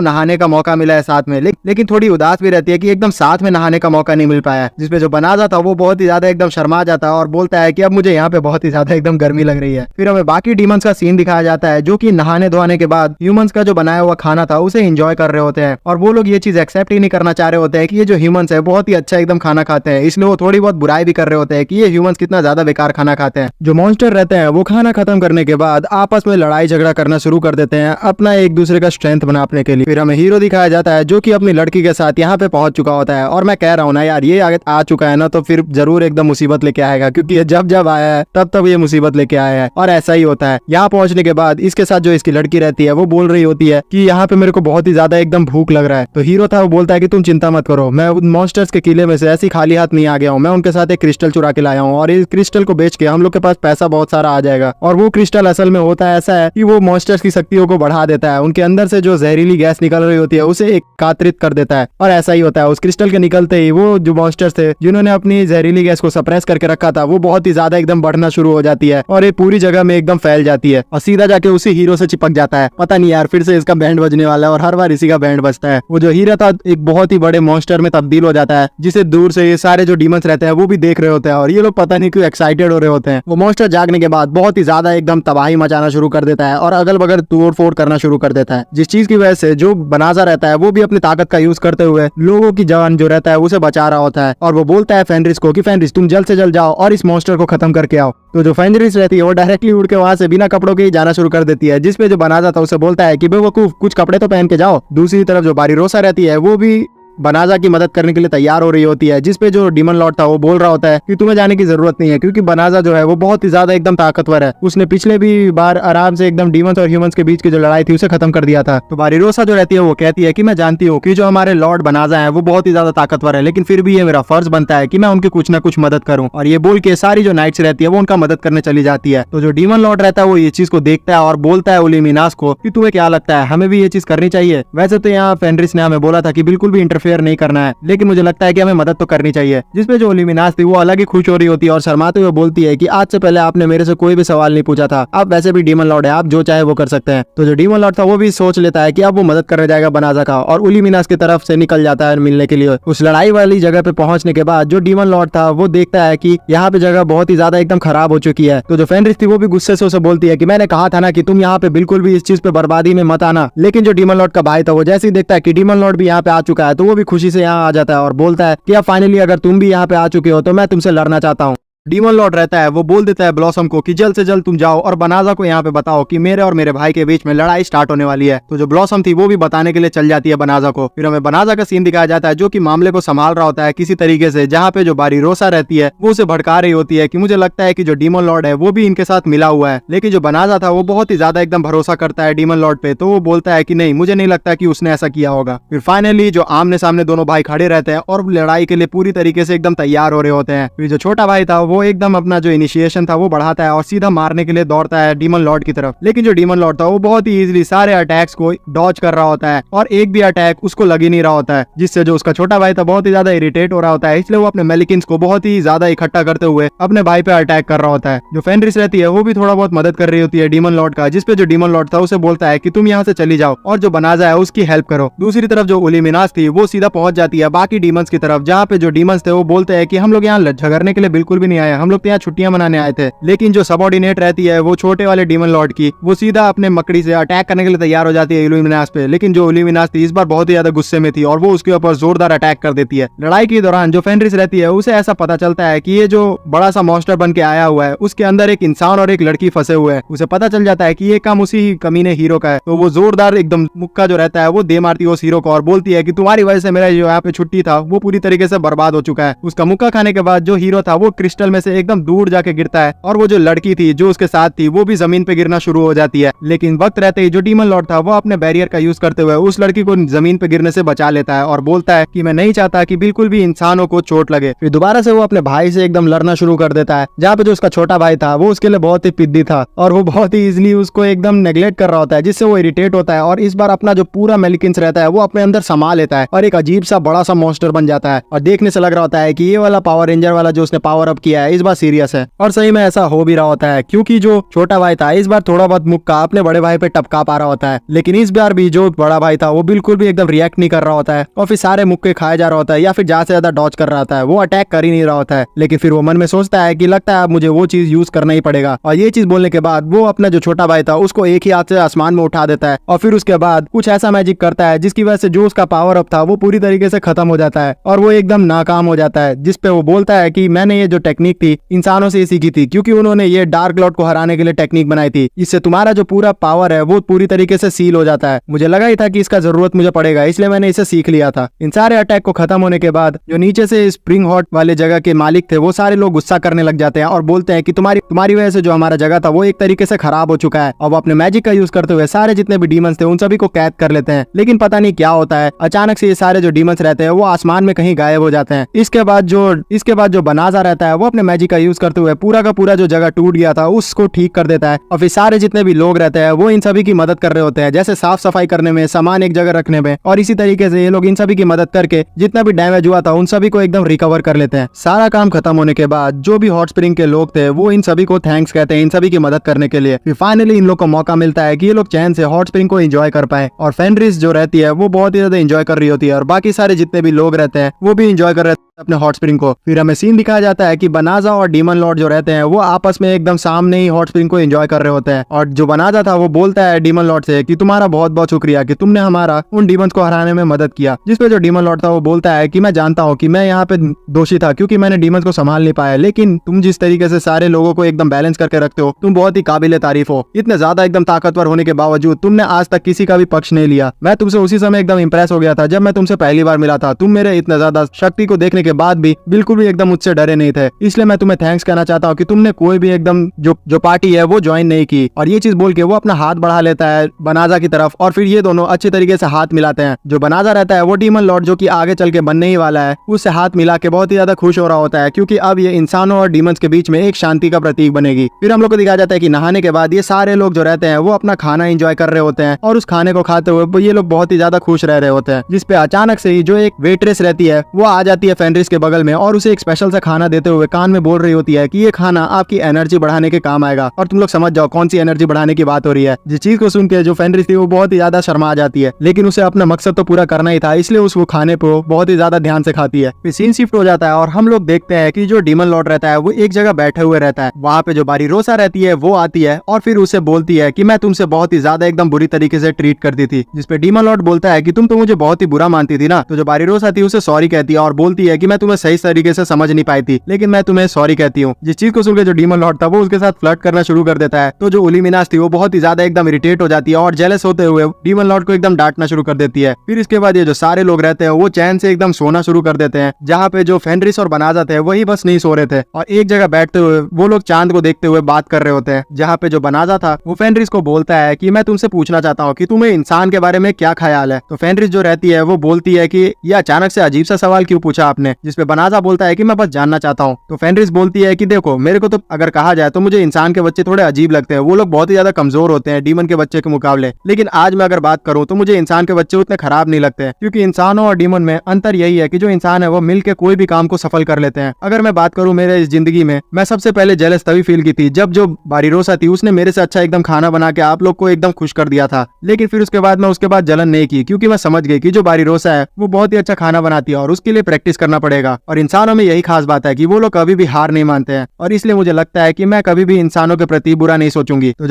नहाने का मौका मिला है साथ में, लेकिन थोड़ी उदास भी रहती है कि एकदम साथ में नहाने का मौका नहीं मिल पाया। जिसपे जो बनाजा था वो बहुत ही ज्यादा एकदम शर्मा जाता है और बोलता है कि अब मुझे यहाँ पे बहुत ही ज्यादा एकदम गर्मी लग रही है। फिर हमें बाकी डीमंस का सीन दिखाया जाता है जो कि नहाने धोने के बाद ह्यूमंस का जो बनाया हुआ खाना था उसे एंजॉय कर रहे होते हैं, और वो लोग ये चीज एक्सेप्ट ही नहीं करना चाह रहे होते हैं कि ये जो ह्यूमंस है बहुत ही अच्छा एकदम खाना खाते हैं, इसलिए वो थोड़ी बहुत बुराई भी कर रहे होते हैं कि ये ह्यूमंस कितना ज्यादा बेकार खाना खाते हैं। जो मॉन्स्टर रहते हैं वो खाना खत्म करने के बाद आपस में लड़ाई झगड़ा करना शुरू कर देते हैं अपना एक दूसरे का स्ट्रेंथ बनाने के लिए। फिर हमें हीरो दिखाया जाता है जो कि अपनी लड़की के साथ यहाँ पे पहुंच चुका होता है, और मैं कह रहा हूँ ना यार ये आगे आ चुका है ना तो फिर जरूर एकदम मुसीबत लेके आएगा, क्योंकि ये जब जब आया है तब ये मुसीबत लेके आया है, और ऐसा ही होता है। यहाँ पहुंचने के बाद इसके साथ जो इसकी लड़की रहती है वो बोल रही होती है कि यहाँ पे मेरे को बहुत ही ज्यादा एकदम भूख लग रहा है। तो हीरो था वो बोलता है कि तुम चिंता मत करो, मैं मॉन्स्टर्स के किले में से ऐसी खाली हाथ नहीं आ गया हूँ, मैं उनके साथ एक क्रिस्टल चुरा के लाया हूँ और इस क्रिस्टल को बेच के हम लोग के पास पैसा बहुत सारा आ जाएगा। और वो क्रिस्टल असल में होता है ऐसा है कि वो मॉन्स्टर्स की शक्तियों को बढ़ा देता है, उनके अंदर से जो जहरीली गैस निकल रही होती है उसे एकत्रित कर देता है, और ऐसा ही होता है। उस क्रिस्टल के निकलते ही वो जो मॉन्स्टर्स थे जिन्होंने अपनी जहरीली गैस को सप्रेस करके रखा था वो बहुत ही ज्यादा एकदम बढ़ना शुरू हो जाती है, और ये पूरी जगह में एकदम फैल जाती है और सीधा जाके उसी हीरो से चिपक जाता है। पता नहीं यार, फिर से इसका बैंड बजने वाला है और हर बार इसी का बैंड बजता है। वो जो हीरो था एक बहुत ही बड़े मॉन्स्टर में तब्दील हो जाता है, जिसे दूर से ये सारे जो डीमंस रहते हैं वो भी देख रहे होते हैं और ये लोग पता नहीं क्यों एक्साइटेड हो रहे होते हैं। वो मॉन्स्टर जागने के बाद बहुत ही ज्यादा एकदम तबाही मचाना शुरू कर देता है और अगल बगल तोड़ फोड़ करना शुरू कर देता है, जिस चीज की वजह से जो बनाजा रहता है वो भी अपनी ताकत का यूज करते हुए लोगों की जान जो रहता है उसे बचा रहा होता है। और वो बोलता है फेनरिस को कि फेनरिस तुम जल्द से जल्द जाओ और इस मॉन्स्टर को खत्म करके आओ। तो जो फेनरिस रहती है वो डायरेक्टली उड़ के वहां से बिना कपड़ों के ही जाना शुरू कर देती है, जिसपे जो बनाजा था उसे बोलता है कि बेवकूफ कुछ कपड़े तो पहन के जाओ। दूसरी तरफ जो बारीरोसा रहती है वो भी बनाजा की मदद करने के लिए तैयार हो रही होती है, जिसपे जो डीमन लॉर्ड था वो बोल रहा होता है कि तुम्हें जाने की जरूरत नहीं है, क्योंकि बनाजा जो है वो बहुत ही ज्यादा एकदम ताकतवर है। उसने पिछले भी बार आराम से एकदम डीमंस और ह्यूमंस के बीच की जो लड़ाई थी उसे खत्म कर दिया था। तो बारीरोसा जो रहती है वो कहती है कि मैं जानती हूँ कि जो हमारे लॉर्ड बनाजा है वो बहुत ही ज्यादा ताकतवर है, लेकिन फिर भी ये मेरा फर्ज बनता है कि मैं उनकी कुछ न कुछ मदद करूँ। और ये बोल के सारी जो नाइट्स रहती है वो उनका मदद करने चली जाती है। तो जो डीमन लॉर्ड रहता है वो ये चीज को देखता है और बोलता है इल्यूमिनास को कि तुम्हें क्या लगता है हमें भी ये चीज करनी चाहिए? वैसे तो यहाँ फेनरिस ने हमें बोला था कि बिल्कुल भी इंटरफेयर नहीं करना है, लेकिन मुझे लगता है कि हमें मदद तो करनी चाहिए। जिसपे जो इल्यूमिनास थी वो अलग ही खुश हो रही होती है और शर्माते हुए बोलती है कि आज से पहले आपने मेरे से कोई भी सवाल नहीं पूछा था, आप वैसे भी डीमन लॉर्ड है, आप जो चाहे वो कर सकते हैं। तो जो डीमन लॉर्ड था वो भी सोच लेता है कि अब वो मदद करने जाएगा बनाजा का और इल्यूमिनास की तरफ से निकल जाता है मिलने के लिए। उस लड़ाई वाली जगह पे पहुंचने के बाद जो डीमन लॉर्ड था वो देखता है कि यहाँ पे जगह बहुत ही ज्यादा एकदम खराब हो चुकी है। तो जो फेनरिस थी वो भी गुस्से से उसे बोलती है कि मैंने कहा था ना कि तुम यहाँ पे बिल्कुल भी इस चीज पे बर्बादी में मत आना। लेकिन जो डीमन लॉर्ड का भाई था वो जैसे ही देखता है कि डीमन लॉर्ड भी यहाँ पे आ चुका है तो वो भी खुशी से यहाँ आ जाता है और बोलता है कि अब फाइनली अगर तुम भी यहाँ पे आ चुके हो तो मैं तुमसे लड़ना चाहता हूँ। डीमन लॉर्ड रहता है वो बोल देता है ब्लॉसम को कि जल्द से जल्द तुम जाओ और बनाजा को यहाँ पे बताओ कि मेरे और मेरे भाई के बीच में लड़ाई स्टार्ट होने वाली है। तो जो ब्लॉसम थी वो भी बताने के लिए चल जाती है बनाजा को। फिर हमें बनाजा का सीन दिखाया जाता है जो कि मामले को संभाल रहा होता है किसी तरीके से, जहाँ पे जो बारीरोसा रहती है वो उसे भड़का रही होती है कि मुझे लगता है कि जो डीमन लॉर्ड है वो भी इनके साथ मिला हुआ है। लेकिन जो बनाजा था वो बहुत ही ज्यादा एकदम भरोसा करता है डीमन लॉर्ड पे, तो वो बोलता है कि नहीं, मुझे नहीं लगता कि उसने ऐसा किया होगा। फिर फाइनली जो आमने सामने दोनों भाई खड़े रहते हैं और लड़ाई के लिए पूरी तरीके से एकदम तैयार हो रहे होते हैं। फिर जो छोटा भाई था वो एकदम अपना जो इनिशिएशन था वो बढ़ाता है और सीधा मारने के लिए दौड़ता है डीमन लॉर्ड की तरफ। लेकिन जो डीमन लॉर्ड था वो बहुत ही इजीली सारे अटैक्स को डॉज कर रहा होता है और एक भी अटैक उसको लग ही नहीं रहा होता है, जिससे जो उसका छोटा भाई था बहुत ही ज्यादा इरिटेट हो रहा होता है। इसलिए वो अपने मेलिकिन्स को बहुत ही ज्यादा इकट्ठा करते हुए अपने भाई पे अटैक कर रहा होता है। जो फेनरिस रहती है वो भी थोड़ा बहुत मदद कर रही होती है डीमन लॉर्ड का, जिसपे जो डीमन लॉर्ड था उसे बोलता है कि तुम यहाँ से चली जाओ और जो बनाजा है उसकी हेल्प करो। दूसरी तरफ जो इल्यूमिनास थी वो सीधा पहुंच जाती है बाकी डीमंस की तरफ, जहाँ पे जो डीमंस थे वो बोलते हैं कि हम लोग यहाँ झगड़ने के लिए बिल्कुल भी नहीं आए, हम लोग तो यहाँ छुट्टियां मनाने आए थे। लेकिन जो सबऑर्डिनेट रहती है वो छोटे वाले डीमन लॉर्ड की, वो सीधा अपने मकड़ी से अटैक करने के लिए तैयार हो जाती है इल्यूमिनास पे। लेकिन जो इल्यूमिनास थी इस बार बहुत ही ज्यादा गुस्से में थी और वो उसके ऊपर जोरदार अटैक कर देती है। लड़ाई के दौरान जो फेनरिस रहती है उसे ऐसा पता चलता है कि ये जो बड़ा सा मॉन्स्टर बन के आया हुआ है उसके अंदर एक इंसान और एक लड़की फंसे हुए हैं। उसे पता चल जाता है कि ये काम उसी कमीने हीरो का है, तो वो जोरदार एकदम मुक्का जो रहता है वो दे मारती है उस हीरो को और बोलती है कि तुम्हारी वजह से मेरा जो यहाँ पे छुट्टी था वो पूरी तरीके से बर्बाद हो चुका है। उसका मुक्का खाने के बाद जो हीरो था वो क्रिस्टल में से एकदम दूर जाके गिरता है और वो जो लड़की थी जो उसके साथ थी वो भी जमीन पे गिरना शुरू हो जाती है। लेकिन वक्त रहते ही जो डीमन लॉर्ड था वो अपने बैरियर का यूज करते हुए उस लड़की को जमीन पे गिरने से बचा लेता है और बोलता है कि मैं नहीं चाहता कि बिल्कुल भी इंसानों को चोट लगे। फिर दोबारा से वो अपने भाई से एकदम लड़ना शुरू कर देता है, जहाँ पे जो उसका छोटा भाई था वो उसके लिए बहुत ही पिद्दी था और वो बहुत ही इजिली उसको एकदम नेग्लेक्ट कर रहा होता है, जिससे वो इरिटेट होता है और इस बार अपना जो पूरा मेलिकिन्स रहता है वो अपने अंदर समा लेता है और एक अजीब सा बड़ा सा मॉन्स्टर बन जाता है। और देखने से लग रहा होता है कि ये वाला पावर रेंजर वाला जो उसने पावर अप किया है इस बार सीरियस है। और सही में ऐसा हो भी रहा होता है, क्योंकि जो छोटा भाई था इस बार थोड़ा बहुत मुक्का अपने बड़े भाई पे टपका पा रहा होता है, लेकिन इस बार भी जो बड़ा भाई था वो बिल्कुल भी एकदम रिएक्ट नहीं कर रहा होता है और फिर सारे मुक्के खाए जा रहा होता है या फिर ज्यादा से ज्यादा डॉज कर रहा होता है, वो अटैक कर ही नहीं रहा होता है। लेकिन फिर वो मन में सोचता है कि लगता है अब मुझे वो चीज यूज करना ही पड़ेगा। और ये चीज बोलने के बाद वो अपना जो छोटा भाई था उसको एक ही हाथ से आसमान में उठा देता है और फिर उसके बाद कुछ ऐसा मैजिक करता है जिसकी वजह से जो उसका पावर अप था वो पूरी तरीके से खत्म हो जाता है और वो एकदम नाकाम हो जाता है। जिसपे वो बोलता है कि मैंने ये जो टेक्निक थी इंसानों से सीखी थी, क्योंकि उन्होंने ये डार्क लॉर्ड को हराने के लिए टेक्निक बनाई थी, इससे तुम्हारा जो पूरा पावर है वो पूरी तरीके से सील हो जाता है। मुझे लगा ही था कि इसका जरूरत मुझे पड़ेगा, इसलिए मैंने इसे सीख लिया था। इन सारे अटैक को खत्म होने के बाद जो नीचे से स्प्रिंग हॉट वाले जगह के मालिक थे वो सारे लोग गुस्सा करने लग जाते हैं और बोलते हैं कि तुम्हारी वजह से जो हमारा जगह था वो एक तरीके से खराब हो चुका है। और वो अपने मैजिक का यूज करते हुए सारे जितने भी डीमंस थे उन सभी को कैद कर लेते हैं। लेकिन पता नहीं क्या होता है, अचानक से ये सारे जो डीमंस रहते हैं वो आसमान में कहीं गायब हो जाते हैं। इसके बाद जो बनाजा रहता है वो अपने मैजिक का यूज करते हुए पूरा का पूरा जो जगह टूट गया था उसको ठीक कर देता है और फिर सारे जितने भी लोग रहते हैं वो इन सभी की मदद कर रहे होते हैं, जैसे साफ सफाई करने में, सामान एक जगह रखने में, और इसी तरीके से ये लोग इन सभी की मदद करके जितना भी डैमेज हुआ था उन सभी को एकदम रिकवर कर लेते हैं। सारा काम खत्म होने के बाद जो भी हॉट स्प्रिंग के लोग थे वो इन सभी को थैंक्स कहते हैं इन सभी की मदद करने के लिए। फिर फाइनली इन लोग को मौका मिलता है कि ये लोग चैन से हॉट स्प्रिंग को एंजॉय कर पाए और फेनरिस जो रहती है वो बहुत ही ज्यादा एंजॉय कर रही होती है और बाकी सारे जितने भी लोग रहते हैं वो भी एंजॉय कर रहे हैं अपने हॉट स्प्रिंग को। फिर हमें सीन दिखाया जाता है कि बनाजा और डीमन लॉर्ड जो रहते हैं वो आपस में एकदम सामने ही हॉट स्प्रिंग को एंजॉय कर रहे होते हैं और जो बनाजा था वो बोलता है डीमन लॉर्ड से कि तुम्हारा बहुत बहुत शुक्रिया कि तुमने हमारा उन डीमंस को हराने में मदद किया। जिसपे जो डीमन लॉर्ड था वो बोलता है कि मैं जानता हूँ कि मैं यहाँ पे दोषी था क्योंकि मैंने डीमंस को संभाल नहीं पाया, लेकिन तुम जिस तरीके से सारे लोगों को एकदम बैलेंस करके रखते हो तुम बहुत ही काबिले तारीफ हो। इतने ज्यादा एकदम ताकतवर होने के बावजूद तुमने आज तक किसी का भी पक्ष नहीं लिया। मैं तुमसे उसी समय एकदम इंप्रेस हो गया था जब मैं तुमसे पहली बार मिला था। तुम मेरे इतना ज्यादा शक्ति को देखने के बाद भी बिल्कुल भी एकदम मुझसे डरे नहीं थे, इसलिए मैं तुम्हें थैंक्स कहना चाहता हूँ कि तुमने कोई भी एकदम जो पार्टी है वो ज्वाइन नहीं की। और ये चीज बोल के वो अपना हाथ बढ़ा लेता है बनाजा की तरफ और फिर ये दोनों अच्छे तरीके से हाथ मिलाते हैं। जो बनाजा रहता है वो डीमन लॉर्ड जो कि आगे चल के बनने ही वाला है उससे हाथ मिला के बहुत ही ज्यादा खुश हो रहा होता है क्योंकि अब ये इंसानों और डीमंस के बीच में एक शांति का प्रतीक बनेगी। फिर हम लोग को दिखाया जाता है कि नहाने के बाद ये सारे लोग जो रहते हैं वो अपना खाना एंजॉय कर रहे होते हैं और उस खाने को खाते हुए ये लोग बहुत ही ज्यादा खुश रह रहे होते हैं। जिसपे अचानक से ही जो एक वेट्रेस रहती है वो आ जाती है फेनरिस के बगल में और उसे एक स्पेशल सा खाना देते हुए कान में बोल रही होती है कि ये खाना आपकी एनर्जी बढ़ाने के काम आएगा। और तुम लोग समझ जाओ कौन सी एनर्जी बढ़ाने की बात हो रही है। जिस चीज को सुन के जो फेनरिस थी वो बहुत ही ज्यादा शर्मा जाती है, लेकिन उसे अपना मकसद तो पूरा करना ही था इसलिए उस वो खाने को बहुत ही ज्यादा ध्यान से खाती है। फिर सीन शिफ्ट हो जाता है और हम लोग देखते हैं कि जो डीमन लॉर्ड रहता है वो एक जगह बैठे हुए रहता है। वहाँ पे जो बारीरोसा रहती है वो आती है और फिर उसे बोलती है कि मैं तुमसे बहुत ही ज्यादा एकदम बुरी तरीके से ट्रीट करती थी। जिसपे डीमन लॉर्ड बोलता है कि तुम तो मुझे बहुत ही बुरा मानती थी ना। तो जो बारीरोसा थी उसे सॉरी कहती है और बोलती है कि मैं तुम्हें सही तरीके से समझ नहीं पाई थी, लेकिन मैं तुम्हें सॉरी कहती हूँ। जिस चीज को सुनकर जो डीमन लॉर्ड था वो उसके साथ फ्लर्ट करना शुरू कर देता है। तो जो उलिमिनास थी वो बहुत ही ज्यादा एकदम इरिटेट हो जाती है और जेलस होते हुए डीमन लॉर्ड को एकदम डांटना शुरू कर देती है। फिर इसके बाद ये जो सारे लोग रहते हैं वो चैन से एकदम सोना शुरू कर देते हैं, जहाँ पे जो फेनरिस और बनाजा थे वही बस नहीं सो रहे थे और एक जगह बैठते हुए वो लोग चांद को देखते हुए बात कर रहे होते हैं। जहाँ पे जो बनाजा था वो फेनरिस को बोलता है कि मैं तुमसे पूछना चाहता हूँ कि तुम्हें इंसान के बारे में क्या ख्याल है। तो फेनरिस जो रहती है वो बोलती है कि ये अचानक से अजीब सा सवाल क्यों पूछा आपने। जिसपे बनाजा बोलता है कि मैं बस जानना चाहता हूँ। तो फेनरिस बोलती है कि देखो मेरे को तो अगर कहा जाए तो मुझे इंसान के बच्चे थोड़े अजीब लगते हैं, वो लोग बहुत ही ज्यादा कमजोर होते हैं डीमन के बच्चे के मुकाबले, लेकिन आज मैं अगर बात करूँ तो मुझे इंसान के बच्चे उतने खराब नहीं लगते हैं क्योंकि इंसानों और डीमन में अंतर यही है कि जो इंसान है वो मिलकर कोई भी काम को सफल कर लेते हैं। अगर मैं बात करूँ मेरे इस जिंदगी में मैं सबसे पहले जेलस तभी फील की थी जब जो बारीरोसा थी उसने मेरे से अच्छा एकदम खाना बना के आप लोग को एकदम खुश कर दिया था, लेकिन फिर उसके बाद मैं उसके बाद जलन नहीं की क्योंकि मैं समझ गई कि जो बारीरोसा है वो बहुत ही अच्छा खाना बनाती है और उसके लिए प्रैक्टिस करना पड़ेगा। और इंसानों में यही खास बात है कि वो लोग कभी भी हार नहीं मानते हैं और इसलिए मुझे लगता है कि मैं कभी भी इंसानों के प्रति बुरा नहीं सोचूंगी। तो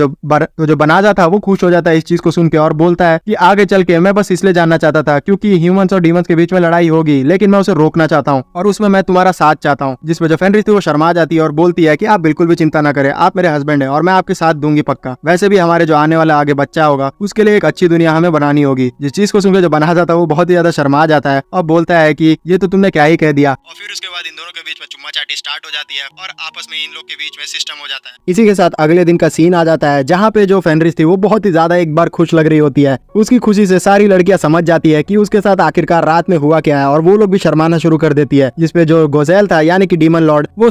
जो बनाजा था वो खुश हो जाता है इस चीज को सुन के और बोलता है कि आगे चल के मैं बस इसलिए जानना चाहता था क्योंकि ह्यूमंस और डीमंस के बीच में लड़ाई होगी, लेकिन मैं उसे रोकना चाहता हूँ और उसमें मैं तुम्हारा साथ चाहता हूँ। जिसमें जो फेनरिस थी वो शर्मा जाती है और बोलती है कि आप बिल्कुल भी चिंता न करें, आप मेरे हस्बैंड हैं और मैं आपके साथ दूंगी पक्का। वैसे भी हमारे जो आने वाला आगे बच्चा होगा उसके लिए एक अच्छी दुनिया हमें बनानी होगी। जिस चीज को सुनकर जो बनाजा था वो बहुत ही ज्यादा शर्मा जाता है और बोलता है कि ये तो तुमने क्या ही कह दिया। और फिर उसके बाद इन दोनों के बीच में चुम्मा चाटी स्टार्ट हो जाती है और आपस में इन लोग के बीच में सिस्टम हो जाता है। इसी के साथ अगले दिन का सीन आ जाता है जहाँ पे जो फेनरिस थी वो बहुत ही ज्यादा एक बार खुश लग रही होती है। उसकी खुशी से सारी लड़कियां समझ जाती है कि उसके साथ आखिरकार रात में हुआ क्या है और वो लोग भी शर्माना शुरू कर देती है। जिसपे जो गोजेल था यानी कि डीमन लॉर्ड वो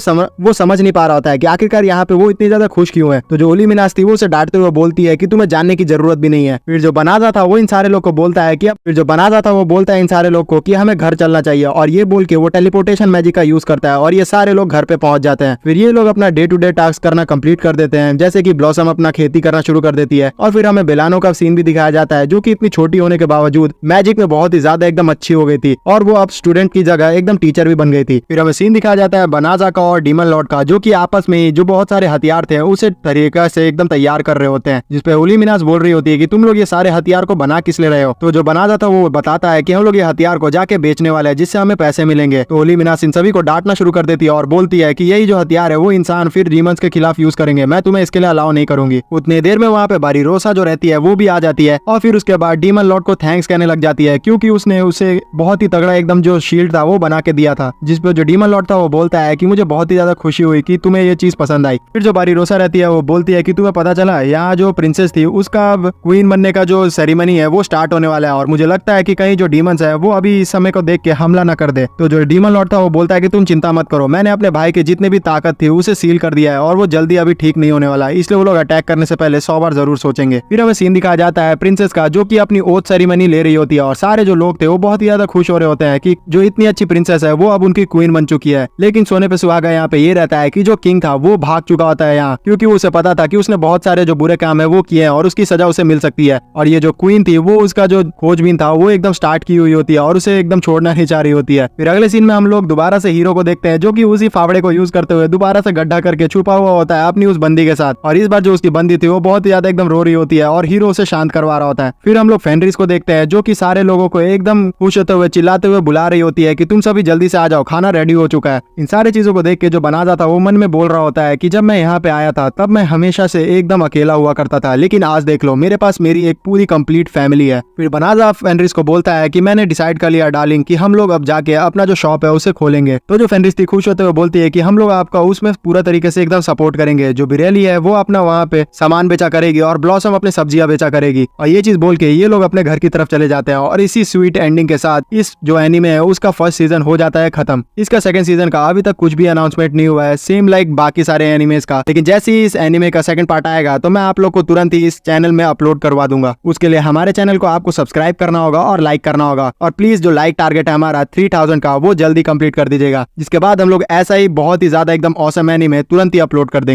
समझ नहीं पा रहा होता है कि आखिरकार यहाँ पे वो इतनी ज्यादा खुश क्यों है। तो जो उलिमिनास थी वो उसे डांटते हुए बोलती है कि तुम्हें जानने की जरूरत भी नहीं है। फिर जो बनाजा था वो इन सारे लोग को बोलता है इन सारे लोग को कि हमें घर चलना चाहिए और ये बोल के वो टेलीपोर्टेशन मैजिक का यूज करता है और ये सारे लोग घर पे पहुंच जाते हैं। फिर ये लोग अपना डे टू डे टास्क करना कंप्लीट कर देते हैं, जैसे कि ब्लॉसम अपना खेती करना शुरू कर देती है और फिर हमें बेलानो का सीन भी दिखाया जाता है जो कि इतनी छोटी होने के बावजूद मैजिक में बहुत ही ज्यादा एकदम अच्छी हो गई थी और वो अब स्टूडेंट की जगह एकदम टीचर भी बन गई थी। फिर हमें सीन दिखाया जाता है बनाजा का और डीमन लॉर्ड का जो कि आपस में जो बहुत सारे हथियार थे उसे तरीका से एकदम तैयार कर रहे होते हैं। जिसपे उलिमिनास बोल रही होती है कि तुम लोग ये सारे हथियार को बना किस ले रहे हो। तो जो बनाजा था वो बताता है कि हम लोग ये हथियार को जाके बेचने वाले हैं जिससे हमें पैसे मिलेंगे। तो उलिमिनास इन सभी को डांटना शुरू कर देती है और बोलती है कि यही जो हथियार है वो इंसान फिर डीमंस के खिलाफ यूज करेंगे, मैं तुम्हें इसके लिए अलाउ नहीं करूंगी। उतनी देर में वहाँ पे बारीरोसा जो रहती है वो भी आ जाती है और फिर उसके बाद डीमन लॉर्ड को थैंक्स कहने लग जाती है क्योंकि उसने उसे बहुत ही तगड़ा एकदम जो शील्ड था वो बना के दिया था। जिसपे जो डीमन लॉर्ड था वो बोलता है कि मुझे बहुत ही ज्यादा खुशी हुई कि तुम्हें ये चीज पसंद आई। फिर जो बारीरोसा रहती है वो बोलती है कि तुम्हें पता चला यहाँ जो प्रिंसेस थी उसका क्वीन बनने का जो सेरेमनी है वो स्टार्ट होने वाला है और मुझे लगता है कि कहीं जो डीमंस है वो अभी इस समय को देख के हमला न कर दे। तो जो जो डीमन लॉर्ड था वो बोलता है कि तुम चिंता मत करो, मैंने अपने भाई के जितने भी ताकत थी उसे सील कर दिया है और वो जल्दी अभी ठीक नहीं होने वाला है, इसलिए वो लोग अटैक करने से पहले 100 बार जरूर सोचेंगे। फिर हमें सीन दिखाया जाता है प्रिंसेस का, जो कि अपनी ओथ सेरेमनी ले रही होती है और सारे जो लोग थे वो बहुत ही ज्यादा खुश हो रहे होते हैं कि जो इतनी अच्छी प्रिंसेस है वो अब उनकी क्वीन बन चुकी है। लेकिन सोने पे सुहागा यहाँ पे ये रहता है कि जो किंग था वो भाग चुका होता है यहाँ, क्योंकि उसे पता था कि उसने बहुत सारे जो बुरे काम है वो किए हैं और उसकी सजा उसे मिल सकती है। और ये जो क्वीन थी वो उसका जो खोजबीन था वो एकदम स्टार्ट की हुई होती है और उसे एकदम छोड़ना नहीं चाह रही होती है। फिर अगले सीन में हम लोग दोबारा से हीरो को देखते हैं, जो कि उसी फावड़े को यूज करते हुए दोबारा से गड्ढा करके छुपा हुआ होता है अपनी उस बंदी के साथ। और इस बार जो उसकी बंदी थी वो बहुत ही ज्यादा एकदम रो रही होती है और हीरो उसे शांत करवा रहा होता है। फिर हम लोग फेनरिस को देखते हैं, जो कि सारे लोगों को एकदम खुश होते हुए चिल्लाते हुए बुला रही होती है कि तुम सभी जल्दी से आ जाओ, खाना रेडी हो चुका है। इन सारी चीजों को देख के जो बनाजा था वो मन में बोल रहा होता है कि जब मैं यहाँ पे आया था तब मैं हमेशा से एकदम अकेला हुआ करता था, लेकिन आज देख लो मेरे पास मेरी एक पूरी कंप्लीट फैमिली है। फिर बनाजा फेनरिस को बोलता है कि मैंने डिसाइड कर लिया डार्लिंग कि हम लोग अब जाके अपना जो शॉप है उसे खोलेंगे। तो जो फेनरिस थी खुश होते हुए बोलती है कि हम लोग आपका उसमें पूरा तरीके से एकदम सपोर्ट करेंगे। जो बिरेली है वो अपना वहाँ पे सामान बेचा करेगी और ब्लॉसम अपने सब्जियां बेचा करेगी। और ये चीज बोल के ये लोग अपने घर की तरफ चले जाते हैं और इसी स्वीट एंडिंग के साथ इस जो एनीमे है उसका फर्स्ट सीजन हो जाता है खत्म। इसका सेकंड सीजन का अभी तक कुछ भी अनाउंसमेंट नहीं हुआ है, सेम लाइक बाकी सारे एनिमेज का। लेकिन जैसे ही इस एनीमे का सेकंड पार्ट आएगा तो मैं आप लोग को तुरंत ही इस चैनल में अपलोड करवा दूंगा। उसके लिए हमारे चैनल को आपको सब्सक्राइब करना होगा और लाइक करना होगा। और प्लीज जो लाइक टारगेट है हमारा 3000 का वो जल्दी कंप्लीट कर दीजिएगा, जिसके बाद हम लोग ऐसा ही बहुत ही ज्यादा एकदम ऑसम एनीमे तुरंत ही अपलोड कर देंगे।